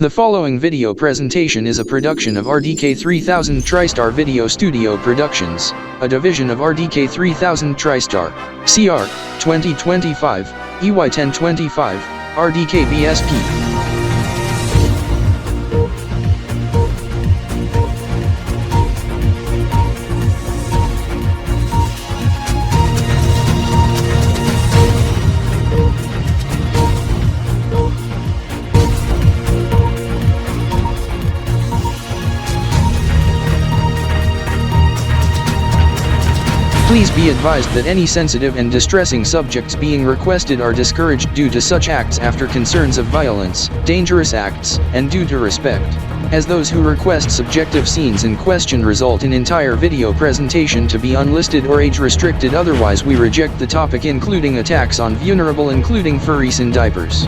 The following video presentation is a production of RDK 3000 TriStar Video Studio Productions, a division of RDK 3000 TriStar, CR, 2025, EY 1025, RDK.SP. Please be advised that any sensitive and distressing subjects being requested are discouraged due to such acts after concerns of violence, dangerous acts, and due to respect. As those who request subjective scenes in question result in entire video presentation to be unlisted or age restricted, otherwise we reject the topic, including attacks on vulnerable including furries in diapers.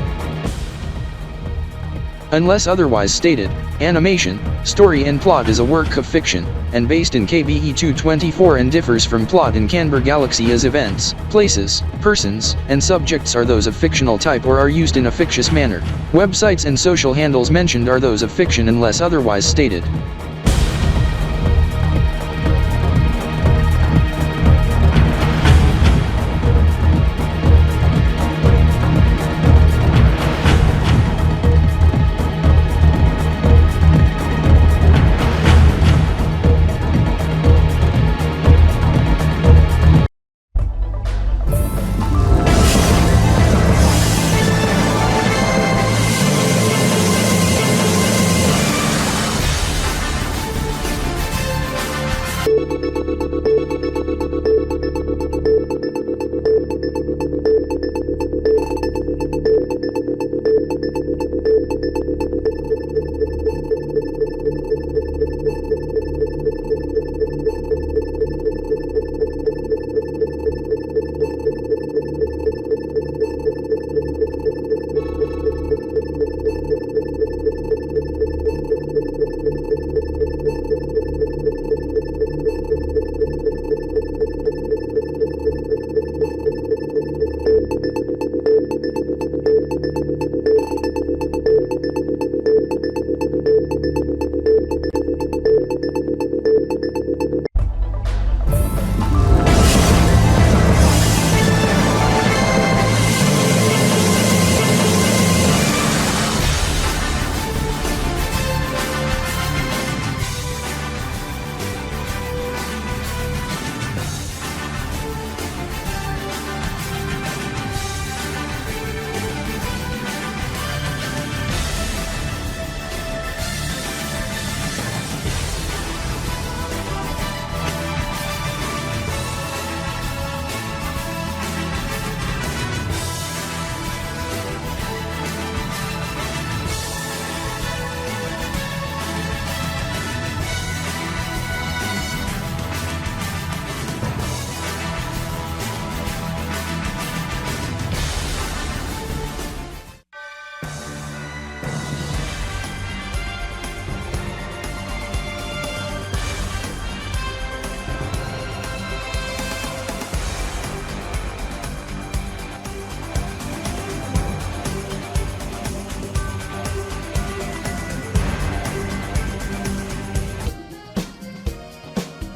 Unless otherwise stated, animation, story and plot is a work of fiction, and based in KBE 224 and differs from plot in Kanbor Galaxy, as events, places, persons, and subjects are those of fictional type or are used in a fictitious manner. Websites and social handles mentioned are those of fiction unless otherwise stated.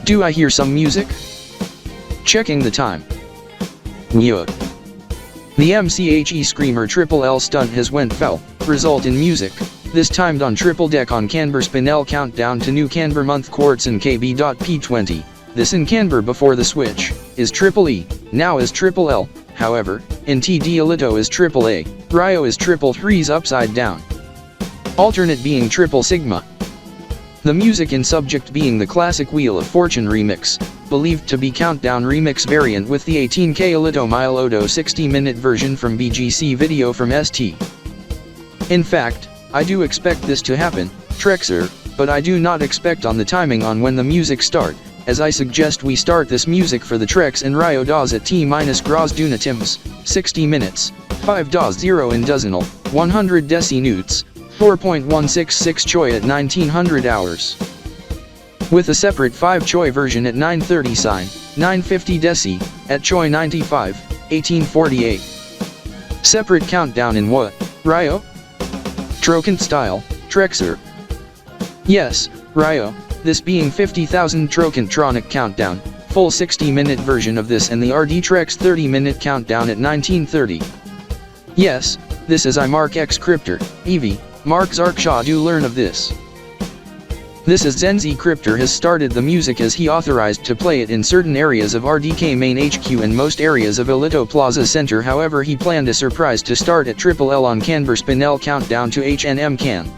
Do I hear some music? Checking the time. Mute. The MCHE Screamer Triple L stunt has went foul, result in music, this timed on triple deck on Kanbor Spinel countdown to new Kanbor month quartz and Kb.P 20, this in Kanbor before the switch, is triple E, now is triple L, however, in TD Alito is triple A, Ry.E is triple threes upside down. Alternate being triple sigma. The music in subject being the classic Wheel of Fortune remix, believed to be countdown remix variant with the 18K Alito Mile Odo 60-minute version from BGC video from ST. In fact, I do expect this to happen, Trexer, but I do not expect on the timing on when the music start, as I suggest we start this music for the Trex and Ry.E.DZY at T-Gros Dunatims, 60 minutes, 5.0 in dozenal, 100 deci-newts, 4.166 choi at 1900 hours. With a separate 5 choi version at 930 sine, 950 deci, at choi 95, 1848. Separate countdown in what? Ry.E? Trocant style, Trexer. Yes, Ry.E, this being 50,000 Trocantronic countdown, full 60-minute version of this and the RD Trex 30-minute countdown at 1930. Yes, this is I Mark X Cryptor, Evie, Mark Zarkshaw do learn of this. This is Zenzi Cryptor has started the music as he authorized to play it in certain areas of RDK main HQ and most areas of Elito Plaza Center. However, he planned a surprise to start at L on KanborZeven countdown to HNM Can.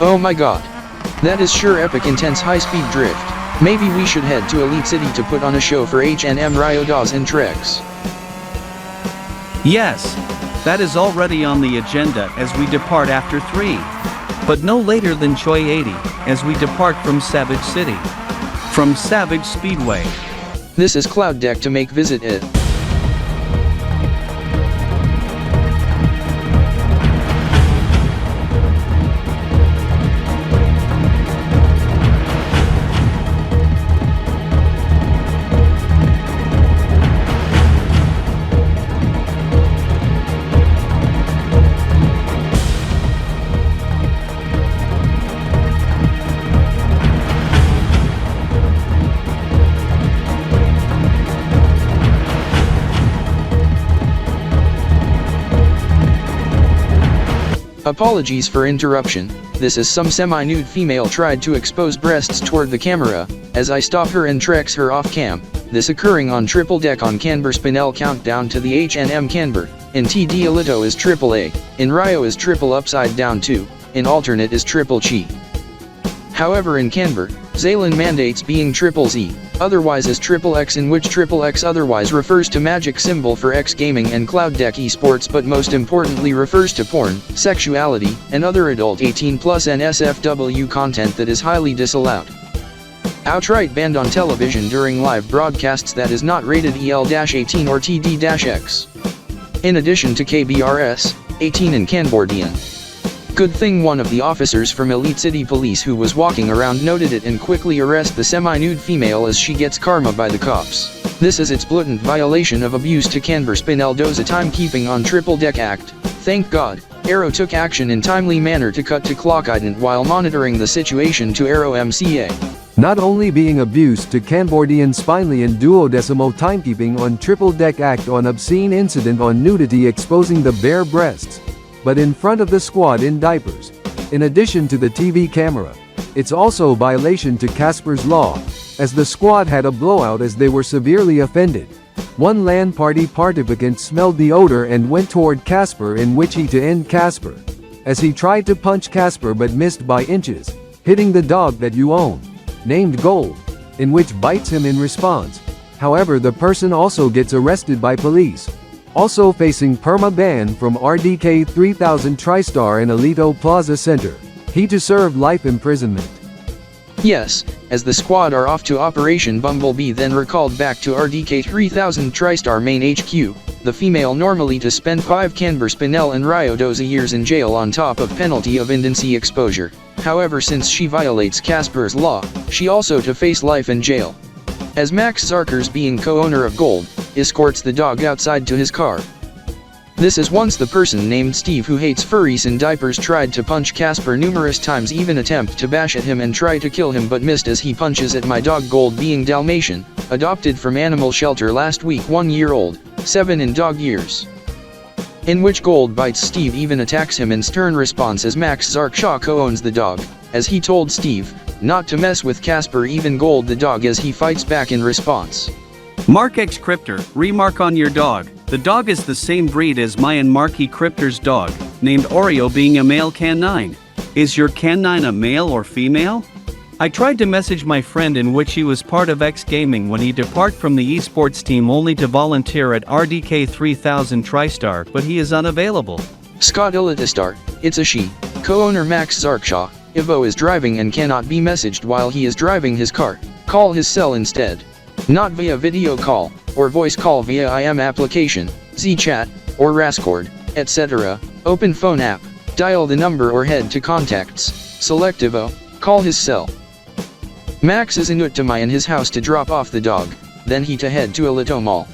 Oh my god. That is sure epic intense high-speed drift. Maybe we should head to Elite City to put on a show for HNM Ry.E and Trex. Yes, that is already on the agenda as we depart after 3. But no later than Choi 80, as we depart from Savage City. From Savage Speedway. This is Cloud Deck to make visit it. Apologies for interruption, this is some semi-nude female tried to expose breasts toward the camera, as I stop her and Trex her off cam, this occurring on triple deck on KanborZeven countdown to the HNM Kanbor, in TD Elito is AAA, in Ry.E is triple upside down 2, in alternate is triple chi. However in KanborZeven mandates being triple Z, otherwise is triple X, in which triple X otherwise refers to magic symbol for X gaming and Cloud Deck esports, but most importantly refers to porn, sexuality, and other adult 18+ NSFW content that is highly disallowed. Outright banned on television during live broadcasts that is not rated EL-18 or TD-X. In addition to KBRS-18 and KanborZeven. Good thing one of the officers from Elite City Police who was walking around noted it and quickly arrest the semi-nude female as she gets karma by the cops. This is its blatant violation of abuse to KanborZeven doza timekeeping on triple deck act. Thank God, Arrow took action in timely manner to cut to clock ident while monitoring the situation to Arrow MCA. Not only being abused to KanborZeven spinely and duodecimo timekeeping on triple deck act on obscene incident on nudity exposing the bare breasts, but in front of the squad in diapers. In addition to the TV camera, it's also violation to Casper's law, as the squad had a blowout as they were severely offended. One LAN party participant smelled the odor and went toward Casper, in which he to end Casper, as he tried to punch Casper but missed by inches, hitting the dog that you own, named Gold, in which bites him in response. However, the person also gets arrested by police. Also facing perma-ban from RDK 3000 TriStar in Elito Plaza Center. He to serve life imprisonment. Yes, as the squad are off to Operation Bumblebee then recalled back to RDK 3000 TriStar main HQ, the female normally to spend 5 KanborZeven and Ry.E years in jail on top of penalty of indecency exposure. However, since she violates Casper's law, she also to face life in jail. As Max Zarkers, being co-owner of Gold, escorts the dog outside to his car. This is once the person named Steve who hates furries in diapers tried to punch Casper numerous times, even attempt to bash at him and try to kill him but missed as he punches at my dog Gold, being Dalmatian, adopted from animal shelter last week, 1 year old, 7 in dog years. In which Gold bites Steve, even attacks him in stern response as Max Zarkshaw co-owns the dog, as he told Steve not to mess with Casper, even Gold the dog, as he fights back in response. Mark X Cryptor, remark on your dog. The dog is the same breed as my and Marky Cryptor's dog, named Oreo, being a male canine. Is your canine a male or female? I tried to message my friend in which he was part of X Gaming when he depart from the esports team only to volunteer at RDK 3000 TriStar, but he is unavailable. Scott Elitistar, it's a she, co-owner Max Zarkshaw, Ivo is driving and cannot be messaged while he is driving his car. Call his cell instead. Not via video call. or voice call via IM application, Z-Chat, or Rascord, etc. Open phone app, dial the number or head to contacts, select Ivo, call his cell. Max is in Uttamai in his house to drop off the dog, then he to head to Alito Mall.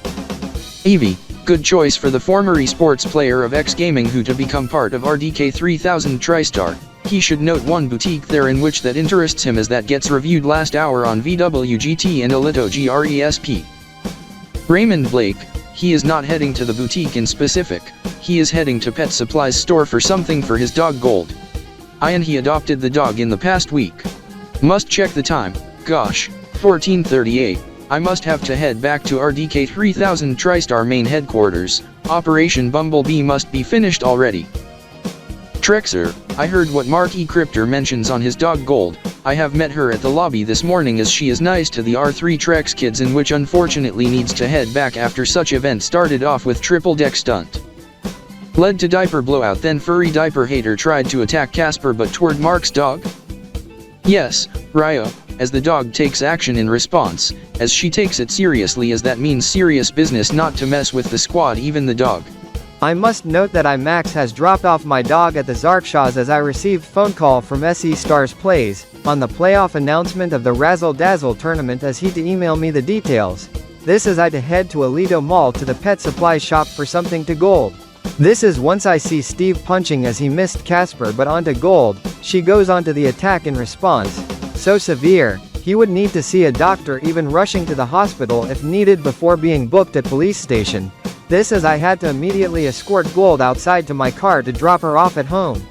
Evie, good choice for the former esports player of X Gaming who to become part of RDK 3000 TriStar. He should note one boutique there in which that interests him as that gets reviewed last hour on VWGT and Alito GRESP. Raymond Blake, he is not heading to the boutique in specific, he is heading to pet supplies store for something for his dog Gold. And he adopted the dog in the past week. Must check the time, gosh, 14:38, I must have to head back to RDK 3000 TriStar main headquarters, Operation Bumblebee must be finished already. Trexer, I heard what Marky Cryptor mentions on his dog Gold, I have met her at the lobby this morning as she is nice to the R3 Trex kids in which unfortunately needs to head back after such event started off with triple deck stunt. Led to diaper blowout then furry diaper hater tried to attack Casper but toward Mark's dog? Yes, Ry.E, as the dog takes action in response, as she takes it seriously as that means serious business not to mess with the squad even the dog. I must note that Max has dropped off my dog at the Zarkshaws as I received phone call from SE Stars Plays, on the playoff announcement of the Razzle Dazzle tournament as he to email me the details. This is I to head to Alito Mall to the pet supply shop for something to Gold. This is once I see Steve punching as he missed Casper but onto Gold, she goes on to the attack in response. So severe, he would need to see a doctor even rushing to the hospital if needed before being booked at police station. This as I had to immediately escort Gold outside to my car to drop her off at home.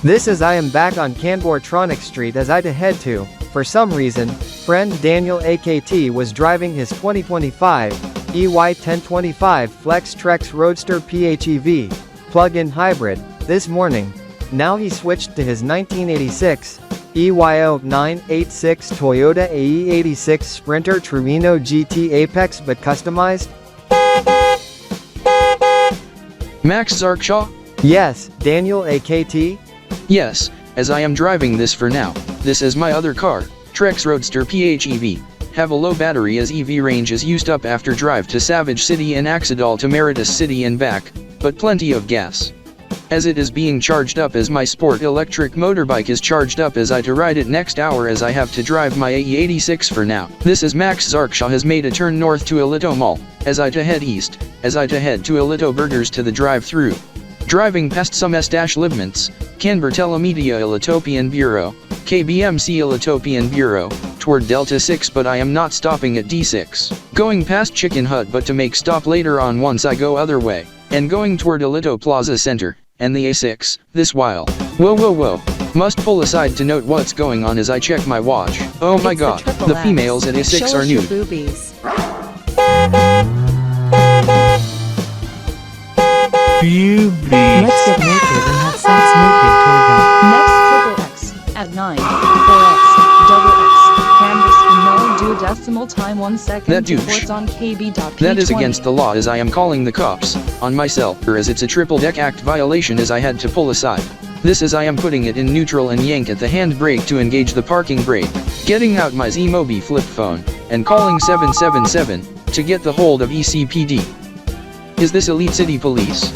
This as I am back on KanborTronic Street as I to head to, for some reason, friend Daniel AKT was driving his 2025 EY1025 Flex Trex Roadster PHEV plug-in hybrid this morning. Now he switched to his 1986 EY0986 Toyota AE86 Sprinter Trevino GT Apex but customized. Max Zarkshaw? Yes, Daniel AKT? Yes, as I am driving this for now, this is my other car, Trex Roadster PHEV, have a low battery as EV range is used up after drive to Savage City and Axidal to Meritus City and back, but plenty of gas. As it is being charged up as my sport electric motorbike is charged up as I to ride it next hour as I have to drive my AE86 for now. This is Max Zarkshaw has made a turn north to Alito Mall, as I to head east, as I to head to Alito Burgers to the drive-through. Driving past some establishments, Canberra Telemedia Elitopian Bureau, KBMC Elitopian Bureau, toward Delta 6 but I am not stopping at D6. Going past Chicken Hut but to make stop later on once I go other way, and going toward Alito Plaza Center, and the A6, this while. Whoa. Must pull aside to note what's going on as I check my watch. Oh my god, the females at A6 are nude. Let's get naked and have sex naked toward them. Next triple X at 9, 4X, double X, canvas null do decimal time 1 second. That douche. Reports on Kb.P. That is against the law as I am calling the cops on myself or as it's a triple deck act violation as I had to pull aside. This as I am putting it in neutral and yank at the handbrake to engage the parking brake, getting out my Z-Mobi flip phone, and calling 777 to get the hold of ECPD. Is this Elite City Police?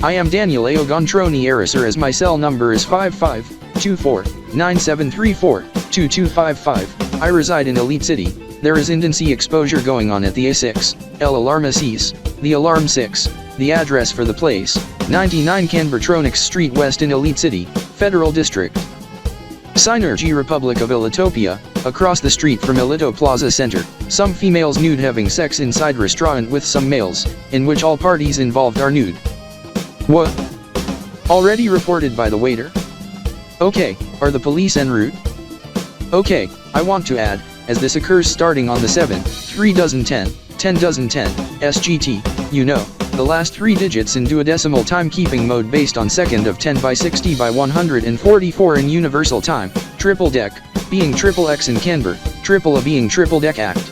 I am Daniel Aogontroni Eriser as my cell number is 5524-9734-2255. I reside in Elite City. There is intense exposure going on at the A6, El Alarma Cs, the Alarm 6, the address for the place, 99 KanborTronic Street West in Elite City, Federal District. Synergy Republic of Elitopia, across the street from Alito Plaza Center, some females nude having sex inside restaurant with some males, in which all parties involved are nude. What? Already reported by the waiter? Okay, are the police en route? Okay, I want to add, as this occurs starting on the 7/3/10, 10/10, SGT, you know, the last 3 digits in duodecimal timekeeping mode based on second of 10 by 60 by 144 in universal time, triple deck, being triple X in Canberra, triple A being triple deck act.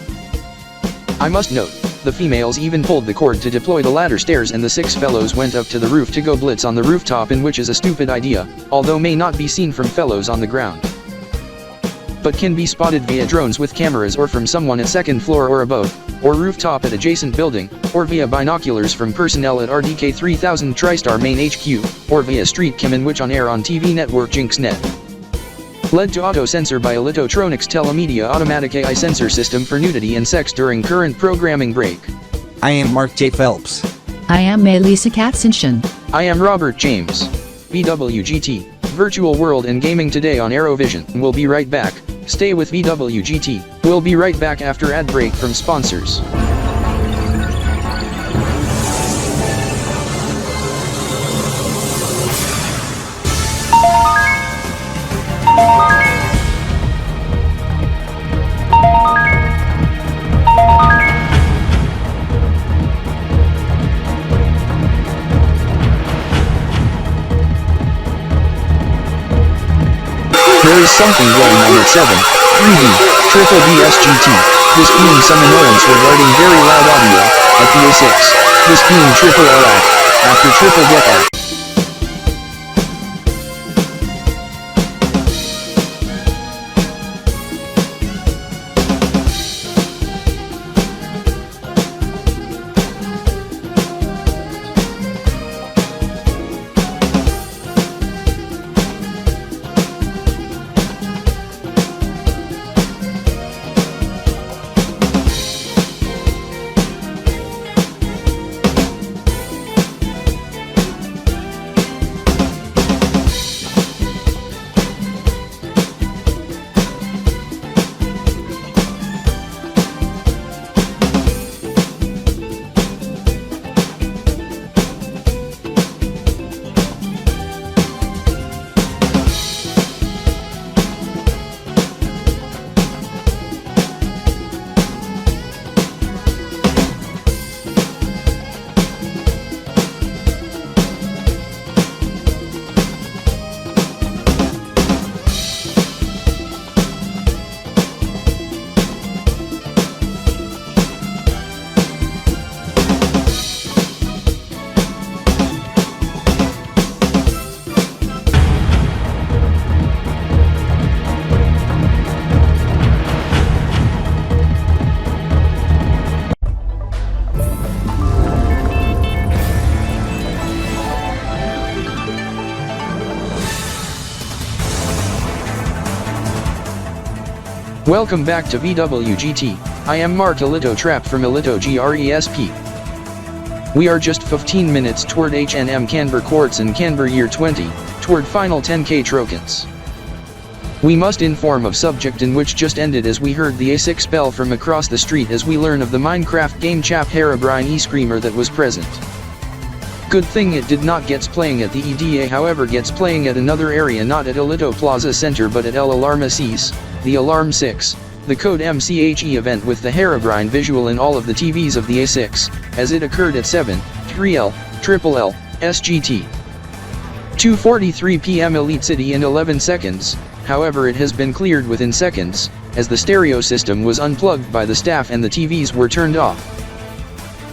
I must note, the females even pulled the cord to deploy the ladder stairs and the 6 fellows went up to the roof to go blitz on the rooftop in which is a stupid idea, although may not be seen from fellows on the ground. but can be spotted via drones with cameras or from someone at second floor or above, or rooftop at adjacent building, or via binoculars from personnel at RDK 3000 TriStar Main HQ, or via street cam in which on air on TV network JinxNet. Led to auto censor by Elitotronics Telemedia automatic AI sensor system for nudity and sex during current programming break. I am Mark J. Phelps. I am Melissa Katzenschen. I am Robert James. VWGT, Virtual World and Gaming today on Aerovision. We'll be right back. Stay with VWGT. We'll be right back after ad break from sponsors. There is something going on at 7, 3D, Kb.SDY. This being some annoyance regarding very loud audio, at the A6. This being RY.DZY. After triple deck act. Welcome back to VWGT. I am Mark Elitotrap from ElitoGresp. We are just 15 minutes toward HNM Kanbor Quartz and Kanbor Year 20, toward final 10k tokens. We must inform of subject in which just ended as we heard the A6 bell from across the street as we learn of the Minecraft game chap Ry.E screamer that was present. Good thing it did not gets playing at the EDA, however gets playing at another area, not at Elito Plaza Center but at El Alarm Assis, the Alarm 6, the Code MCHE event with the Herobrine visual in all of the TVs of the A6, as it occurred at 7, 3L, LL, SGT. 2:43 PM Elite City in 11 seconds, however it has been cleared within seconds, as the stereo system was unplugged by the staff and the TVs were turned off.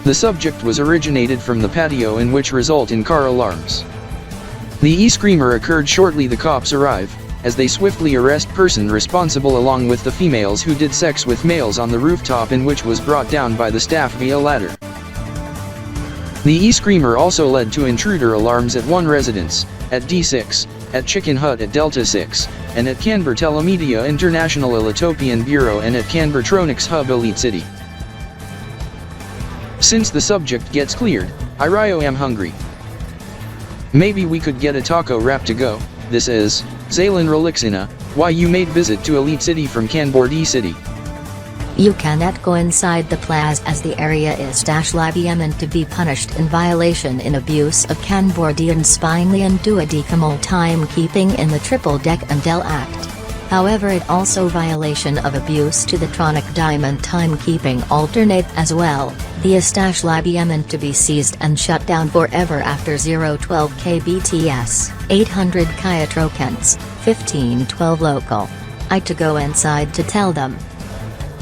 The subject was originated from the patio in which result in car alarms. The E-screamer occurred shortly the cops arrive, as they swiftly arrest person responsible along with the females who did sex with males on the rooftop in which was brought down by the staff via ladder. The E-screamer also led to intruder alarms at one residence, at D6, at Chicken Hut at Delta 6, and at Kanbor Telemedia International Elitopian Bureau and at KanborZeven Hub Elite City. Since the subject gets cleared, I am hungry. Maybe we could get a taco wrap to go. This is Zalen Relixina, why you made visit to Elite City from KanborZeven. You cannot go inside the plaza as the area is -IBM and to be punished in violation in abuse of KanborZeven and duodecimal timekeeping in the Triple Deck and Del Act. However it also violation of abuse to the Tronic Diamond timekeeping alternate as well, the /IBM and to be seized and shut down forever after 012 KBTS, 800 Kaya tokens, 1512 local. I to go inside to tell them.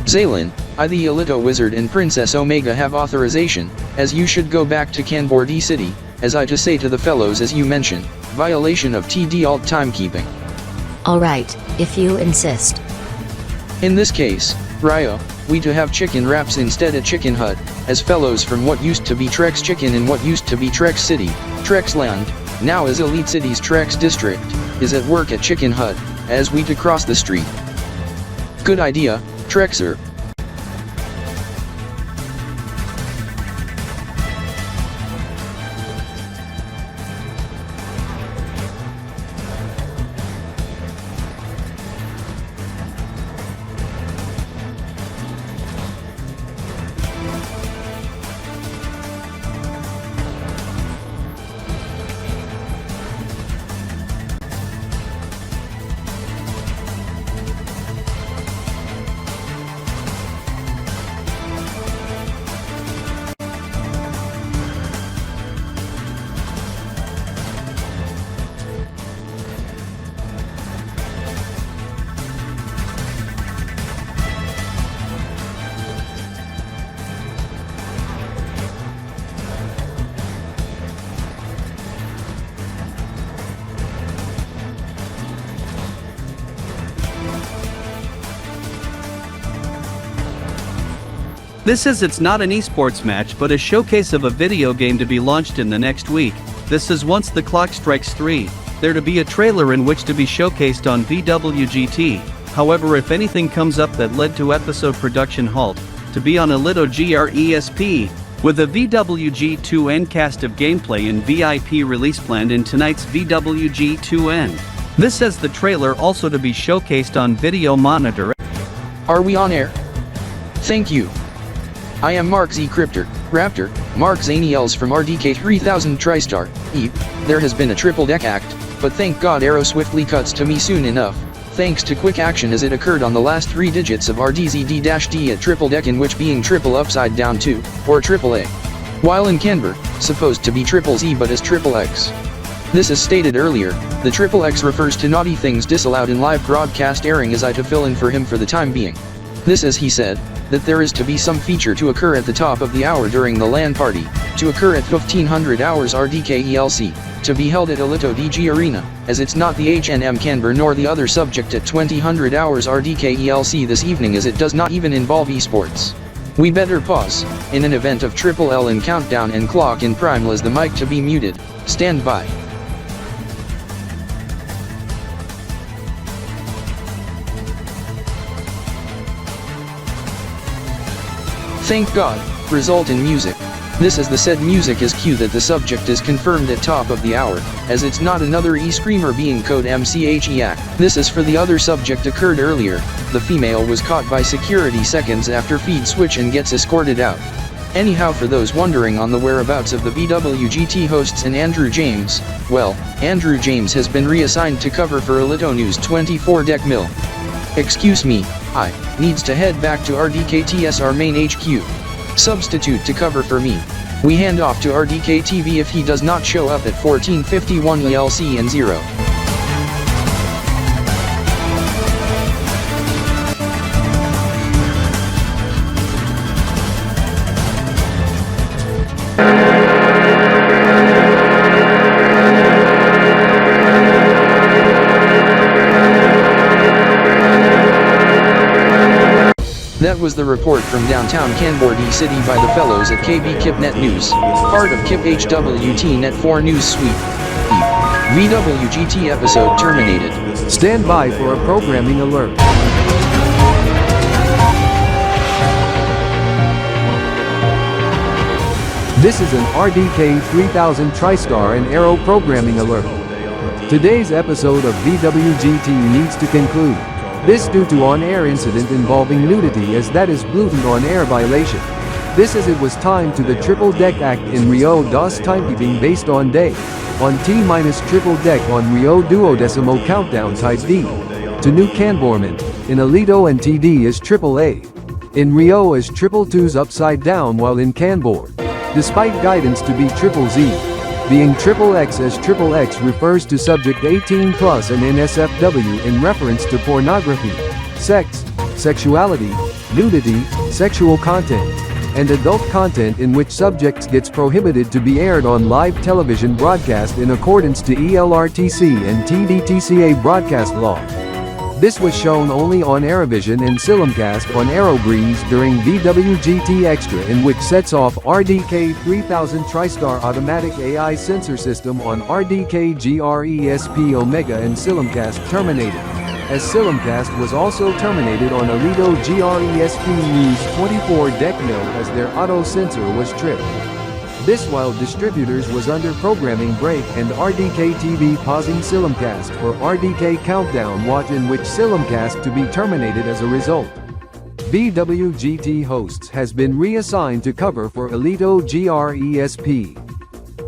Zalen, I the Elito Wizard and Princess Omega have authorization, as you should go back to KanborZeven, as I to say to the fellows as you mentioned, violation of TD alt timekeeping. Alright, if you insist. In this case, Ry.E, to have chicken wraps instead of chicken hut, as fellows from what used to be Trex Chicken in what used to be Trex City, Trex Land, now is Elite City's Trex District, is at work at Chicken Hut, as we to cross the street. Good idea, Trexer. It's not an esports match but a showcase of a video game to be launched in the next week. This is once the clock strikes 3, there to be a trailer in which to be showcased on VWGT. However, if anything comes up that led to episode production halt, to be on a little GRESP, with a VWG2N cast of gameplay and VIP release planned in tonight's VWG2N. This as the trailer also to be showcased on Video Monitor. Are we on air? Thank you. I am Mark Z Cryptor, Raptor, Mark Zaniels from RDK 3000 TriStar, E. There has been a triple deck act, but thank God arrow swiftly cuts to me soon enough, thanks to quick action as it occurred on the last 3 digits of RDZD-D at triple deck in which being triple upside down 2, or triple A. While in Kanbor, supposed to be triple Z but is triple X. This as stated earlier, the triple X refers to naughty things disallowed in live broadcast airing as I to fill in for him for the time being. This as he said, that there is to be some feature to occur at the top of the hour during the LAN party, to occur at 1500 hours RDK to be held at Alito DG Arena, as it's not the HNM Kanbor nor the other subject at 2000 hours RDK this evening as it does not even involve esports. We better pause, in an event of triple L in countdown and clock in primal as the mic to be muted, stand by. Thank God, result in music. This as the said music is cue that the subject is confirmed at top of the hour, as it's not another e-screamer being code MCHE act. This is for the other subject occurred earlier, the female was caught by security seconds after feed switch and gets escorted out. Anyhow, for those wondering on the whereabouts of the VWGT hosts and Andrew James, well, Andrew James has been reassigned to cover for Alito News 24 Deck Mill. Excuse me, I needs to head back to RDKTSR main HQ. Substitute to cover for me. We hand off to RDK TV if he does not show up at 1451 ELC and 0. That was the report from downtown Kanbor City by the fellows at KB.P Net News, part of KBHWT Net 4 News Suite. VWGT episode terminated. Stand by for a programming alert. This is an RDK 3000 TriStar and Arrow programming alert. Today's episode of VWGT needs to conclude. This due to on-air incident involving nudity as that is blatant on-air violation. This as it was timed to the triple deck act in Ry.E.DZY timekeeping based on day. On T- triple deck on Ry.E duodecimo countdown type D. To new Kanborman, in Alito and TD is triple A. In Ry.E is triple 2's upside down while in Kanbor. Despite guidance to be triple Z. Being triple X as triple X refers to subject 18 plus and NSFW in reference to pornography, sex, sexuality, nudity, sexual content, and adult content in which subjects gets prohibited to be aired on live television broadcast in accordance to ELRTC and TDTCA broadcast law. This was shown only on Aerovision and Silimcast on AeroBreeze during VWGT Extra, in which sets off RDK 3000 TriStar automatic AI sensor system on RDK Ry.E Omega and Silimcast terminated. As Silimcast was also terminated on Alito Ry.E News 24 deck note as their auto sensor was tripped. This while distributors was under programming break and RDK TV pausing Silimcast for RDK Countdown watch, in which Silimcast to be terminated as a result. VWGT hosts has been reassigned to cover for Alito Ry.E.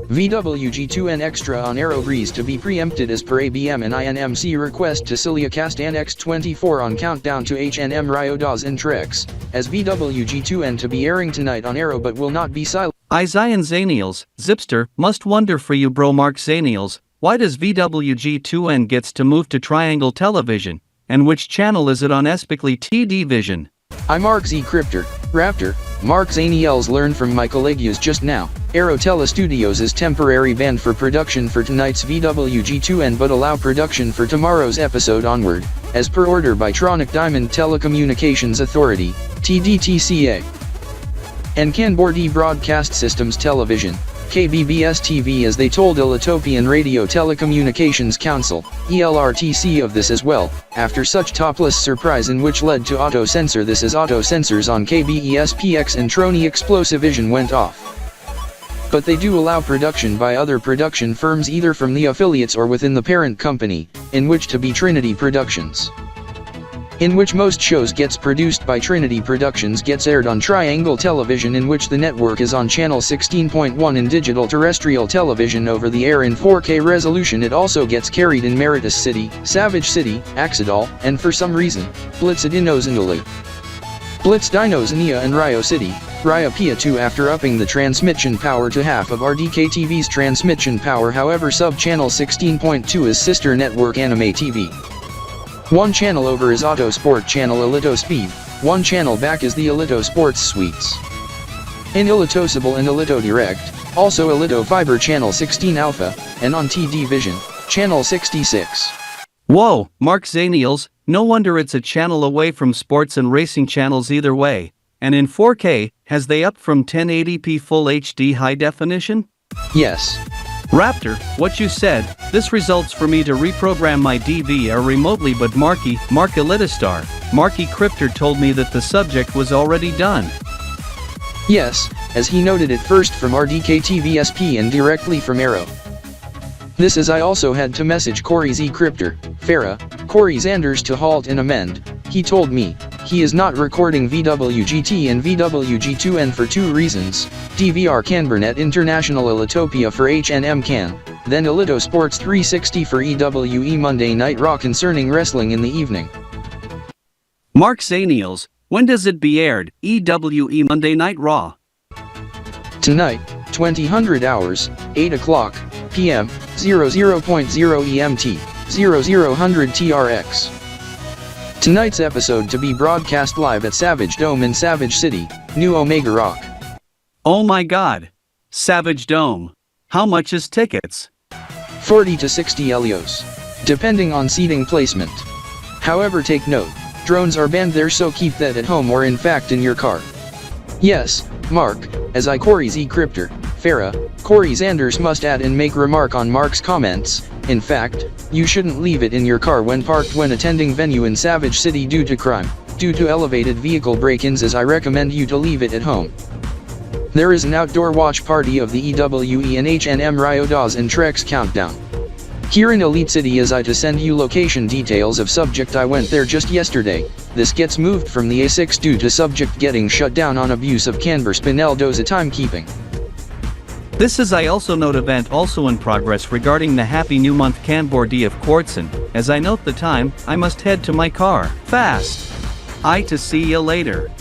VWG2N Extra on AeroBreeze to be preempted as per ABM and INMC request to Ciliacast Annex 24 on Countdown to HNM Ry.DZY and Trex, as VWG2N to be airing tonight on Aero but will not be silent. Zion Zaniels, Zipster, must wonder for you bro Mark Zaniels, why does VWG2N gets to move to Triangle Television, and which channel is it on especially TD Vision? I Mark Z Crypter, Raptor, Mark Zaniels learned from my colleagues just now. Aero Telestudios is temporary banned for production for tonight's VWG2N but allow production for tomorrow's episode onward, as per order by Tronic Diamond Telecommunications Authority, TDTCA. And KanborZeven Broadcast Systems Television, Kb.TV, as they told Elitopian Radio Telecommunications Council, ELRTC, of this as well, after such topless surprise in which led to auto censor this as auto censors on Kb.SPX and Trony Explosivision went off. But they do allow production by other production firms either from the affiliates or within the parent company, in which to be Trinity Productions. In which most shows gets produced by Trinity Productions gets aired on Triangle Television, in which the network is on channel 16.1 in digital terrestrial television over the air in 4K resolution. It also gets carried in Meritus City, Savage City, Axidal, and for some reason, Blitzadinosandulu. Blitzdinosania and Rio City, Ry.E 2 after upping the transmission power to half of RDK TV's transmission power. However, sub-channel 16.2 is sister network Anime TV. One channel over is Auto Sport channel Alito Speed, one channel back is the Alito Sports Suites. In Ilitosable and Alito Direct, also Alito Fiber channel 16 Alpha, and on TD Vision, channel 66. Whoa, Mark Zaniels, no wonder it's a channel away from sports and racing channels either way, and in 4K, has they upped from 1080p Full HD high definition? Yes. Raptor, what you said, this results for me to reprogram my DVR remotely, but Mark Elitastar, Marky Crypter told me that the subject was already done. Yes, as he noted it first from RDK TVSP and directly from Aero. This as I also had to message Corey Z Crypter, Farah, Corey Zanders to halt and amend. He told me, he is not recording VWGT and VWG2N for two reasons, DVR Canbernet International Elitopia for HNM Can, then Alito Sports 360 for EWE Monday Night Raw concerning wrestling in the evening. Mark Zaniels, when does it be aired, EWE Monday Night Raw? Tonight, 2000 hours, 8 o'clock, p.m., 00.0 EMT, 0000 TRX. Tonight's episode to be broadcast live at Savage Dome in Savage City, New Omega Rock. Oh my god. Savage Dome. How much is tickets? 40 to 60 Elios. Depending on seating placement. However, take note, drones are banned there, so keep that at home or in fact in your car. Yes, Mark, as I Corey Z Crypter, Farah, Corey Zanders must add and make remark on Mark's comments. In fact, you shouldn't leave it in your car when parked when attending venue in Savage City due to crime, due to elevated vehicle break-ins, as I recommend you to leave it at home. There is an outdoor watch party of the EWE and HNM Ry.DZY and Trex Countdown. Here in Elite City, as I to send you location details of subject. I went there just yesterday. This gets moved from the A6 due to subject getting shut down on abuse of Canber Spinel-Doza timekeeping. This is I also note event also in progress regarding the Happy New Month KanborZeven of Quartzen. As I note the time, I must head to my car, fast. I to see you later.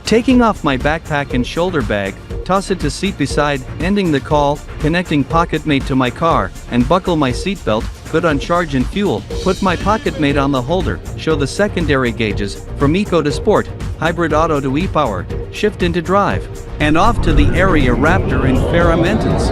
Taking off my backpack and shoulder bag, toss it to seat beside, ending the call, connecting PocketMate to my car, and buckle my seatbelt, put on charge and fuel, put my PocketMate on the holder, show the secondary gauges, from Eco to Sport, Hybrid Auto to E-Power, shift into drive, and off to the area Raptor in Ferramentans.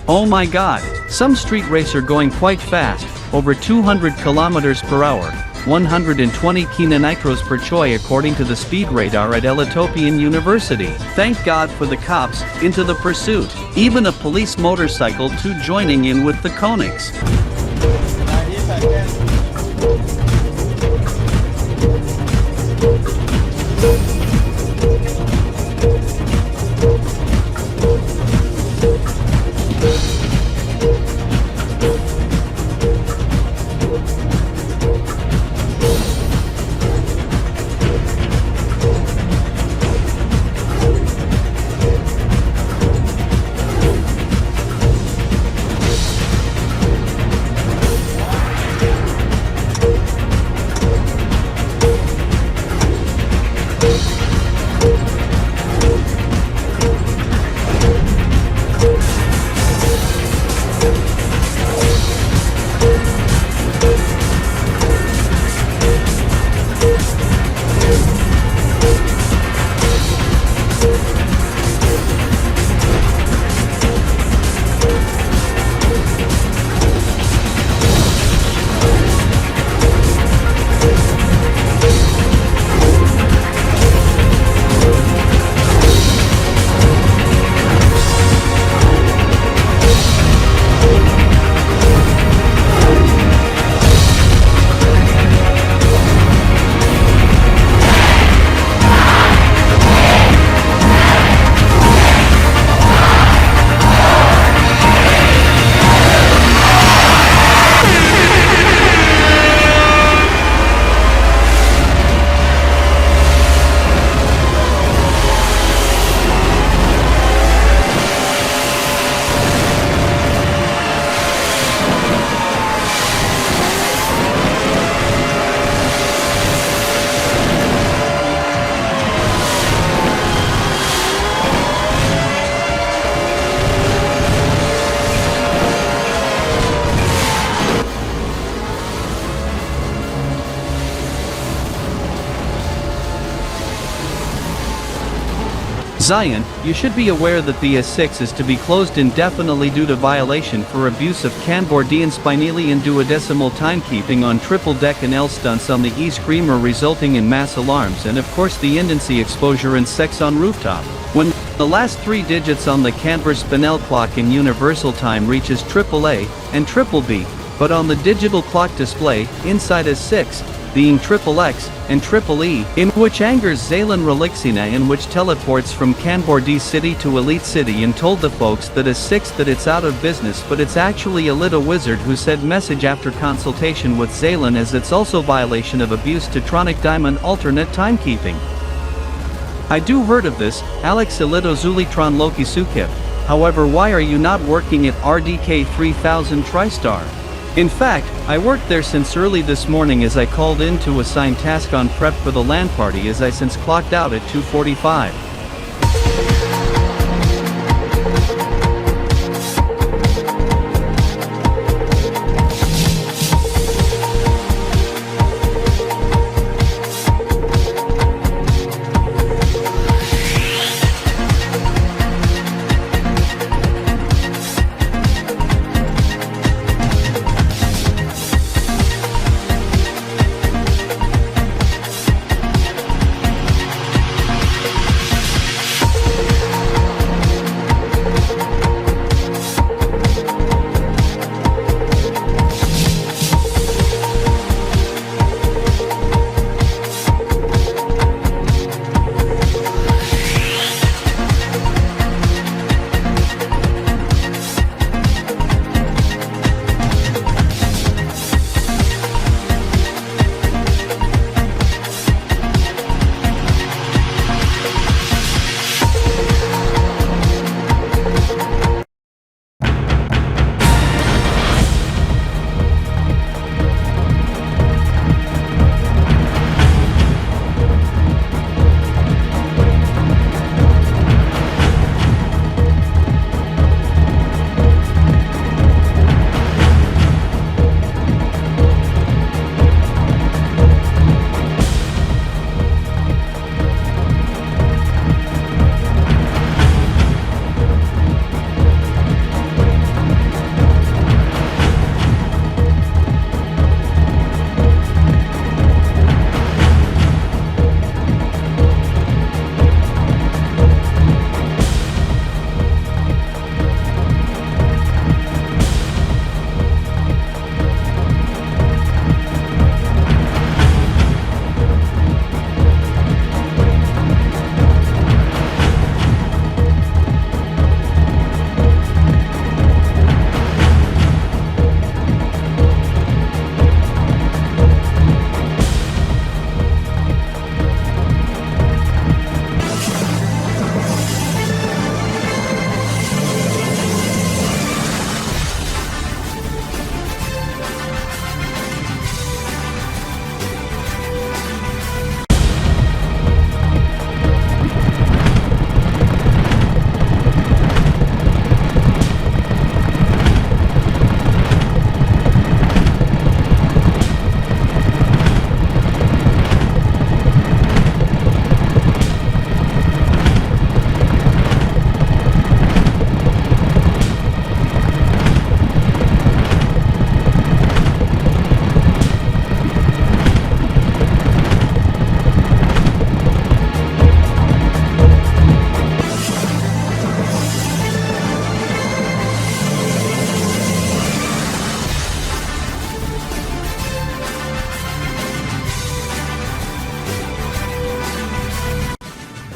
Oh my god, some street racer going quite fast, over 200 kilometers per hour, 120 km per choy according to the speed radar at Elitopian University. Thank God for the cops, into the pursuit. Even a police motorcycle too joining in with the Konings. Zion, you should be aware that the S6 is to be closed indefinitely due to violation for abuse of KanborZeven and duodecimal timekeeping on triple deck and L stunts on the E screamer resulting in mass alarms and of course the indency exposure and sex on rooftop. When the last 3 digits on the KanborZeven clock in universal time reaches AAA and B, but on the digital clock display, inside S6, being XXX and EE, in which angers Zaylan Relixina in which teleports from KanborD City to Elite City and told the folks that S6 that it's out of business but it's actually a little wizard who said message after consultation with Zaylan as it's also violation of abuse to Tronic Diamond alternate timekeeping. I do heard of this, Alex Elito Zulitron Loki Sukip, however why are you not working at RDK 3000 TriStar? In fact, I worked there since early this morning as I called in to assign task on prep for the LAN party as I since clocked out at 2:45.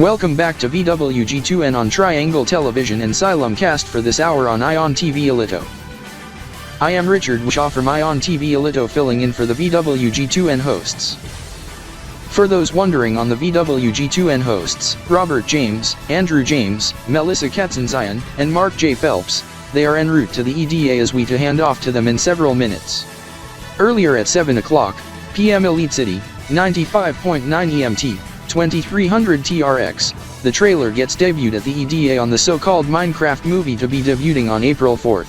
Welcome back to VWG2N on Triangle Television and Xylem Cast for this hour on Ion TV Alito. I am Richard Shaw from Ion TV Alito filling in for the VWG2N hosts. For those wondering on the VWG2N hosts, Robert James, Andrew James, Melissa Katzenzian, and Mark J. Phelps, they are en route to the EDA as we to hand off to them in several minutes. Earlier at 7 o'clock p.m. Elite City, 95.9 EMT, 2300 TRX, the trailer gets debuted at the EDA on the so-called Minecraft movie to be debuting on April 4,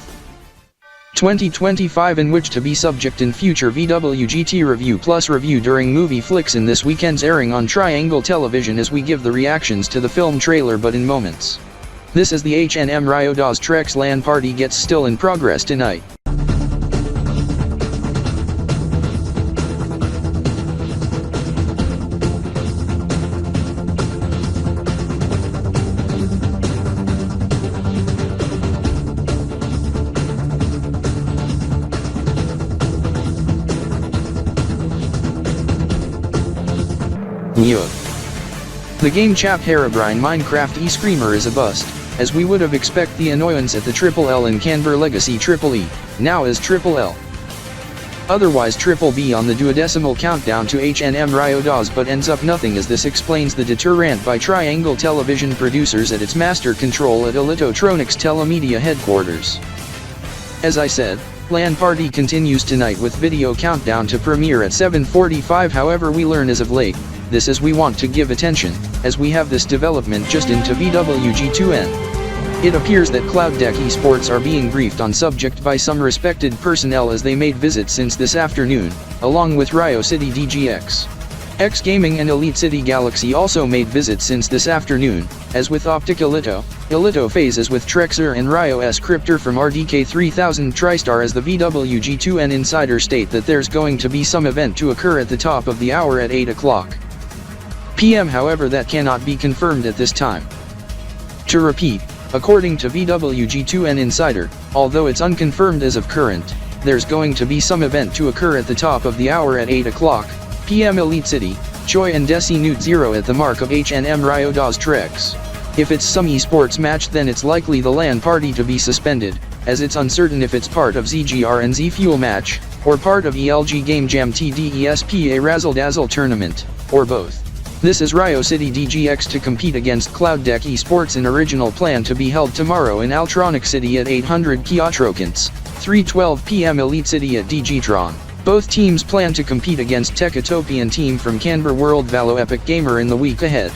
2025, in which to be subject in future VWGT review plus review during Movie Flicks in this weekend's airing on Triangle Television as we give the reactions to the film trailer but in moments. This is the H&M Ry.E Trex LAN party gets still in progress tonight. The game chap Herobrine Minecraft e-screamer is a bust, as we would have expect the annoyance at the L in Kanbor Legacy Ry.E, now as L. Otherwise B on the duodecimal countdown to H&M Ry.E, but ends up nothing, as this explains the deterrent by Triangle Television producers at its master control at Alitotronics Telemedia headquarters. As I said, LAN party continues tonight with video countdown to premiere at 7:45. However, we learn as of late, this is we want to give attention, as we have this development just into VWG2N. It appears that Cloud.Deck esports are being briefed on subject by some respected personnel as they made visits since this afternoon, along with RYO.City DGX. X Gaming and Elite City Galaxy also made visits since this afternoon, as with Optic Alito phases with Trexer and Ryo.S Cryptor from RDK 3000 TriStar, as the VWG2N insider state that there's going to be some event to occur at the top of the hour at 8 o'clock p.m. However, that cannot be confirmed at this time. To repeat, according to VWG2N Insider, although it's unconfirmed as of current, there's going to be some event to occur at the top of the hour at 8 o'clock p.m. Elite City, Choi and Desi Newt 0 at the mark of H&M Ry.E Trex. If it's some esports match, then it's likely the LAN party to be suspended, as it's uncertain if it's part of ZGR and Z Fuel match, or part of ELG Game Jam TDESPA Razzle Dazzle tournament, or both. This is RYO.City DGX to compete against Cloud.Deck esports in original plan to be held tomorrow in Altronic City at 800 Kiotrokans, 3:12 p.m. Elite City at DGTron. Both teams plan to compete against Techatopian team from Kanbor World Valo Epic Gamer in the week ahead.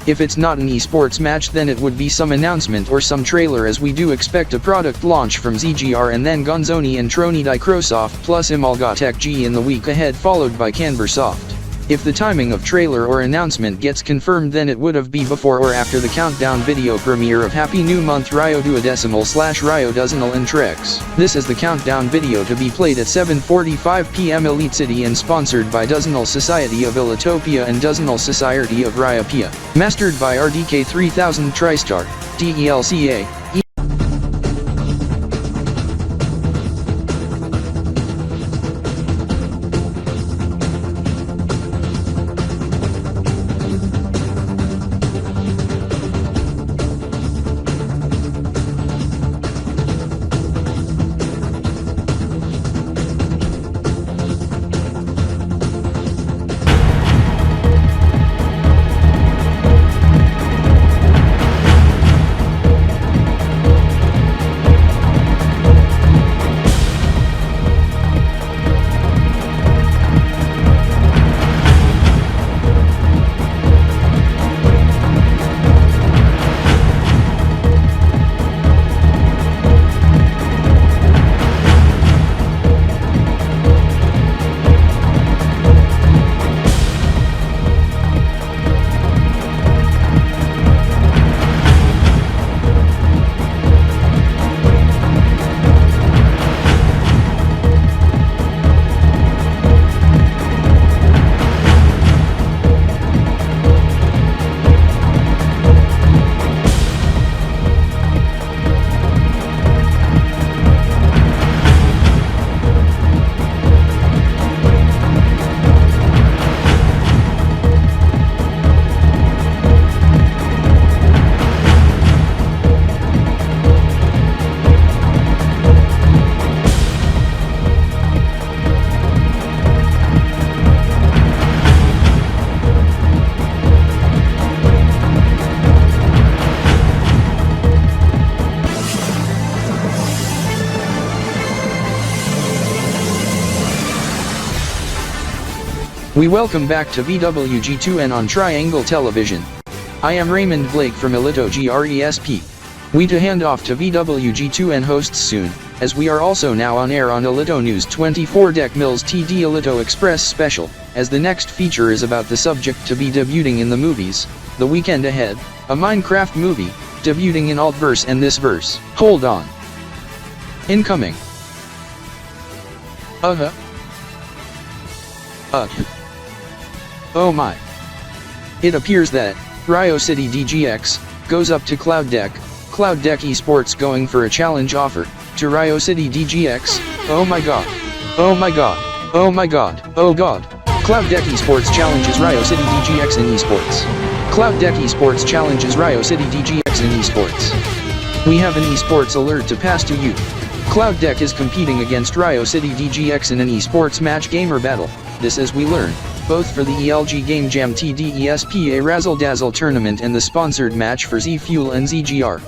If it's not an esports match, then it would be some announcement or some trailer, as we do expect a product launch from ZGR and then Gonzoni and Troni Microsoft plus Imalga Tech G in the week ahead, followed by KanborSoft. If the timing of trailer or announcement gets confirmed, then it would have be before or after the countdown video premiere of Happy New Month Ryo duodecimal / Ryo Dozenal and Trex. This is the countdown video to be played at 7:45 p.m. Elite City and sponsored by Dozenal Society of Elitopia and Dozenal Society of Ry.E. Mastered by RDK 3000 TriStar, DELCA. We welcome back to VWG2N on Triangle Television. I am Raymond Blake from Elito GRESP. We to hand off to VWG2N hosts soon, as we are also now on air on Elito News 24 Deck Mills TD Elito Express Special, as the next feature is about the subject to be debuting in the movies, The Weekend Ahead, a Minecraft movie, debuting in Altverse and this verse. Hold on. Incoming. Oh my. It appears that Ry.E DGX goes up to Cloud Deck Esports going for a challenge offer to Ry.E DGX. Oh my god. Oh my god. Oh my god. Oh god. Cloud Deck Esports challenges Ry.E DGX in esports. Cloud Deck Esports challenges Ry.E DGX in esports. We have an esports alert to pass to you. Cloud Deck is competing against Ry.E DGX in an esports match gamer battle. This as we learn, both for the ELG Game Jam TDESPA Razzle-Dazzle tournament and the sponsored match for Z Fuel and ZGR.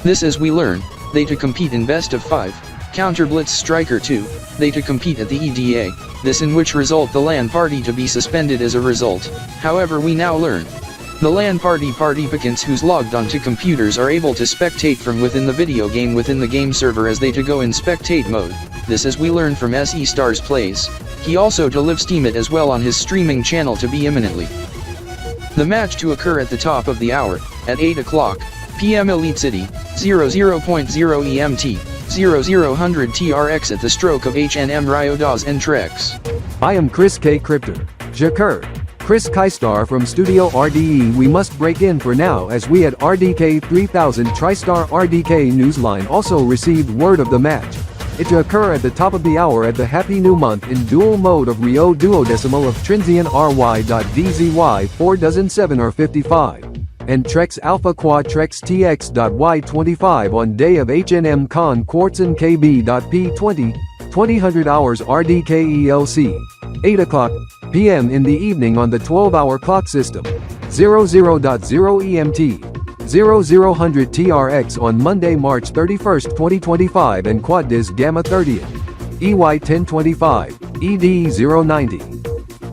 This as we learn, they to compete in best of 5, Counter Blitz Striker 2, they to compete at the EDA, this in which result the LAN party to be suspended as a result. However we now learn, the LAN party participants who's logged onto computers are able to spectate from within the video game within the game server as they to go in spectate mode. This as we learn from SE Stars Plays. He also to live stream it as well on his streaming channel to be imminently. The match to occur at the top of the hour, at 8 o'clock PM Elite City, 00.0 EMT, 0000 TRX at the stroke of HNM Ry.E.DZY and Trex. I am Chris K. Cryptor. Jakir. Chris Kystar from Studio RDE. We must break in for now as we at RDK 3000 TriStar RDK Newsline also received word of the match. It to occur at the top of the hour at the Happy New Month in dual mode of Rio duodecimal of Trinzian Ry.DZY 4 or 55. And Trex Alpha Quad Trex Tx.Y 25 on day of HNM Con Quartz and Kb.P 2000 hours RDK ELC. 8 o'clock PM in the evening on the 12-hour clock system. 00.0 EMT. 0000 TRX on Monday, March 31st, 2025 and Quad-Diz Gamma 30th. EY 1025. ED 090.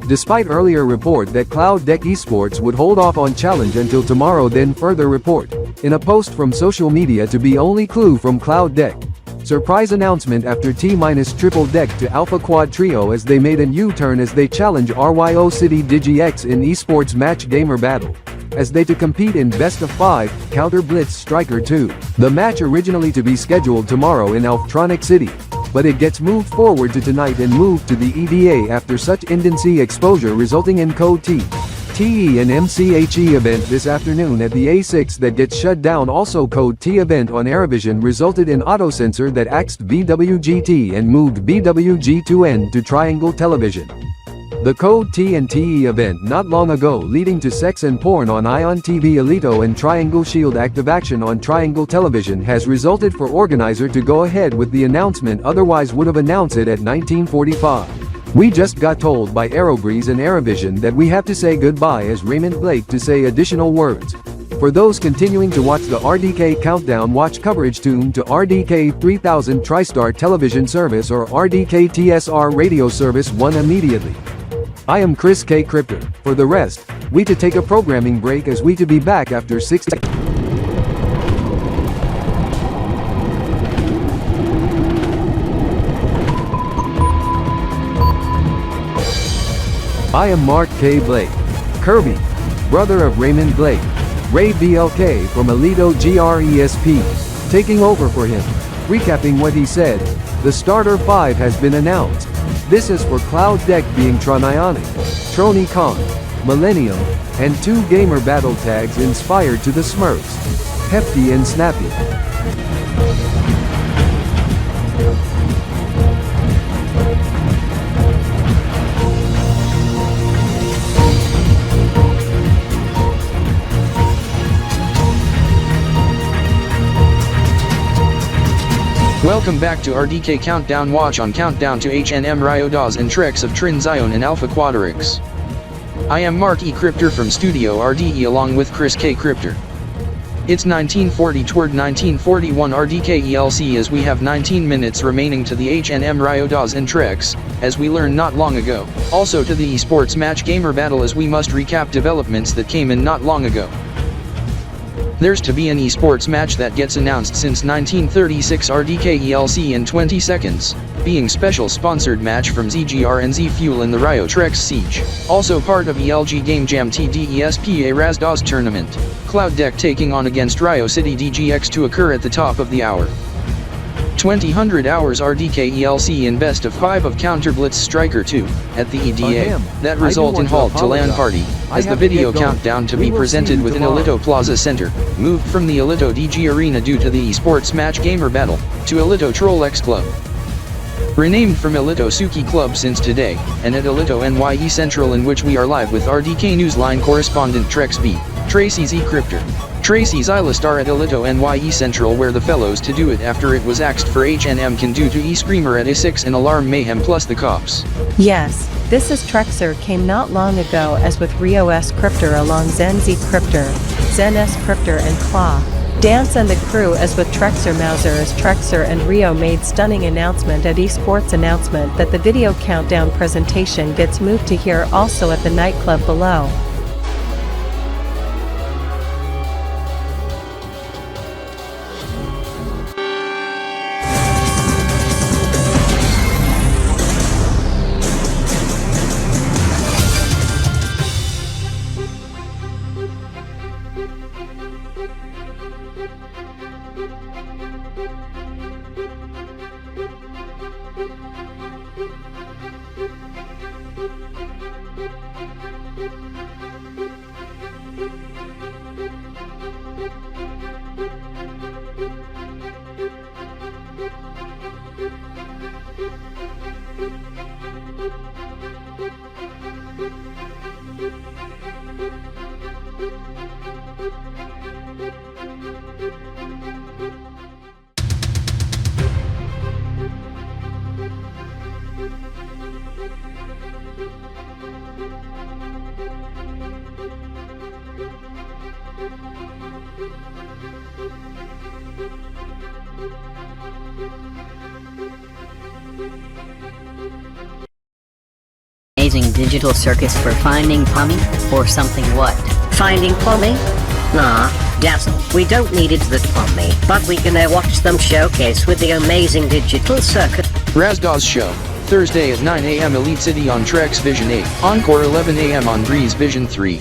Despite earlier report that Cloud Deck Esports would hold off on challenge until tomorrow, then further report, in a post from social media to be only clue from Cloud Deck. Surprise announcement after T-Triple Deck to Alpha Quad Trio as they made a U-turn as they challenge Ry.E DGX in esports match gamer battle. As they to compete in best of 5, Counter Blitz Striker 2. The match originally to be scheduled tomorrow in Alptronic City, but it gets moved forward to tonight and moved to the EDA after such intense exposure resulting in Code T, TE and MCHE event this afternoon at the A6 that gets shut down. Also Code T event on Aerovision resulted in autocensor that axed VWGT and moved VWG2N to Triangle Television. The Code T and TE event not long ago leading to sex and porn on Ion TV Elito and Triangle Shield active action on Triangle Television has resulted for organizer to go ahead with the announcement, otherwise would have announced it at 1945. We just got told by Aerobreeze and Aerovision that we have to say goodbye as Raymond Blake to say additional words. For those continuing to watch the RDK Countdown, watch coverage tune to RDK 3000 TriStar Television Service or RDK TSR Radio Service 1 immediately. I am Chris K. Cryptor. For the rest, we to take a programming break as we to be back after 6 seconds. I am Mark K. Blake. Kirby, brother of Raymond Blake. Ray BLK from Elito GRESP, taking over for him. Recapping what he said, the starter 5 has been announced. This is for Cloud Deck being Tronionic, Trony Con, Millennium, and 2 gamer battle tags inspired to the Smurfs, Hefty and Snappy. Welcome back to RDK Countdown. Watch on Countdown to HNM Ry.E.DZY and Trex of Trin Zion and Alpha Quadrax. I am Mark E. Cryptor from Studio RDE along with Chris K. Cryptor. It's 1940 toward 1941 RDK ELC as we have 19 minutes remaining to the H&M Ry.E and Trex, as we learned not long ago. Also to the esports match gamer battle as we must recap developments that came in not long ago. There's to be an esports match that gets announced since 1936 RDK ELC in 20 seconds, being special sponsored match from ZGR and Z Fuel in the Ry.E Trex Siege. Also part of ELG Game Jam TDESPA RY.DZY tournament. Cloud Deck taking on against Rio City DGX to occur at the top of the hour. 2000 hours RDK ELC in best of 5 of Counter Blitz Striker 2, at the EDA, that result in halt to LAN party, as the video countdown to be presented within Alito Plaza Center, moved from the Alito DG Arena due to the esports match gamer battle, to Alito Troll X Club. Renamed from Alito Suki Club since today, and at Alito NYE Central in which we are live with RDK Newsline correspondent Tx.Y, Tracy Z Crypter. Tracy Zyla star at Alito NYE Central where the fellows to do it after it was axed for H&M can do to E-Screamer at A6 and Alarm Mayhem plus the cops. Yes, this is Trexer came not long ago as with Rio.S Crypter along Zen Z Crypter, Zen S Crypter and Claw. Dance and the crew as with Trexer Mauser as Trexer and Rio made stunning announcement at esports announcement that the video countdown presentation gets moved to here also at the nightclub below. Amazing digital circuits for finding Pommy, or something what? Finding Pommy? Nah, Dazzle, we don't need it that Pommy, but we can watch them showcase with the amazing digital circuit. RY.DZY show, Thursday at 9 AM Elite City on Trex Vision 8, Encore 11 AM on Breeze Vision 3.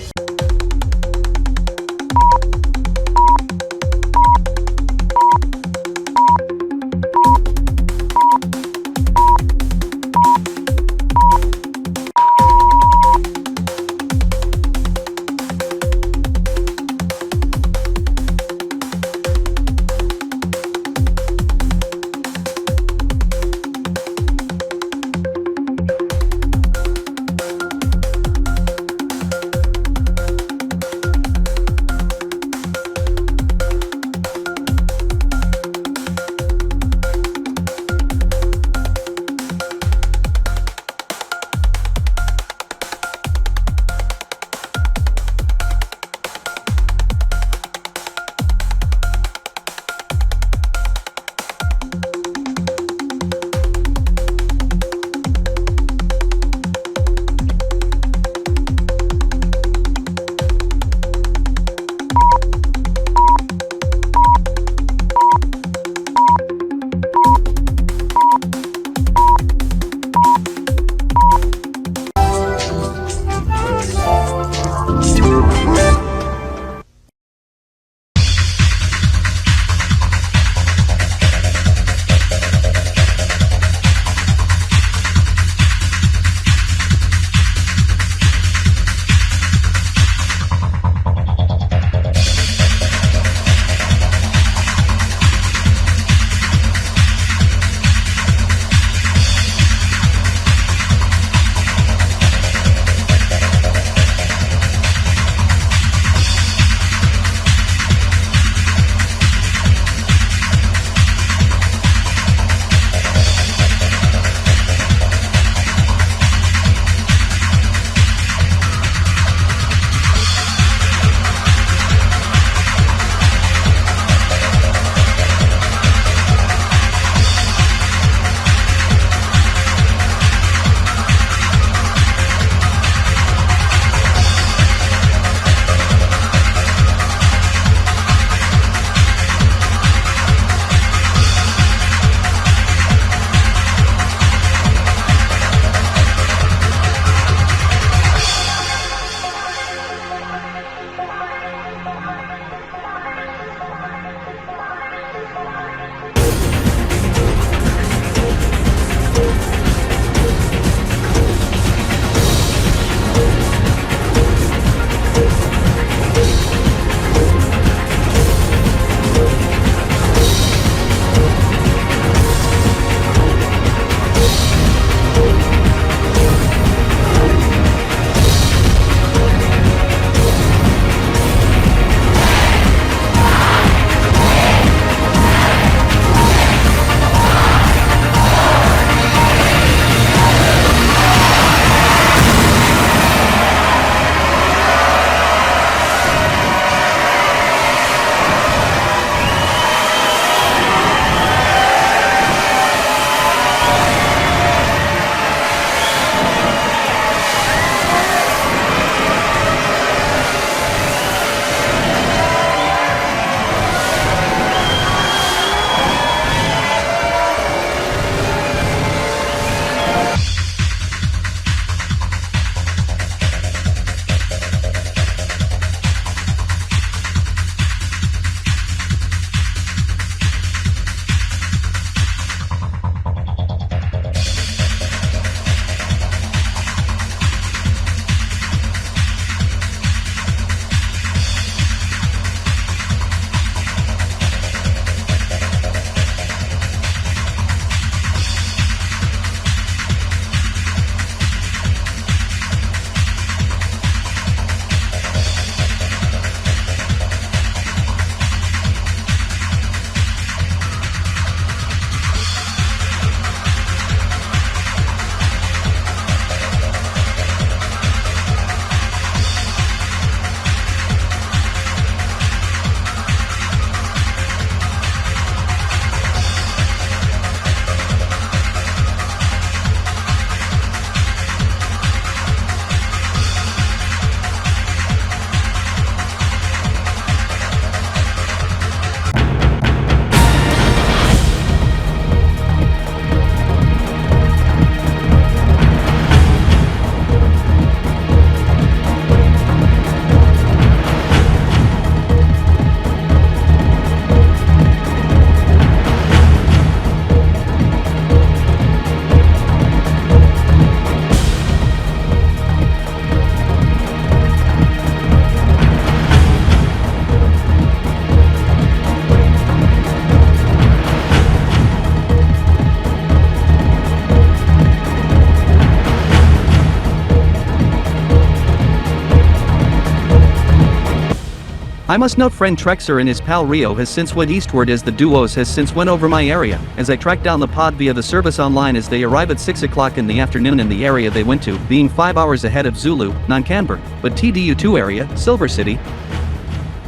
I must note friend Trexer and his pal Rio has since went eastward as the duos has since went over my area, as I track down the pod via the service online as they arrive at 6 o'clock in the afternoon in the area they went to, being 5 hours ahead of Zulu, non-Canberra, but TDU2 area, Silver City.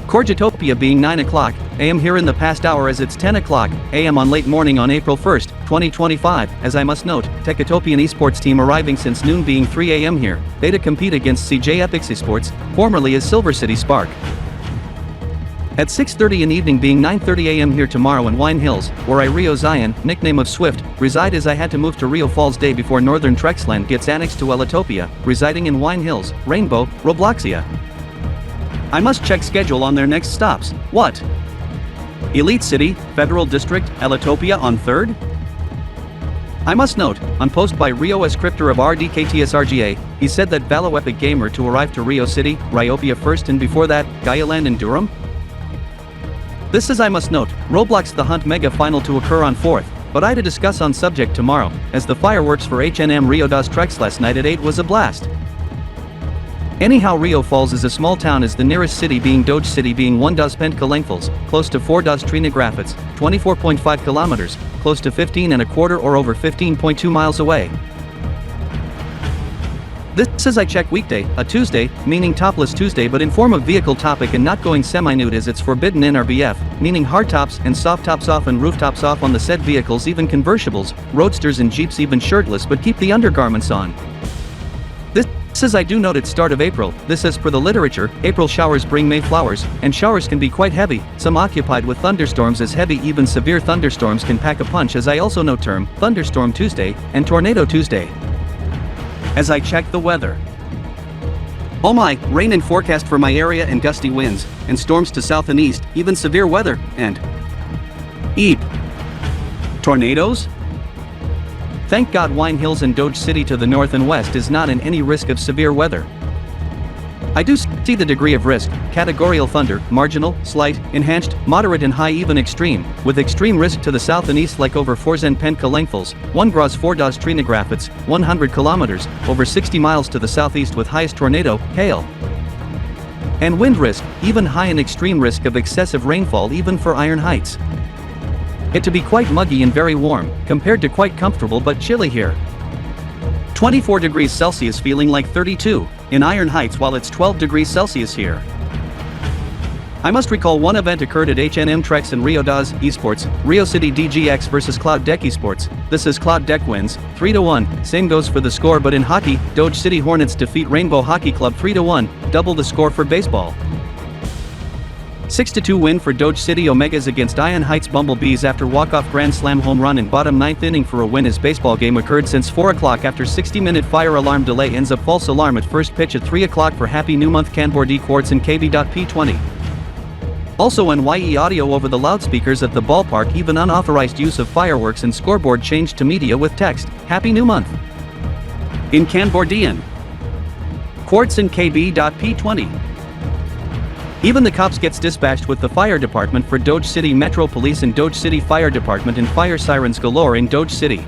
Corgitopia being 9 o'clock AM here in the past hour as it's 10 o'clock AM on late morning on April 1st, 2025, as I must note, Techitopian esports team arriving since noon being 3 AM here, they to compete against CJ Epix Esports, formerly as Silver City Spark. At 6:30 in the evening being 9:30 AM here tomorrow in Wine Hills, where Rio Zion, nickname of Swift, reside as I had to move to Rio Falls day before Northern Trexland gets annexed to Elitopia, residing in Wine Hills, Rainbow, Robloxia. I must check schedule on their next stops. What? Elite City, Federal District, Elitopia on 3rd? I must note, on post by Rio Scripter of RDK Tx.Y, he said that Valo Epic Gamer to arrive to Rio City, Ryopia first and before that, Gaialand and Durham? This is I must note, Roblox The Hunt Mega Final to occur on 4th, but I to discuss on subject tomorrow, as the fireworks for HNM Rio.DZY Trex last night at 8 was a blast. Anyhow Rio Falls is a small town as the nearest city being Doge City being 1.00 Pentka lengthfuls, close to 4.00 Trina Graffits, 24.5 kilometers, close to 15 and a quarter or over 15.2 miles away. This is I check weekday, a Tuesday, meaning topless Tuesday but in form of vehicle topic and not going semi-nude as it's forbidden in RBF, meaning hardtops and softtops off and rooftops off on the said vehicles even convertibles, roadsters and jeeps even shirtless but keep the undergarments on. This is I do note at start of April, this as per the literature, April showers bring May flowers, and showers can be quite heavy, some occupied with thunderstorms as heavy even severe thunderstorms can pack a punch as I also note term, Thunderstorm Tuesday, and Tornado Tuesday. As I check the weather. Oh my, rain and forecast for my area and gusty winds, and storms to south and east, even severe weather, and Eep. Tornadoes? Thank God Wine Hills and Doge City to the north and west is not in any risk of severe weather. I do see the degree of risk, categorical thunder, marginal, slight, enhanced, moderate and high even extreme, with extreme risk to the south and east like over 4.00 Pentka lengthfuls, 1.00 4.00 Trina Graffits, 100 kilometers, over 60 miles to the southeast with highest tornado, hail. And wind risk, even high and extreme risk of excessive rainfall even for Iron Heights. It to be quite muggy and very warm, compared to quite comfortable but chilly here. 24 degrees Celsius feeling like 32 in Iron Heights while it's 12 degrees Celsius here. I must recall one event occurred at HNM Trex and Ry.E Esports, Rio City DGX versus Cloud.Deck Esports. This is Cloud.Deck wins, 3-1, same goes for the score but in hockey, Doge City Hornets defeat Rainbow Hockey Club 3-1, double the score for baseball. 6-2 win for Doge City Omegas against Iron Heights Bumblebees after walk-off grand slam home run in bottom 9th inning for a win as baseball game occurred since 4 o'clock after 60-minute fire alarm delay ends up false alarm at first pitch at 3 o'clock for Happy New Month KanborZeven Quartz and Kb.P 20. Also Ry.E audio over the loudspeakers at the ballpark even unauthorized use of fireworks and scoreboard changed to media with text, Happy New Month. In KanborZeven Quartz and Kb.P 20. Even the cops gets dispatched with the fire department for Doge City Metro Police and Doge City Fire Department and fire sirens galore in Doge City.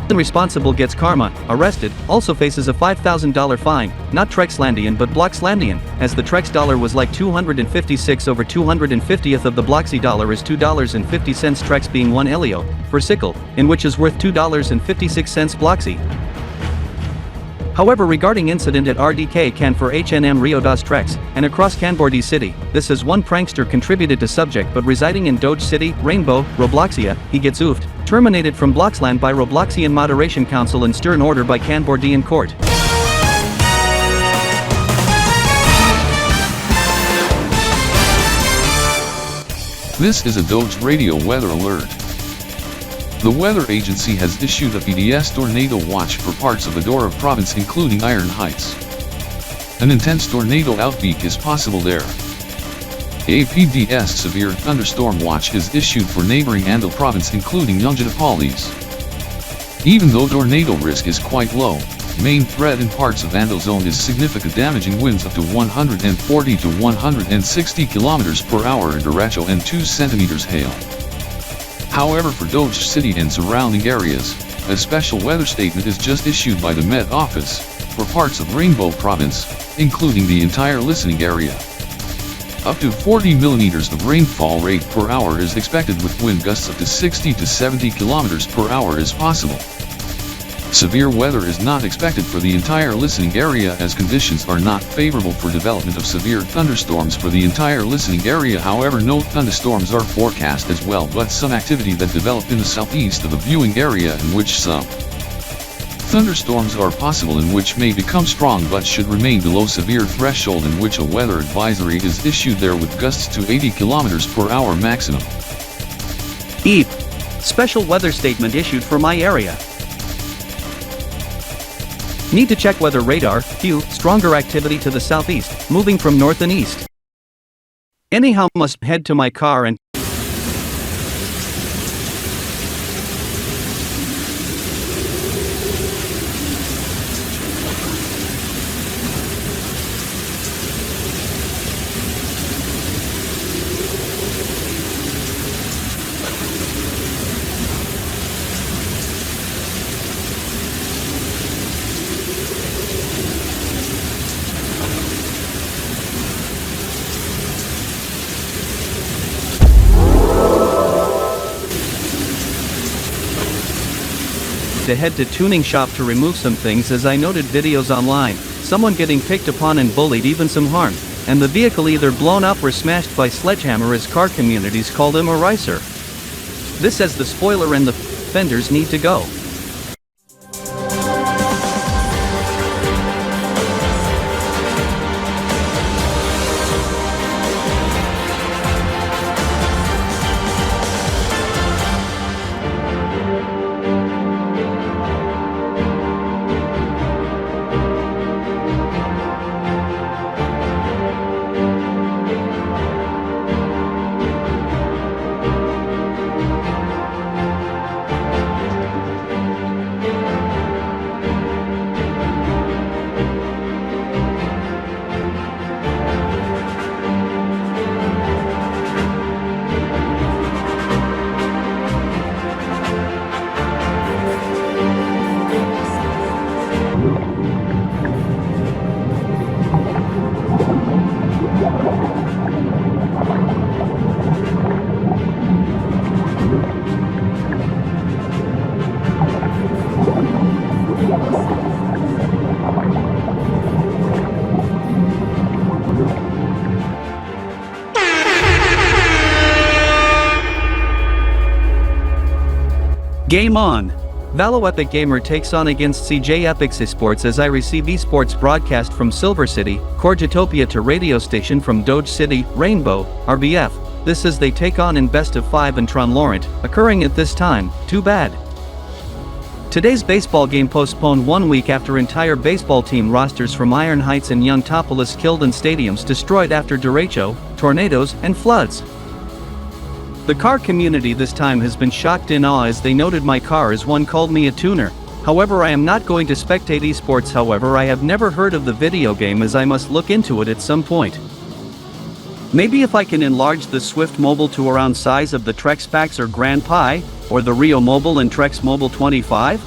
The responsible gets karma, arrested, also faces a $5,000 fine, not Trexlandian but Bloxlandian, as the Trex dollar was like 256 over 250th of the Bloxy dollar is $2.50 Trex being 1 Elio, for sickle, in which is worth $2.56 Bloxy. However regarding incident at RDK can for HNM Rio.DZY Trex, and across KanborZeven City, this is one prankster contributed to subject but residing in Doge City, Rainbow, Robloxia, he gets oofed, terminated from Bloxland by Robloxian Moderation Council and stern order by KanborZeven Court. This is a Doge Radio weather alert. The weather agency has issued a PDS tornado watch for parts of Adora province including Iron Heights. An intense tornado outbreak is possible there. A PDS severe thunderstorm watch is issued for neighboring Andal province including Nunjatapalis. Even though tornado risk is quite low, main threat in parts of Andal zone is significant damaging winds up to 140 to 160 km per hour and derecho and 2 centimeters hail. However for Doge City and surrounding areas, a special weather statement is just issued by the Met Office, for parts of Rainbow Province, including the entire listening area. Up to 40 millimeters of rainfall rate per hour is expected with wind gusts up to 60 to 70 kilometers per hour is possible. Severe weather is not expected for the entire listening area as conditions are not favorable for development of severe thunderstorms for the entire listening area. However, no thunderstorms are forecast as well, but some activity that developed in the southeast of the viewing area in which some thunderstorms are possible and which may become strong but should remain below severe threshold in which a weather advisory is issued there with gusts to 80 kilometers per hour maximum. EEP. Special weather statement issued for my area. Need to check weather radar, Q, stronger activity to the southeast, moving from north and east. Anyhow, must head to my car and to head to tuning shop to remove some things as I noted videos online, someone getting picked upon and bullied, even some harm, and the vehicle either blown up or smashed by sledgehammer as car communities called him a ricer. This as the spoiler and the fenders need to go. Game on! Valo Epic Gamer takes on against CJ Epics Esports as I receive esports broadcast from Silver City, Corgitopia to radio station from Doge City, Rainbow, RBF. This as they take on in best of 5 and Tron Laurent, occurring at this time, too bad. Today's baseball game postponed 1 week after entire baseball team rosters from Iron Heights and Youngtopolis killed and stadiums destroyed after derecho, tornadoes, and floods. The car community this time has been shocked in awe as they noted my car as one called me a tuner. However, I am not going to spectate esports. However, I have never heard of the video game as I must look into it at some point. Maybe if I can enlarge the Swift Mobile to around size of the Trex Pax or Grand Pi, or the Rio Mobile and Trex Mobile 25?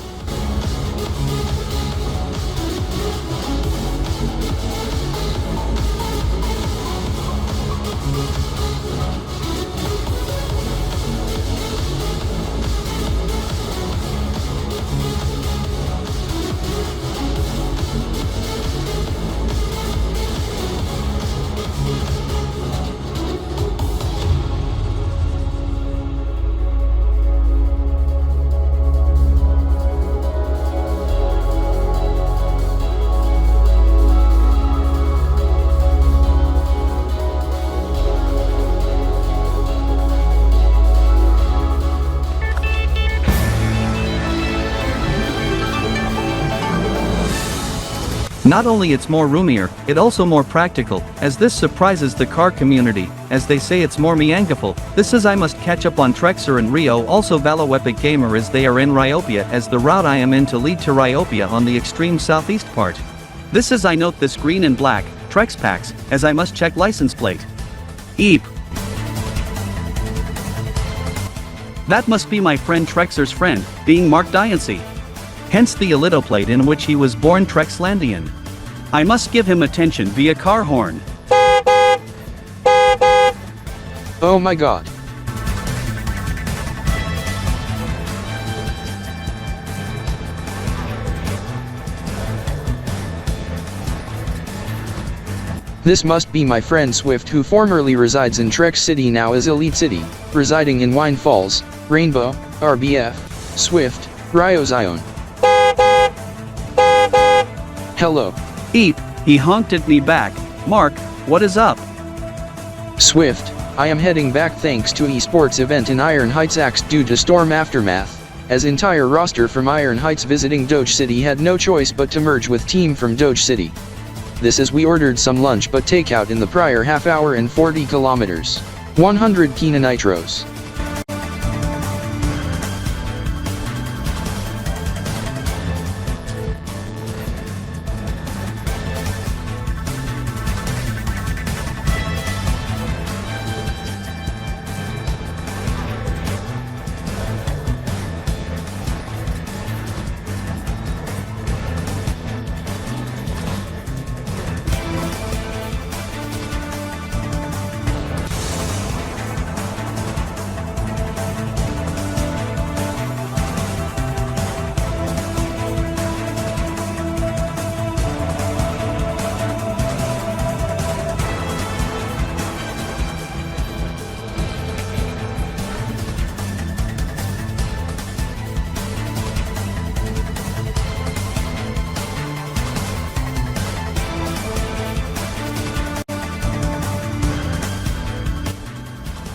Not only it's more roomier, it also more practical, as this surprises the car community, as they say it's more meaningful. This is I must catch up on Trexer and Rio, also Valo Epic Gamer as they are in Ryopia as the route I am in to lead to Ryopia on the extreme southeast part. This is I note this green and black, Trex Packs, as I must check license plate. EEP. That must be my friend Trexer's friend, being Mark Diancy. Hence the Alito plate in which he was born Trexlandian. I must give him attention via car horn. Oh my god. This must be my friend Swift, who formerly resides in Trex City, now is Elite City, residing in Wine Falls, Rainbow, RBF, Swift, Ry.E. Hello. Eep, he honked at me back. Mark, what is up? Swift, I am heading back thanks to esports event in Iron Heights axed due to storm aftermath, as entire roster from Iron Heights visiting Doge City had no choice but to merge with team from Doge City. This is we ordered some lunch but takeout in the prior half hour and 40 kilometers. 100 Kina Nitros.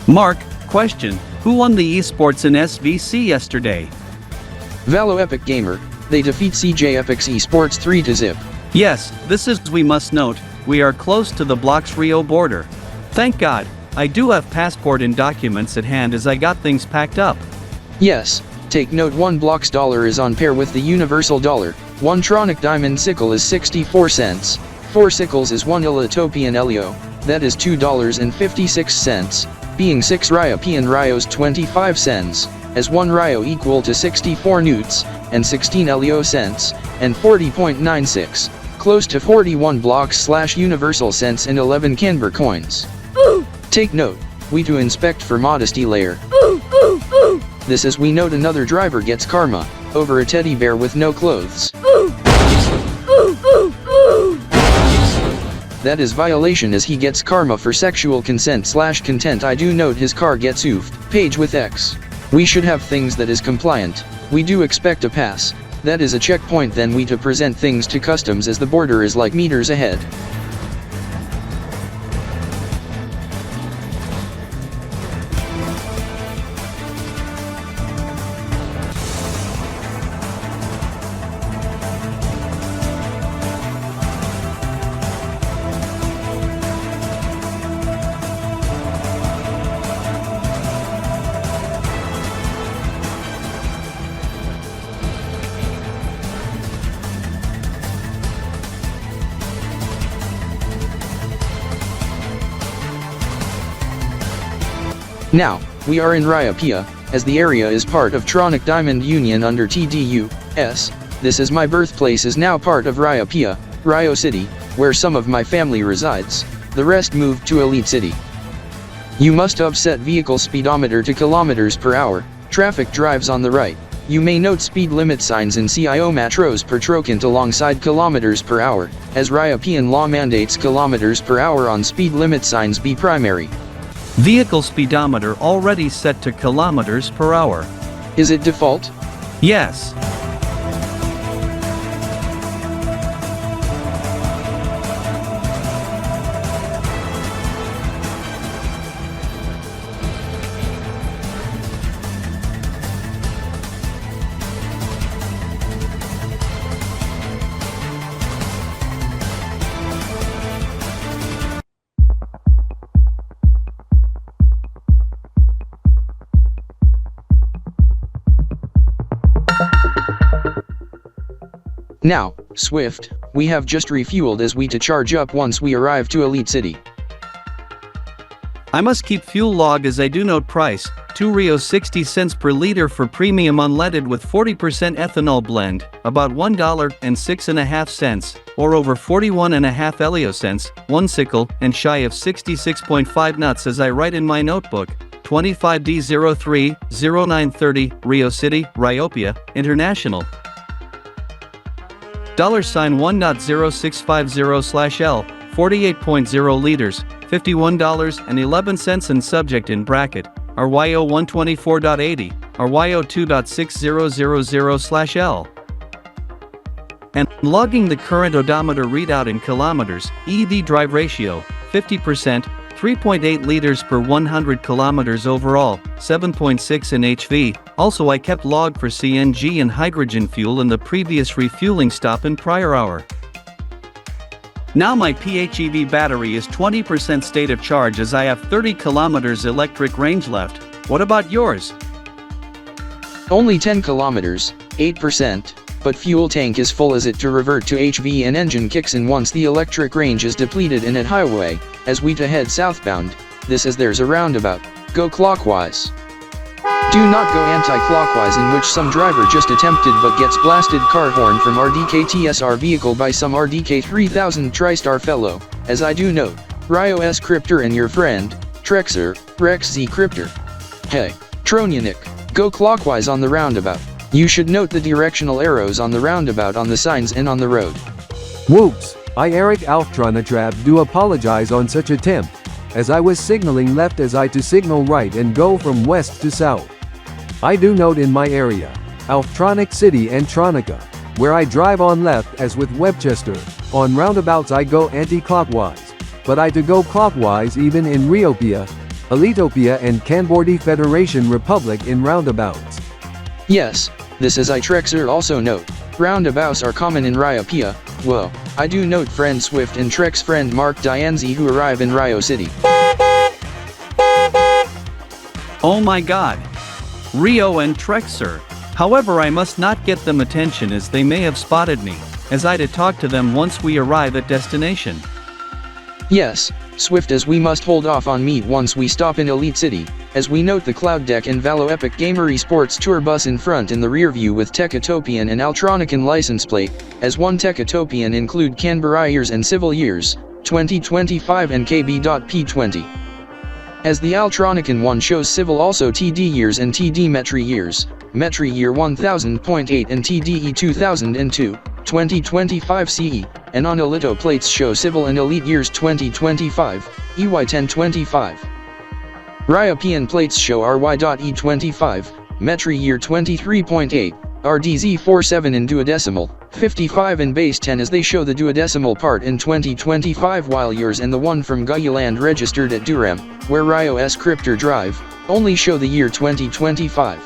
Mark, question, who won the esports in SVC yesterday? Valo Epic Gamer, they defeat CJ Epic's esports 3-0. Yes, this is we must note, we are close to the Blox Rio border. Thank God, I do have passport and documents at hand as I got things packed up. Yes, take note, $1 Blox dollar is on pair with the universal dollar, 1 Tronic diamond sickle is 64 cents, 4 sickles is 1 Elitopian Elio, that is $2.56. Being 6 Ry.E and Ryo's 25 cents, as 1 Ryo equal to 64 newts, and 16 Elio cents, and 40.96, close to 41 Blox / universal cents and 11 Kanbor coins. Take note, we to inspect for modesty layer. This is we note another driver gets karma, over a teddy bear with no clothes. That is violation as he gets karma for sexual consent / content. I do note his car gets oofed, page with X. We should have things that is compliant, we do expect a pass, that is a checkpoint, then we to present things to customs as the border is like meters ahead. Now, we are in Ry.E, as the area is part of Tronic Diamond Union under TDU-S. This is my birthplace is now part of Ry.E, Rio City, where some of my family resides, the rest moved to Elite City. You must have set vehicle speedometer to kilometers per hour, traffic drives on the right. You may note speed limit signs in CIO metros per trocant alongside kilometers per hour, as Ry.E law mandates kilometers per hour on speed limit signs be primary. Vehicle speedometer already set to kilometers per hour. Is it default? Yes. Now, Swift, we have just refueled as we to charge up once we arrive to Elite City. I must keep fuel log as I do note price, 2 Rio 60 cents per liter for premium unleaded with 40% ethanol blend, about $1.06.5, or over 41.5 heliocents, 1 sickle, and shy of 66.5 nuts as I write in my notebook. 25D03-0930, Rio City, Ry.E, International. $1.0650/L, 48.0 liters, $51.11 and subject in bracket, RYO 124.80, RYO 2.6000/L. And logging the current odometer readout in kilometers, EV drive ratio, 50%, 3.8 liters per 100 kilometers overall, 7.6 in HV. Also I kept log for CNG and hydrogen fuel in the previous refueling stop in prior hour. Now my PHEV battery is 20% state of charge as I have 30 kilometers electric range left. What about yours? Only 10 kilometers, 8%, but fuel tank is full as it to revert to HV and engine kicks in once the electric range is depleted and at highway, as we to head southbound, this as there's a roundabout, go clockwise. Do not go anti-clockwise in which some driver just attempted but gets blasted car horn from RDK TSR vehicle by some RDK 3000 TriStar fellow, as I do note, Ry.E Crypter and your friend, Trexer, Rex-Z Crypter. Hey, Tronianic, go clockwise on the roundabout. You should note the directional arrows on the roundabout on the signs and on the road. Whoops, I Eric Alftranatrap do apologize on such attempt, as I was signaling left as I to signal right and go from west to south. I do note in my area, Alftronic City and Tronica, where I drive on left as with Webchester, on roundabouts I go anti-clockwise, but I to go clockwise even in Ry.E, Elitopia and KanborZeven Federation Republic in roundabouts. Yes, this as I Trexer also note, roundabouts are common in Ry.E, whoa, I do note friend Swift and Trex friend Mark Dianzi who arrive in Rio City. Oh my god. Rio and Trexer. However I must not get them attention as they may have spotted me, as I to talk to them once we arrive at destination. Yes, Swift as we must hold off on meet once we stop in Elite City, as we note the Cloud Deck and Valo Epic Gamer Esports Tour bus in front in the rear view with Techatopian and Altronican license plate, as one Techatopian include Canberra years and civil years, 2025 and Kb.P 20. As the Altronican one shows civil also TD years and TD Metri years, Metri year 1000.8 and TDE 2002, 2025 CE, and on Elito plates show civil and elite years 2025, EY 1025. Ry.E plates show RY.DZY 25, Metri year 23.8, RDZ 47 in duodecimal, 55 in base 10 as they show the duodecimal part in 2025 while yours and the one from Guyuland registered at Durham, where Ry.E Crypter Drive, only show the year 2025.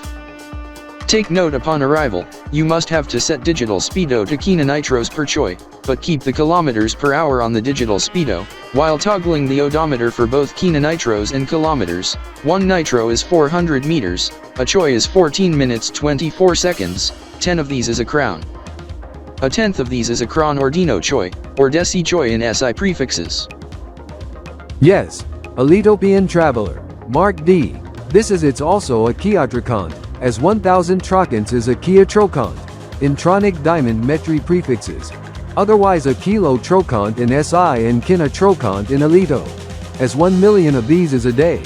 Take note upon arrival, you must have to set digital speedo to Kina nitros per choi, but keep the kilometers per hour on the digital speedo, while toggling the odometer for both Kina nitros and kilometers. 1 nitro is 400 meters, a choi is 14 minutes 24 seconds, 10 of these is a crown. A tenth of these is a cron or dino choi, or deci choi in SI prefixes. Yes, Elitopian Traveler, Mark D. This is it's also a Kiatricont, as 1000 trocants is a Kia trocont, in tronic diamond metri prefixes. Otherwise a kilo trocont in SI and kina trocont in Elito. As 1 million of these is a day.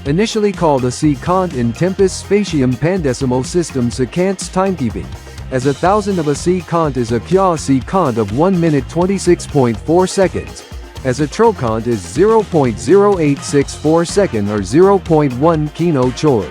Initially called a secant in Tempus Spatium Pandecimal System secants timekeeping. As 1000 of a secant is a kya secant of 1 minute 26.4 seconds. As a trocant is 0.0864 second or 0.1 kino choi.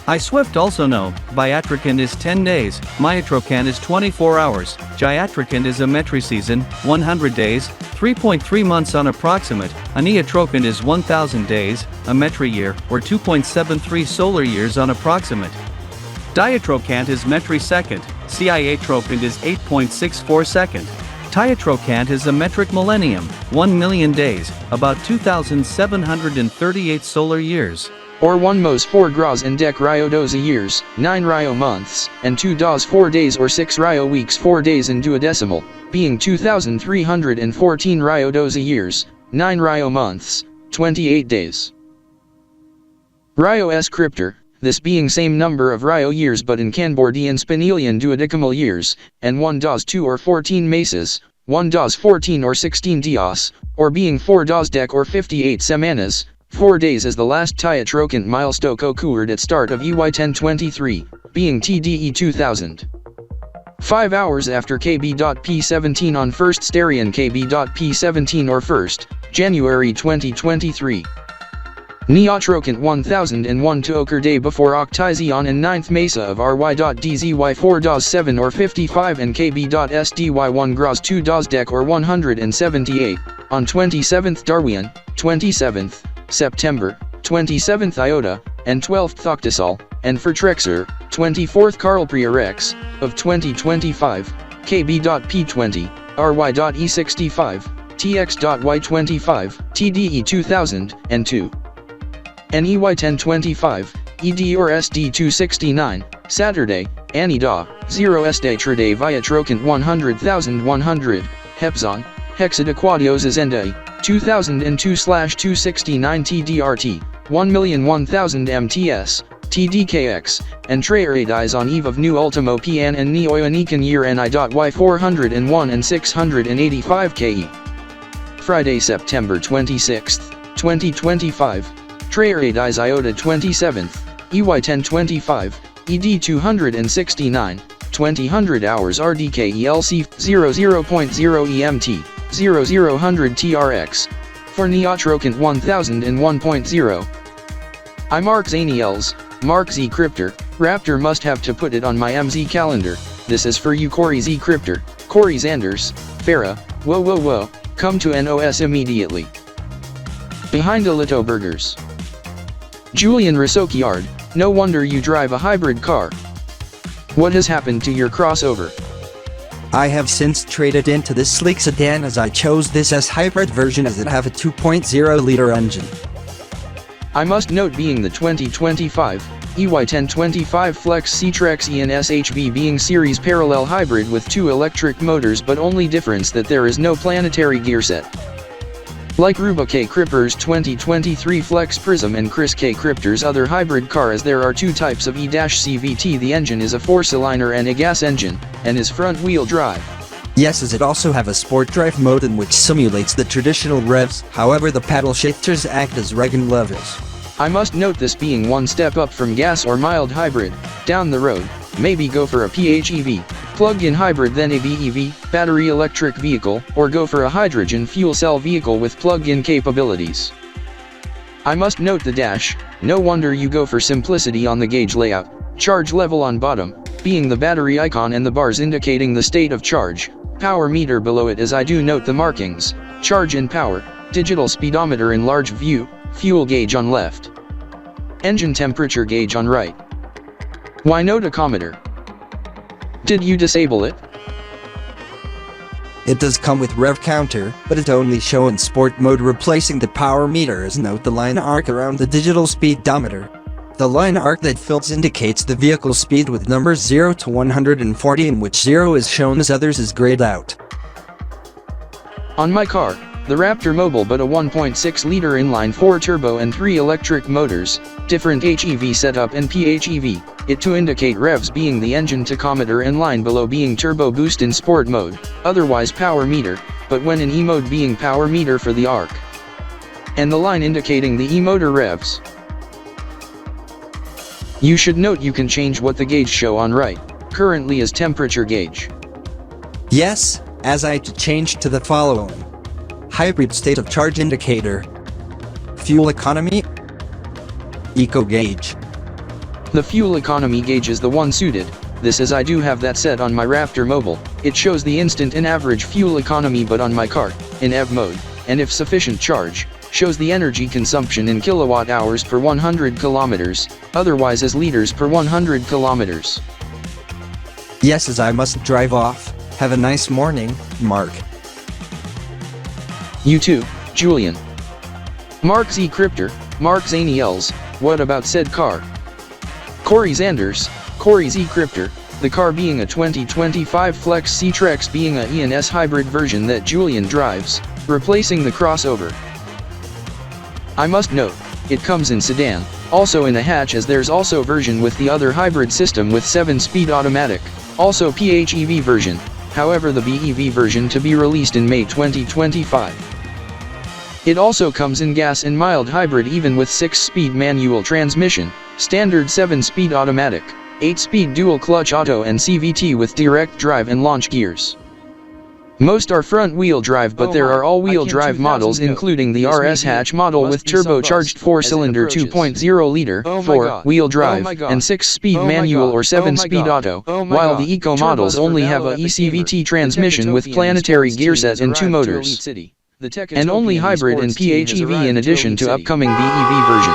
I Swift also know, Biatricant is 10 days, Myotrocant is 24 hours, Giatricant is a metri season, 100 days, 3.3 months on approximate, Aneotrocant is 1000 days, a metri year, or 2.73 solar years on approximate. Diatrocant is metri second, Ciatrocant is 8.64 second. Tiatrocant is a metric millennium, 1 million days, about 2,738 solar years. Or 1 mos 4 gras and dec Ry.E years, 9 Ry.E months, and 2 das 4 days or 6 Ry.E weeks 4 days in duodecimal, being 2,314 Ry.E years, 9 Ry.E months, 28 days. Ry.E Cryptor, this being same number of Ry.E years but in KanborZeven Spinelian duodecimal years, and 1.2 or 14 meses, 1.14 or 16 dias, or being 4.dek or 58 semanas, 4 days as the last Tya-Trokant milestone occurred at start of EY 1023, being TDE 2000. 5 hours after Kb.P 17 on 1st Sterion Kb.P 17 or 1st, January 2023. Tya-Trokant 1001 to occur day before Octizion and 9th Mesa of Ry.DZY 4.7 or 55 and KB.SDY 1 Graz 2.dek or 178, on 27th Darwian, 27th September, 27th Iota, and 12th Octisol, and for Trexer, 24th Carlprearex, of 2025, Kb.P 20, Ry.E 65, Tx.Y 25, TDE 2000, and 2. NEY 1025, ED or SD 269, Saturday, Anida, 0 Trade via Trokant 100,100, Hepzon, Hexadequadios Azenda, 2002/269 TDRT, 1,001,000 MTS, TDKX, and Ry.E.DZY on eve of new Ultimo PN and Neoyanikan year NI.Y 401 and 685 KE. Friday, September 26, 2025. Ry.E.DZY Iota 27th, EY 1025, ED 269, 2000 hours RDK ELC 00.0 EMT, 0000 TRX, for Tya-Trokant 1001.0. I Mark Zaniels, Mark Z Cryptor, Raptor must have to put it on my MZ calendar, this is for you Corey Z Cryptor, Corey Zanders, Farah, whoa, come to NOS immediately. Behind Alito Burgers. Julian Rasokiard, no wonder you drive a hybrid car. What has happened to your crossover? I have since traded into this sleek sedan as I chose this S hybrid version as it have a 2.0 liter engine. I must note being the 2025, EY 1025 Flex C-Trex E and SHB being series parallel hybrid with 2 electric motors but only difference that there is no planetary gear set. Like Ruba K Cryptor's 2023 Flex Prism and Chris K Cryptor's other hybrid car as there are 2 types of E-CVT, the engine is a 4-cylinder and a gas engine, and is front-wheel drive. Yes, as it also have a sport drive mode in which simulates the traditional revs, however the paddle shifters act as Regan levels. I must note this being one step up from gas or mild hybrid, down the road, maybe go for a PHEV, plug-in hybrid then a BEV, battery electric vehicle, or go for a hydrogen fuel cell vehicle with plug-in capabilities. I must note the dash, no wonder you go for simplicity on the gauge layout, charge level on bottom, being the battery icon and the bars indicating the state of charge, power meter below it as I do note the markings, charge and power, digital speedometer in large view, fuel gauge on left. Engine temperature gauge on right. Why no tachometer? Did you disable it? It does come with rev counter, but it only show in sport mode replacing the power meter as note the line arc around the digital speedometer. The line arc that fills indicates the vehicle speed with numbers 0 to 140 in which 0 is shown as others is grayed out. On my car, the Raptor Mobile but a 1.6-liter inline-4 turbo and 3 electric motors, different HEV setup and PHEV, it to indicate revs being the engine tachometer and line below being turbo boost in sport mode, otherwise power meter, but when in E-mode being power meter for the arc. And the line indicating the E-motor revs. You should note you can change what the gauge show on right, currently is temperature gauge. Yes, as I to change to the following. Hybrid state of charge indicator. Fuel economy. Eco gauge. The fuel economy gauge is the one suited, this as I do have that set on my Raptor Mobile, it shows the instant and average fuel economy but on my car, in EV mode, and if sufficient charge, shows the energy consumption in kilowatt hours per 100 kilometers, otherwise as liters per 100 kilometers. Yes, as I must drive off. Have a nice morning, Mark. You too, Julian. Mark Z Cryptor, Mark Zaniels, what about said car? Corey Zanders, Corey Z Cryptor, the car being a 2025 Flex C-Trex being a E&S hybrid version that Julian drives, replacing the crossover. I must note, it comes in sedan, also in a hatch, as there's also version with the other hybrid system with 7-speed automatic, also PHEV version, however the BEV version to be released in May 2025. It also comes in gas and mild hybrid even with 6-speed manual transmission, standard 7-speed automatic, 8-speed dual clutch auto and CVT with direct drive and launch gears. Most are front-wheel drive, but there are all-wheel drive models including the RS hatch model with turbocharged 4-cylinder 2.0-liter, 4-wheel drive, and 6-speed manual or 7-speed auto, while the Eco models only have a ECVT transmission with planetary gearset and 2 motors, and only hybrid and PHEV in addition to upcoming BEV version.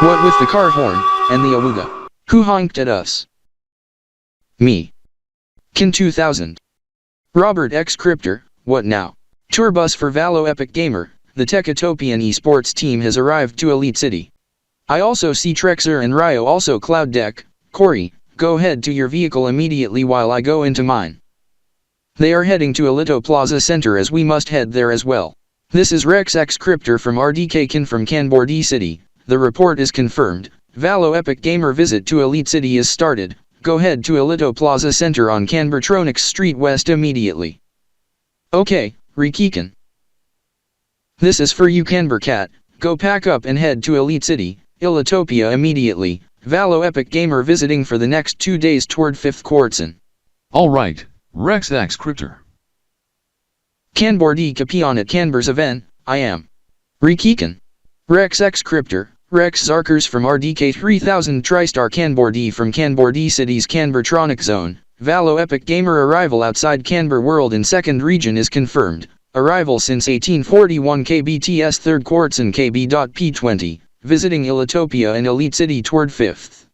What with the car horn, and the awooga? Who honked at us? Me. Kin 2000. Robert X Cryptor, what now? Tour bus for Valo Epic Gamer, the Techatopian esports team has arrived to Elite City. I also see Trexer and Ry.E also Cloud Deck. Corey, go head to your vehicle immediately while I go into mine. They are heading to Alito Plaza Center as we must head there as well. This is Rex X Cryptor from RDK Kin from KanborZeven. The report is confirmed. Valo Epic Gamer visit to Elite City is started. Go head to Alito Plaza Center on Canbertronics Street West immediately. Okay, Ry.E. This is for you Canber Cat, go pack up and head to Elite City, Ilitopia immediately. Valo Epic Gamer visiting for the next 2 days toward 5th Quartzen. Alright, Rex X Cryptor. KB.P on at KanborZeven, I am. Ry.E. Rex X Cryptor. Rex Zarkers from RDK 3000 TriStar KanborD from KanborD City's Canbertronic Zone. Valo Epic Gamer arrival outside Canber World in 2nd region is confirmed. Arrival since 1841 KBTS 3rd Quartzen Kb.P 20. Visiting Ilitopia and Elite City toward 5th.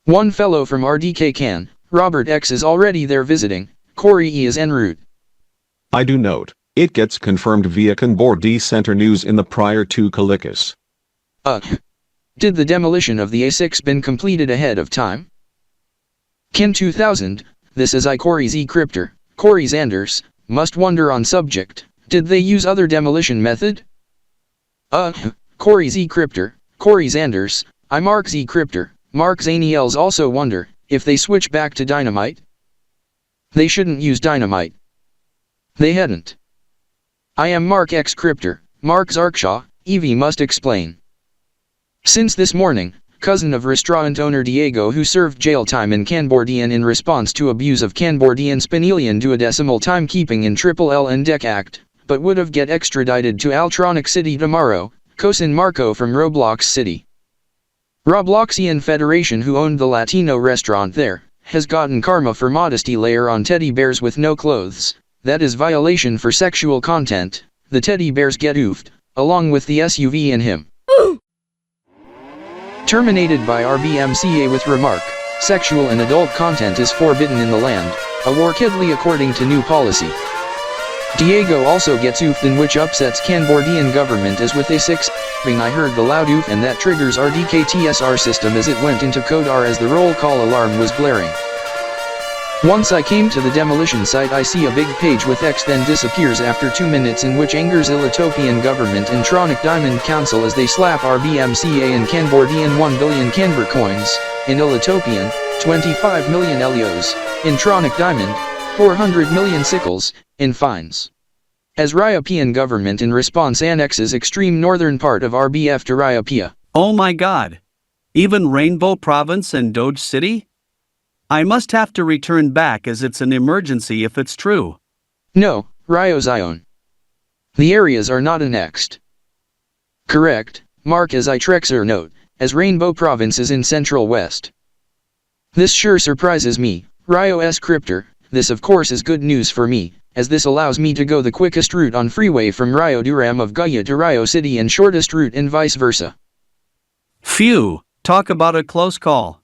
One fellow from RDK Can, Robert X is already there visiting. Corey E is en route. I do note, it gets confirmed via KanborD Center News in the prior to Calicus. Did the demolition of the A6 been completed ahead of time? Kin 2000, this is Corey Z Cryptor, Corey Zanders, must wonder on subject, did they use other demolition method? Corey Z Cryptor, Corey Zanders, I Mark Z Cryptor, Mark Zaniels also wonder, if they switch back to dynamite? They shouldn't use dynamite. They hadn't. I am Mark X Cryptor, Mark Zarkshaw, Evie must explain. Since this morning, cousin of restaurant owner Diego who served jail time in KanborDian in response to abuse of KanborDian Spinelian duodecimal timekeeping in Triple L and Deck Act, but would have get extradited to Altronic City tomorrow, cousin Marco from Roblox City. Robloxian Federation who owned the Latino restaurant there, has gotten karma for modesty layer on teddy bears with no clothes, that is violation for sexual content, the teddy bears get oofed, along with the SUV in him. Terminated by RBMCA with remark, sexual and adult content is forbidden in the land, a warkidly according to new policy. Diego also gets oofed in which upsets KanborDian government as with A6, I heard the loud oof and that triggers RDK TSR system as it went into code R as the roll call alarm was blaring. Once I came to the demolition site I see a big page with X then disappears after 2 minutes in which angers Ilitopian government and Tronic Diamond Council as they slap RBMCA and KanborDian 1 billion Canber coins, in Ilitopian, 25 million Elios, in Tronic Diamond, 400 million sickles, in fines. As Ry.E government in response annexes extreme northern part of RBF to Ry.E. Oh my god! Even Rainbow Province and Doge City? I must have to return back as it's an emergency if it's true. No, Ry.E. The areas are not annexed. Correct, Mark as I Trexer note, as Rainbow Province is in Central West. This sure surprises me, Ry.E.S Cryptor, this of course is good news for me, as this allows me to go the quickest route on freeway from Rio Duram of Gaya to Rio City and shortest route and vice versa. Phew, talk about a close call.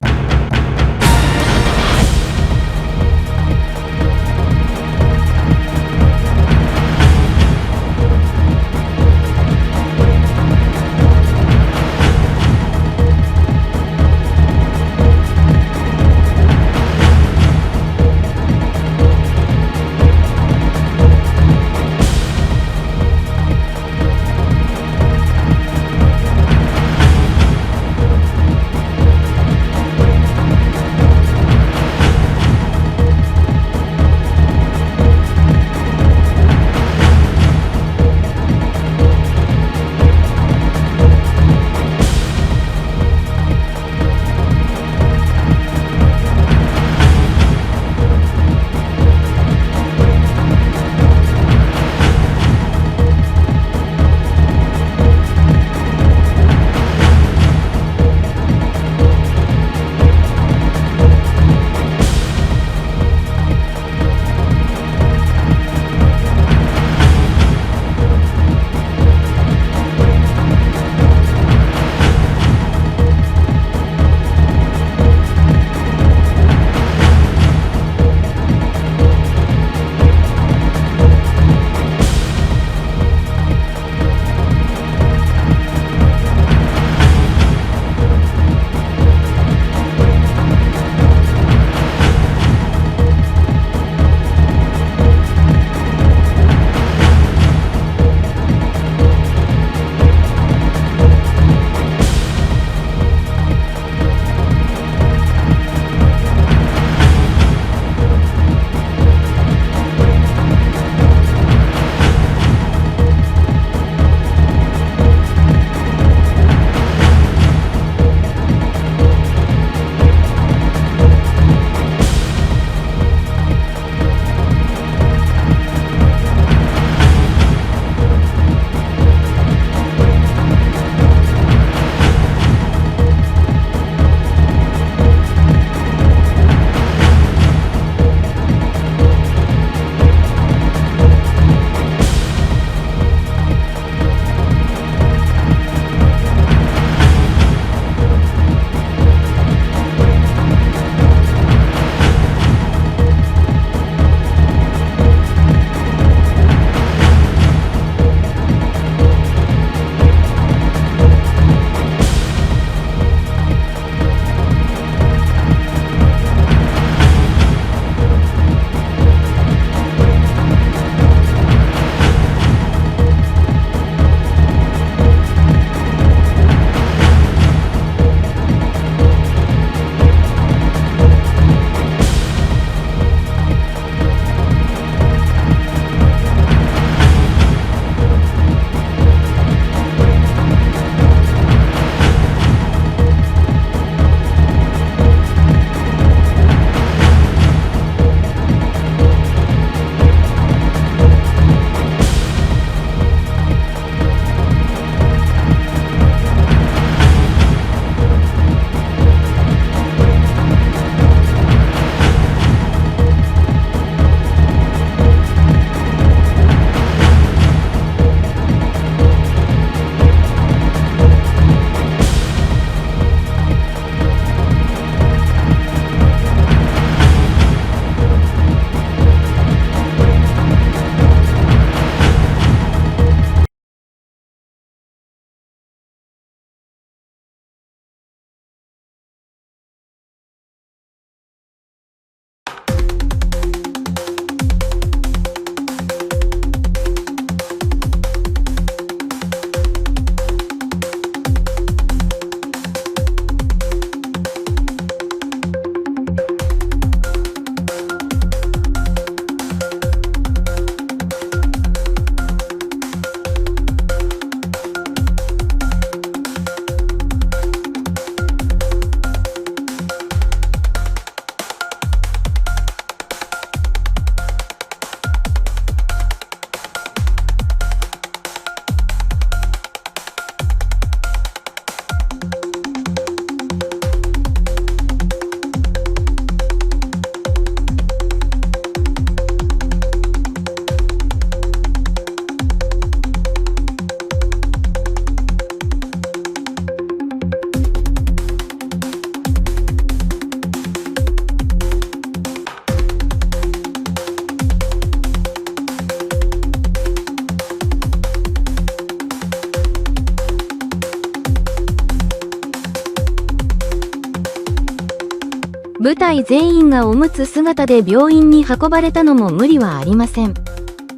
部隊全員がおむつ姿で病院に運ばれたのも無理はありません。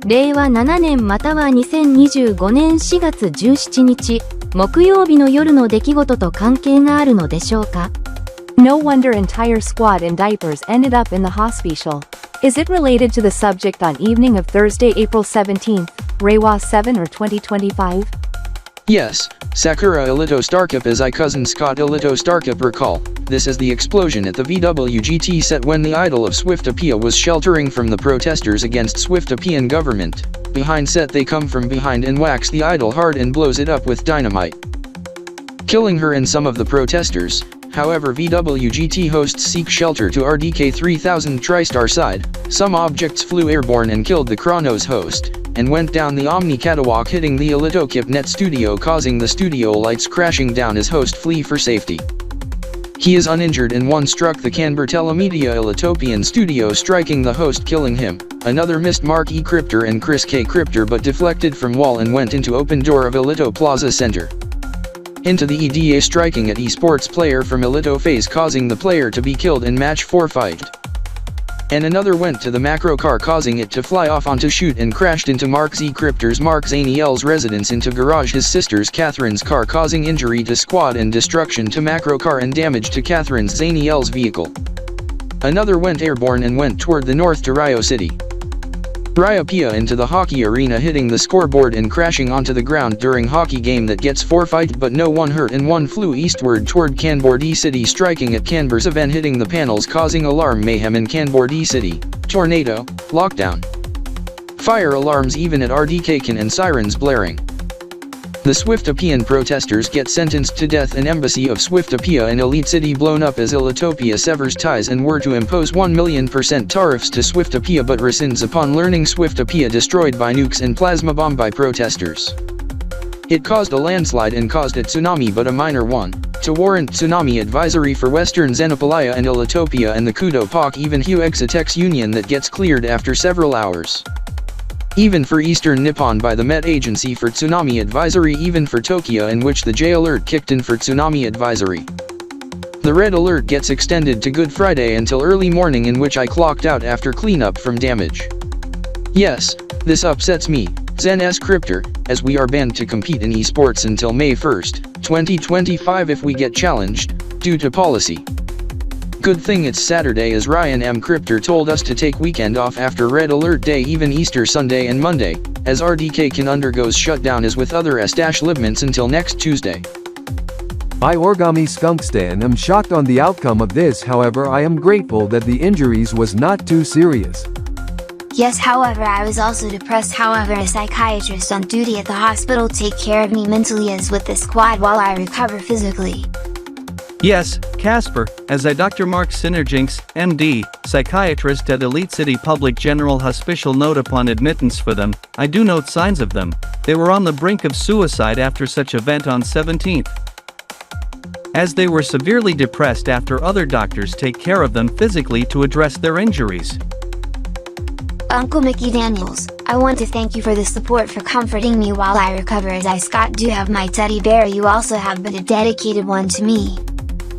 令和7年または2025年4月17日、木曜日の夜の出来事と関係があるのでしょうか？ No wonder entire squad in diapers ended up in the hospital. Is it related to the subject on evening of Thursday, April 17th, Ry.E. or 2025? Yes, Sakura Ilito Starcup as I cousin Scott Ilito Starcup recall. This is the explosion at the VWGT set when the idol of Swiftopia was sheltering from the protesters against Swiftopian government. Behind set they come from behind and wax the idol hard and blows it up with dynamite, killing her and some of the protesters. However, VWGT hosts seek shelter to RDK 3000 TriStar side. Some objects flew airborne and killed the Chronos host, and went down the Omni catwalk hitting the Ilito Kipnet studio causing the studio lights crashing down as host flee for safety. He is uninjured and one struck the Kanbor Telemedia Ilitopian studio striking the host killing him. Another missed Mark.E Cryptor and Chris K Cryptor but deflected from wall and went into open door of Ilito Plaza Center into the EDA striking at esports player from Ilito phase causing the player to be killed in match 4 fight. And another went to the macro car causing it to fly off onto shoot and crashed into Mark Z Cryptor's Mark Zaniel's residence into garage his sister's Catherine's car causing injury to squad and destruction to macro car and damage to Catherine's Zaniel's vehicle. Another went airborne and went toward the north to Rio City. Ry.E into the hockey arena hitting the scoreboard and crashing onto the ground during hockey game that gets 4 fight but no one hurt and one flew eastward toward KanborZeven striking at KanborZeven hitting the panels causing alarm mayhem in KanborZeven, tornado, lockdown, fire alarms even at RDK and sirens blaring. The Swiftopian protesters get sentenced to death and embassy of Swiftopia and Elite City blown up as Ilitopia severs ties and were to impose 1,000,000% tariffs to Swiftopia but rescinds upon learning Swiftopia destroyed by nukes and plasma bomb by protesters. It caused a landslide and caused a tsunami but a minor one, to warrant tsunami advisory for Western Xenopalaya and Ilitopia and the Kudo-Pak even Hue Exatex Union that gets cleared after several hours. Even for Eastern Nippon by the Met Agency for Tsunami Advisory even for Tokyo in which the J alert kicked in for Tsunami Advisory. The red alert gets extended to Good Friday until early morning in which I clocked out after cleanup from damage. Yes, this upsets me, Zen S Cryptor, as we are banned to compete in esports until May 1st, 2025 if we get challenged, due to policy. Good thing it's Saturday as Ry.E Cryptor told us to take weekend off after Red Alert Day even Easter Sunday and Monday, as RDK can undergoes shutdown as with other S-libments until next Tuesday. I Origami Skunkstan am shocked on the outcome of this however I am grateful that the injuries was not too serious. Yes, however I was also depressed however a psychiatrist on duty at the hospital take care of me mentally as with the squad while I recover physically. Yes, Casper, as I Dr. Mark Synerginx, MD, psychiatrist at Elite City Public General Hospital note upon admittance for them, I do note signs of them, they were on the brink of suicide after such event on 17th. As they were severely depressed after other doctors take care of them physically to address their injuries. Uncle Mickey Daniels, I want to thank you for the support for comforting me while I recover as I Scott do have my teddy bear you also have but a dedicated one to me.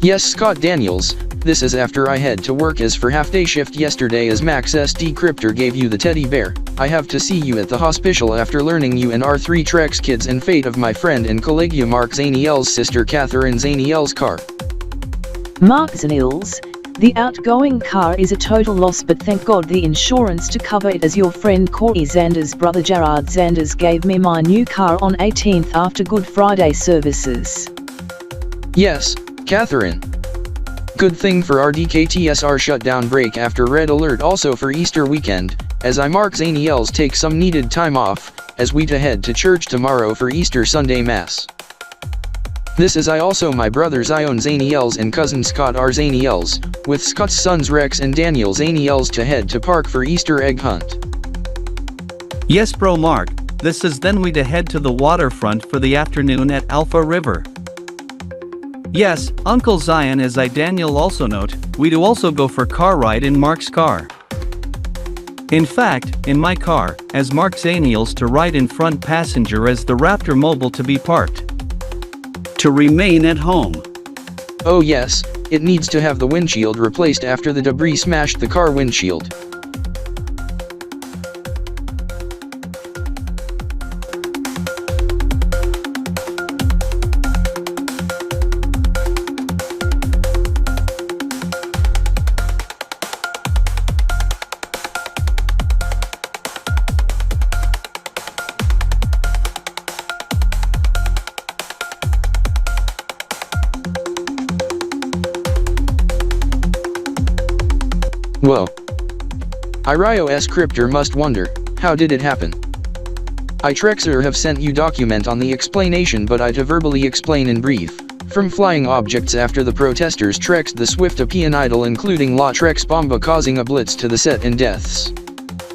Yes Scott Daniels, this is after I had to work as for half-day shift yesterday as Max SD Cryptor gave you the teddy bear. I have to see you at the hospital after learning you and R3 Trex kids and fate of my friend and colleague Mark Zaniel's sister Catherine Zaniel's car. Mark Zaniel's, the outgoing car is a total loss but thank God the insurance to cover it as your friend Corey Zander's brother Gerard Zanders gave me my new car on 18th after Good Friday services. Yes, Catherine. Good thing for RDK TSR shutdown break after Red Alert also for Easter weekend, as I Mark Zaniel's take some needed time off, as we to head to church tomorrow for Easter Sunday Mass. This is I also my brother Zion Zaniel's and cousin Scott R. Zaniel's, with Scott's sons Rex and Daniel Zaniel's to head to park for Easter egg hunt. Yes bro Mark, this is then we to head to the waterfront for the afternoon at Alpha River. Yes, Uncle Zion as I Daniel also note, we do also go for car ride in Mark's car. In fact, in my car, as Mark Zaniel's to ride in front passenger as the Raptor Mobile to be parked. To remain at home. Oh yes, it needs to have the windshield replaced after the debris smashed the car windshield. Whoa. Ry.E scripter must wonder, how did it happen? I Trexer have sent you document on the explanation, but I to verbally explain in brief. From flying objects after the protesters trexed the Swift P and idle, including La Trex Bomba, causing a blitz to the set and deaths.